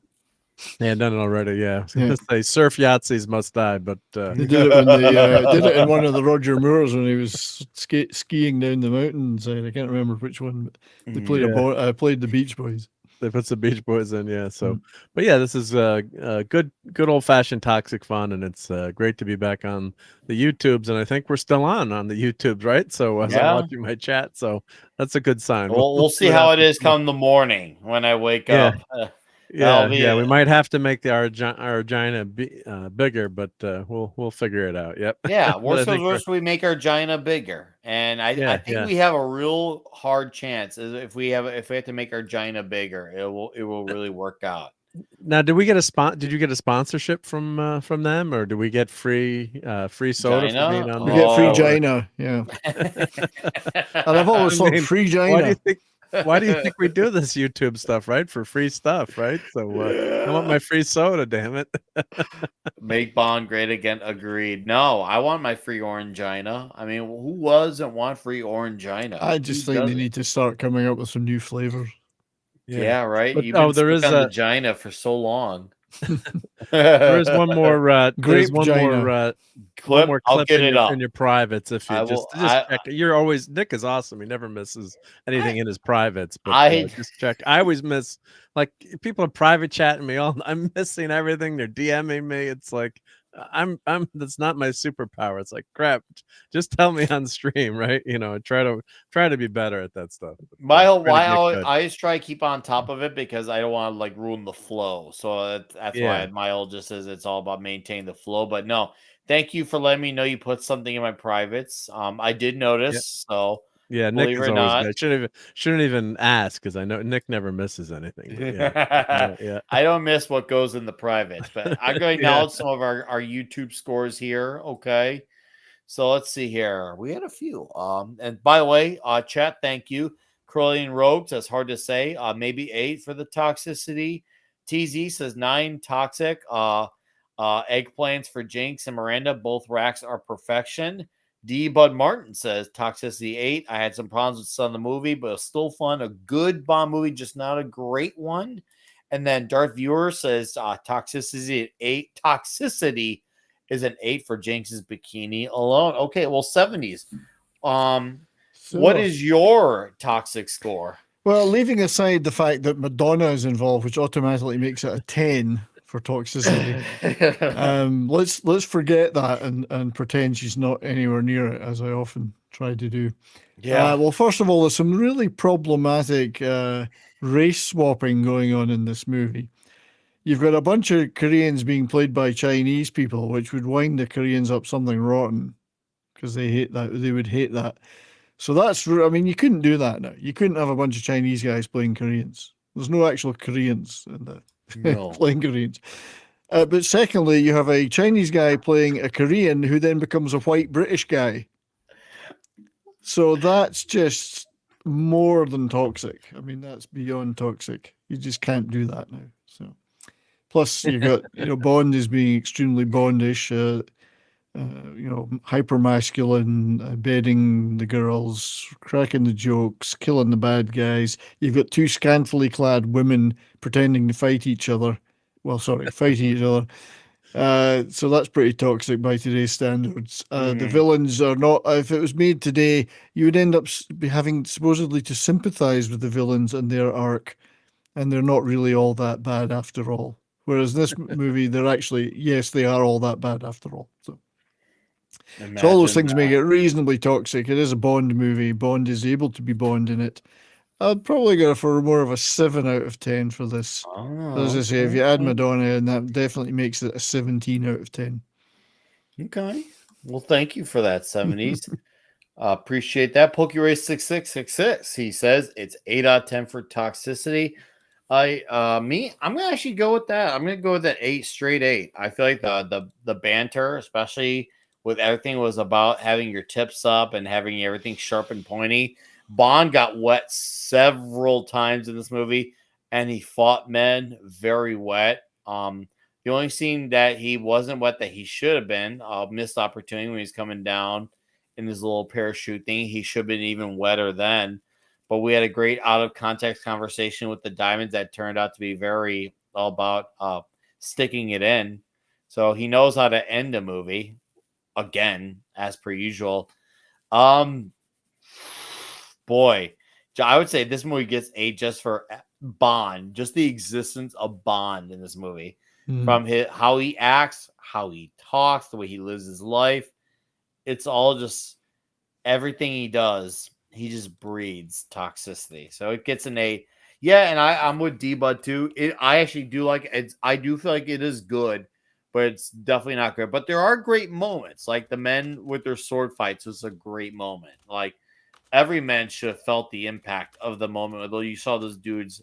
they had done it already. Yeah, I was Yeah. gonna say surf Yahtzees must die, but They did it when they did it in one of the Roger Moores when he was skiing down the mountainside. I can't remember which one, but they played Yeah. played the Beach Boys. They put some Beach Boys in, yeah. So, but yeah, this is good old fashioned toxic fun, and it's great to be back on the YouTubes, and I think we're still on the YouTubes, right? So as I'm Yeah. watching my chat, so that's a good sign. We'll see what how it happens is come the morning when I wake Yeah. up. Yeah, be yeah, we might have to make the Argina bigger, but we'll figure it out. Yep. Yeah, But I worst comes think worst, we make our Gina bigger, and I Yeah, think yeah. we have a real hard chance if we have to make our Gina bigger, it will really work out. Now, did we get Did you get a sponsorship from them, or do we get free soda for being Gina? on We the get free show? Gina, yeah. And I've always thought free Why do you Gina. think we do this YouTube stuff, right? For free stuff, right? So I want my free soda, damn it. Make Bond great again. Agreed. No, I want my free Orangina. I mean, who doesn't want free Orangina? I just think they need to start coming up with some new flavors. Yeah, right. But, You've been there stuck is on the a Gina for so long. there is one more there's Grape one Gina. more Clip. more I'll clip get in it your up. privates if you I just will. check. You're always Nick is awesome. He never misses anything in his privates, but I- just check. I always miss, like, people are private chatting me all. I'm missing everything. They're DMing me. It's like I'm that's not my superpower. It's like, crap, just tell me on stream, right? Try to be better at that stuff. My whole Try to why get I good. always try to keep on top of it because I don't want to like ruin the flow. So that's Yeah. why my whole just says it's all about maintaining the flow. But no, thank you for letting me know you put something in my privates. I did notice. So Yeah, Nick believe it is or always not, good. Shouldn't even ask, because I know Nick never misses anything. But yeah. Yeah. I don't miss what goes in the privates, but I'm going to Yeah. acknowledge some of our YouTube scores here. Okay. So let's see here. We had a few. And by the way, chat, thank you. Curling Rogues, that's hard to say. Maybe 8 for the toxicity. TZ says 9 toxic. Eggplants for Jinx and Miranda. Both racks are perfection. D. Bud Martin says toxicity 8. I had some problems with some of the movie, but it was still fun. A good Bond movie, just not a great one. And then Darth Viewer says toxicity 8. Toxicity is an 8 for Jinx's bikini alone. Okay, well, 70s. What is your toxic score? Well, leaving aside the fact that Madonna is involved, which automatically makes it a 10 for toxicity, let's forget that and pretend she's not anywhere near it, as I often try to do. Yeah. Well, first of all, there's some really problematic race swapping going on in this movie. You've got a bunch of Koreans being played by Chinese people, which would wind the Koreans up something rotten because they hate that. They would hate that. So I mean, you couldn't do that now. You couldn't have a bunch of Chinese guys playing Koreans. There's no actual Koreans in the playing Koreans. But secondly, you have a Chinese guy playing a Korean who then becomes a white British guy. So that's just more than toxic. I mean, that's beyond toxic. You just can't do that now. So, plus you got Bond is being extremely Bondish. Hyper masculine, bedding the girls, cracking the jokes, killing the bad guys. You've got 2 scantily clad women pretending to fight each other. Well, sorry, fighting each other. So that's pretty toxic by today's standards. The villains are not. If it was made today, you would end up having supposedly to sympathize with the villains and their arc, and they're not really all that bad after all. Whereas this movie, they're actually, yes, they are all that bad after all. So. So all those Imagine things make it reasonably toxic. It is a Bond movie. Bond is able to be Bond in it. I'd probably go for more of a 7 out of 10 for this. Oh, As I say, if you add okay. Madonna in, that definitely makes it a 17 out of 10. Okay. Well, thank you for that, 70s. Appreciate that. PokeRace6666. He says it's 8 out of 10 for toxicity. I'm gonna actually go with that. I'm gonna go with that 8, straight 8. I feel like the banter, especially with everything, was about having your tips up and having everything sharp and pointy. Bond got wet several times in this movie, and he fought men very wet. The only scene that he wasn't wet that he should have been, missed opportunity when he's coming down in his little parachute thing. He should have been even wetter then. But we had a great out of context conversation with the Diamonds that turned out to be very all about sticking it in. So he knows how to end a movie again, as per usual. Boy, I would say this movie gets 8 just for Bond, just the existence of Bond in this movie. From how he acts, how he talks, the way he lives his life. It's all just everything he does. He just breeds toxicity. So it gets an 8. Yeah, and I'm with D-Bud too. I actually do like it. I do feel like it is good, but it's definitely not good. But there are great moments. Like the men with their sword fights was a great moment. Like every man should have felt the impact of the moment. Although you saw those dudes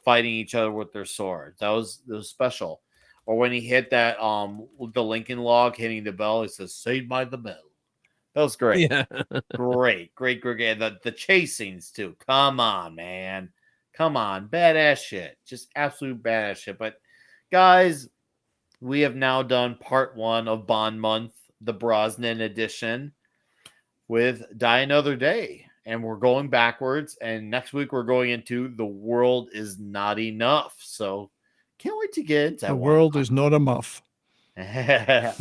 fighting each other with their swords. That was special. Or when he hit that the Lincoln log hitting the bell, it says "Saved by the Bell." That was great. Yeah. Great. The chase scenes too. Come on, man. Come on. Badass shit. Just absolute badass shit. But guys, we have now done part 1 of Bond Month, the Brosnan edition, with Die Another Day. And we're going backwards. And next week we're going into The World Is Not Enough. So can't wait to get into that. The world is not a muff. I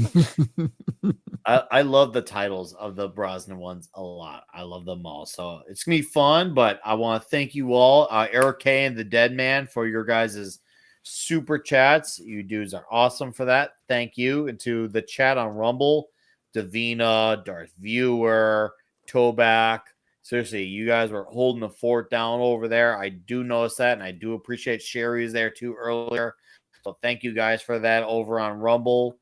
love the titles of the Brosnan ones a lot. I love them all. So it's going to be fun, but I want to thank you all, Eric K and the Dead Man, for your guys' super chats. You dudes are awesome for that. Thank you. And to the chat on Rumble, Davina, Darth Viewer, Toback. Seriously, you guys were holding the fort down over there. I do notice that, and I do appreciate Sherry's there too earlier. So thank you guys for that over on Rumble.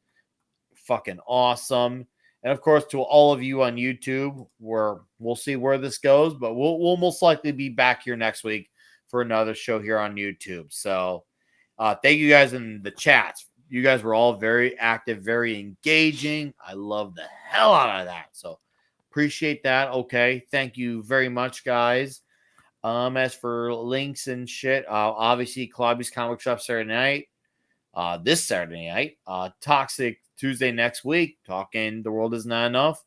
Fucking awesome. And of course, to all of you on YouTube, we'll see where this goes, but we'll most likely be back here next week for another show here on YouTube. So thank you guys in the chats. You guys were all very active, very engaging. I love the hell out of that. So appreciate that. Okay. Thank you very much, guys. As for links and shit, obviously Clobby's Comic Shop Saturday night. This Saturday night, Toxic Tuesday next week, talking The World Is Not Enough.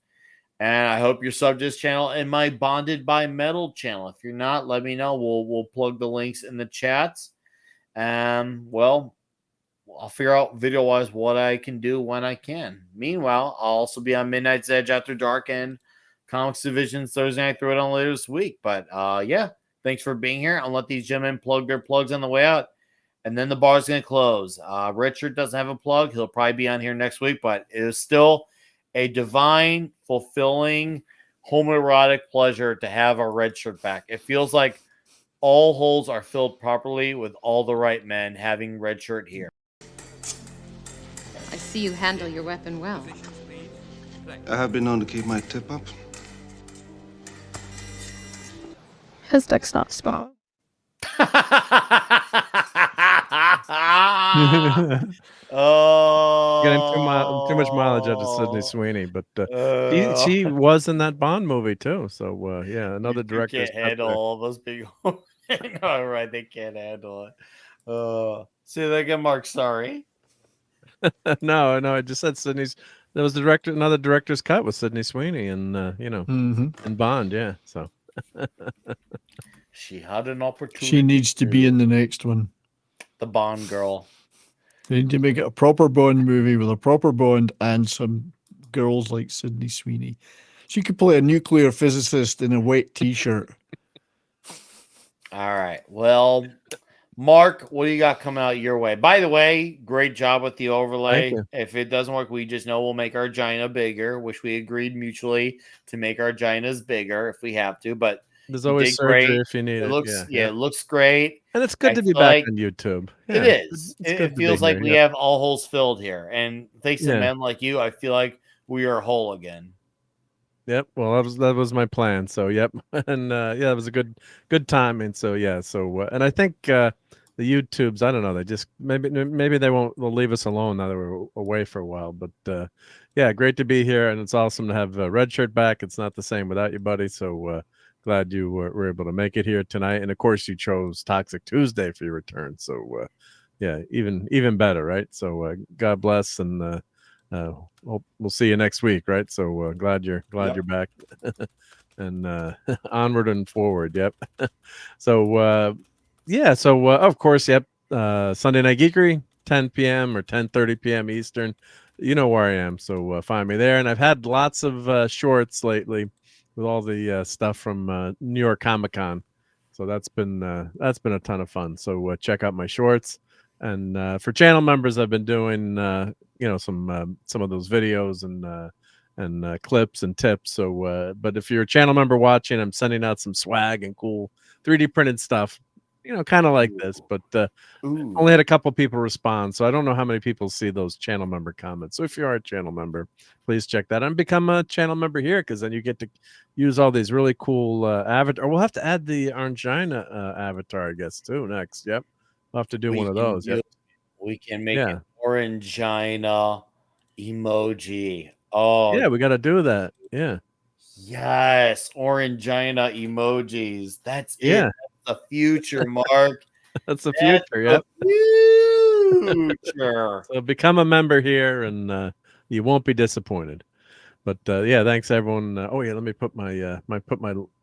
And I hope you're subbed to this channel and my Bonded by Metal channel. If you're not, let me know. We'll plug the links in the chats. Well, I'll figure out video-wise what I can do when I can. Meanwhile, I'll also be on Midnight's Edge After Dark and Comics Division Thursday night. Throw it on later this week. But yeah, thanks for being here. I'll let these gentlemen plug their plugs on the way out. And then the bar's going to close. Richard doesn't have a plug. He'll probably be on here next week, but it is still a divine, fulfilling, homoerotic pleasure to have our red shirt back. It feels like all holes are filled properly with all the right men having red shirt here. I see you handle your weapon well. I have been known to keep my tip up. His dick's not small. Oh, getting too much mileage out of Sydney Sweeney, but she was in that Bond movie too. So yeah, another director can't handle all those big. No, right? They can't handle it. Say that again, Mark. Sorry. no, I just said Sydney's. There was another director's cut with Sydney Sweeney, and and Bond. Yeah, so she had an opportunity. She needs to be in the next one. The Bond girl. They need to make it a proper Bond movie with a proper Bond and some girls like Sydney Sweeney. She could play a nuclear physicist in a wet t-shirt. All right. Well, Mark, what do you got coming out your way? By the way, great job with the Thank overlay. you. If it doesn't work, we just know we'll make our Gina bigger, which we agreed mutually to make our Ginas bigger if we have to. But There's you always did surgery great. if you need It it. looks, it looks great. And it's good I to be feel back like on YouTube. it Yeah, is. it's It good to be feels like here. we Yeah. have all holes filled here, and thanks to Yeah. men like you, I feel like we are whole again. Yep. Well, that was my plan. So, yep. And yeah, it was a good time. And so, yeah. So, and I think the YouTubes, I don't know, they just maybe they'll leave us alone now that we're away for a while. But yeah, great to be here, and it's awesome to have Red Shirt back. It's not the same without you, buddy. So glad you were able to make it here tonight. And of course, you chose Toxic Tuesday for your return. So yeah, even better, right? So God bless, and we'll see you next week, right? So glad you're back, and onward and forward. Yep. So yeah. So of course, yep. Sunday Night Geekery, 10 p.m. or 10:30 p.m. Eastern. You know where I am, so find me there. And I've had lots of shorts lately with all the stuff from New York Comic Con. So that's been a ton of fun. So check out my shorts. And for channel members, I've been doing some of those videos and clips and tips. So but if you're a channel member watching, I'm sending out some swag and cool 3D printed stuff, kind of like this, but only had a couple people respond, so I don't know how many people see those channel member comments. So if you are a channel member, please check that out and become a channel member here, because then you get to use all these really cool avatar. We'll have to add the Orangina avatar, I guess, too, next. Yep, we'll have to do one of those. Yep. We can make Yeah. an Orangina emoji. Oh, Yeah, we got to do that. Yeah. yes, Orangina emojis. That's it. Yeah. That's the future, Mark. That's the future. Yep. Future. So become a member here, and you won't be disappointed. But yeah, thanks everyone. Oh yeah, let me put my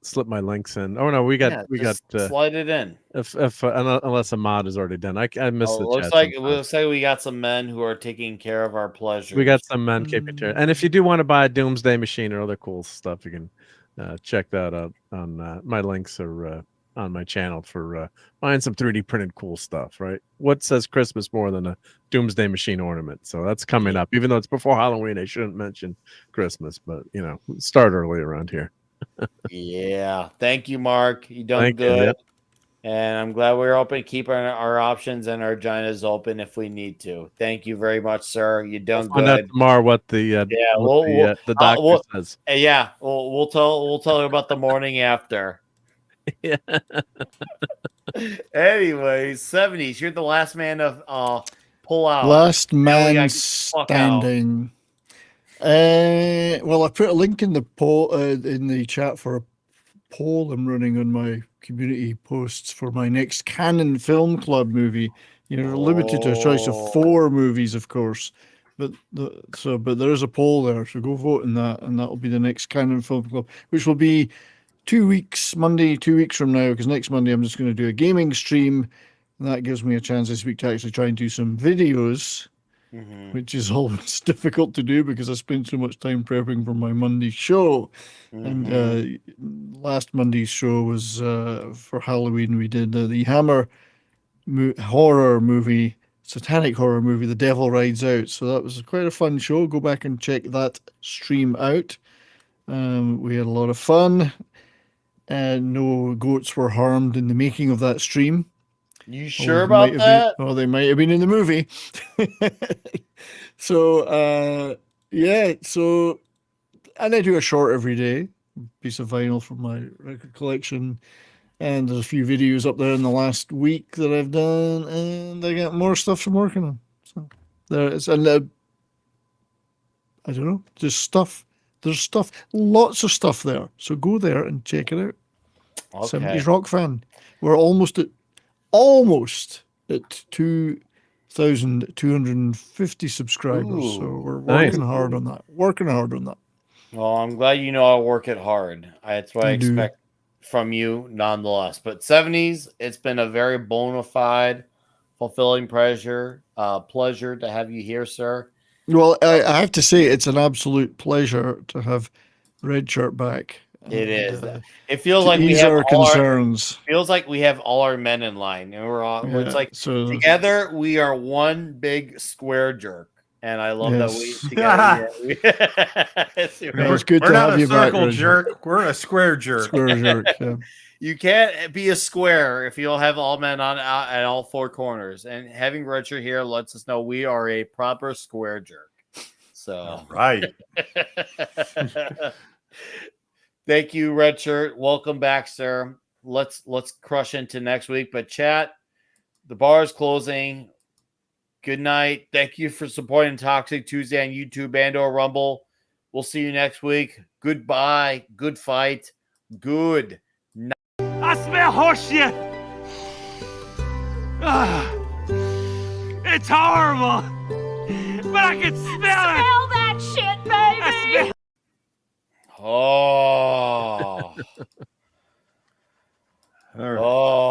slip my links in. Oh no, we got slide it in. If unless a mod is already done, I missed the chat. It looks like we got some men who are taking care of our pleasures. We got some men keeping care. And if you do want to buy a Doomsday Machine or other cool stuff, you can check that out on my links or on my channel for buying some 3D printed cool stuff. Right? What says Christmas more than a Doomsday Machine ornament? So that's coming up. Even though it's before Halloween, I shouldn't mention Christmas, but start early around here. Yeah. Thank you, Mark. You done Thank good. you, yep. And I'm glad we're open. Keep our options and our Ginas open if we need to. Thank you very much, sir. You done Find out good. tomorrow what the doctor says. Yeah, we'll tell you about the morning after. Yeah. Anyways, 70s. You're the last man to pull out. Last man standing. Well, I put a link in the poll in the chat for a poll I'm running on my community posts for my next Canon Film Club movie. You're limited to a choice of 4 movies, of course, but there is a poll there, so go vote in that, and that'll be the next Canon Film Club, which will be 2 weeks, Monday, 2 weeks from now, because next Monday I'm just going to do a gaming stream, and that gives me a chance this week to actually try and do some videos. Which is always difficult to do because I spent so much time prepping for my Monday show. And last Monday's show was for Halloween. We did the Hammer horror movie, satanic horror movie, The Devil Rides Out. So that was quite a fun show. Go back and check that stream out. We had a lot of fun. And no goats were harmed in the making of that stream. You sure about that? They might have been in the movie. So, yeah. So, and I do a short every day, piece of vinyl from my record collection. And there's a few videos up there in the last week that I've done. And I got more stuff I'm working on. So, there is. And I don't know, just stuff. There's stuff, lots of stuff there. So go there and check it out. Okay. 70s Rock Fan. We're almost at 2,250 subscribers. So we're working hard on that. Well, I'm glad you know I work it hard. That's what I expect from you nonetheless. But 70s, it's been a very bona fide, fulfilling pleasure to have you here, sir. Well, I have to say it's an absolute pleasure to have Red Shirt back. It and, is. It feels to like we ease have our all concerns. feels like we have all our men in line, and we're all. It's Yeah, like so together we are one big square jerk, and I love that we yes, together. no, it's good We're to not have a you back, circle Richard. jerk. We're a square jerk. Square jerk. Yeah. You can't be a square if you don't have all men on at all four corners. And having Richard here lets us know we are a proper square jerk. So All right. thank you, Redshirt. Welcome back, sir. Let's crush into next week. But chat, the bar is closing. Good night. Thank you for supporting Toxic Tuesday on YouTube and/or Rumble. We'll see you next week. Goodbye. Good fight. Good night. I smell horse shit. It's horrible, but I can smell it. Smell that shit, baby! Oh. All right. Oh.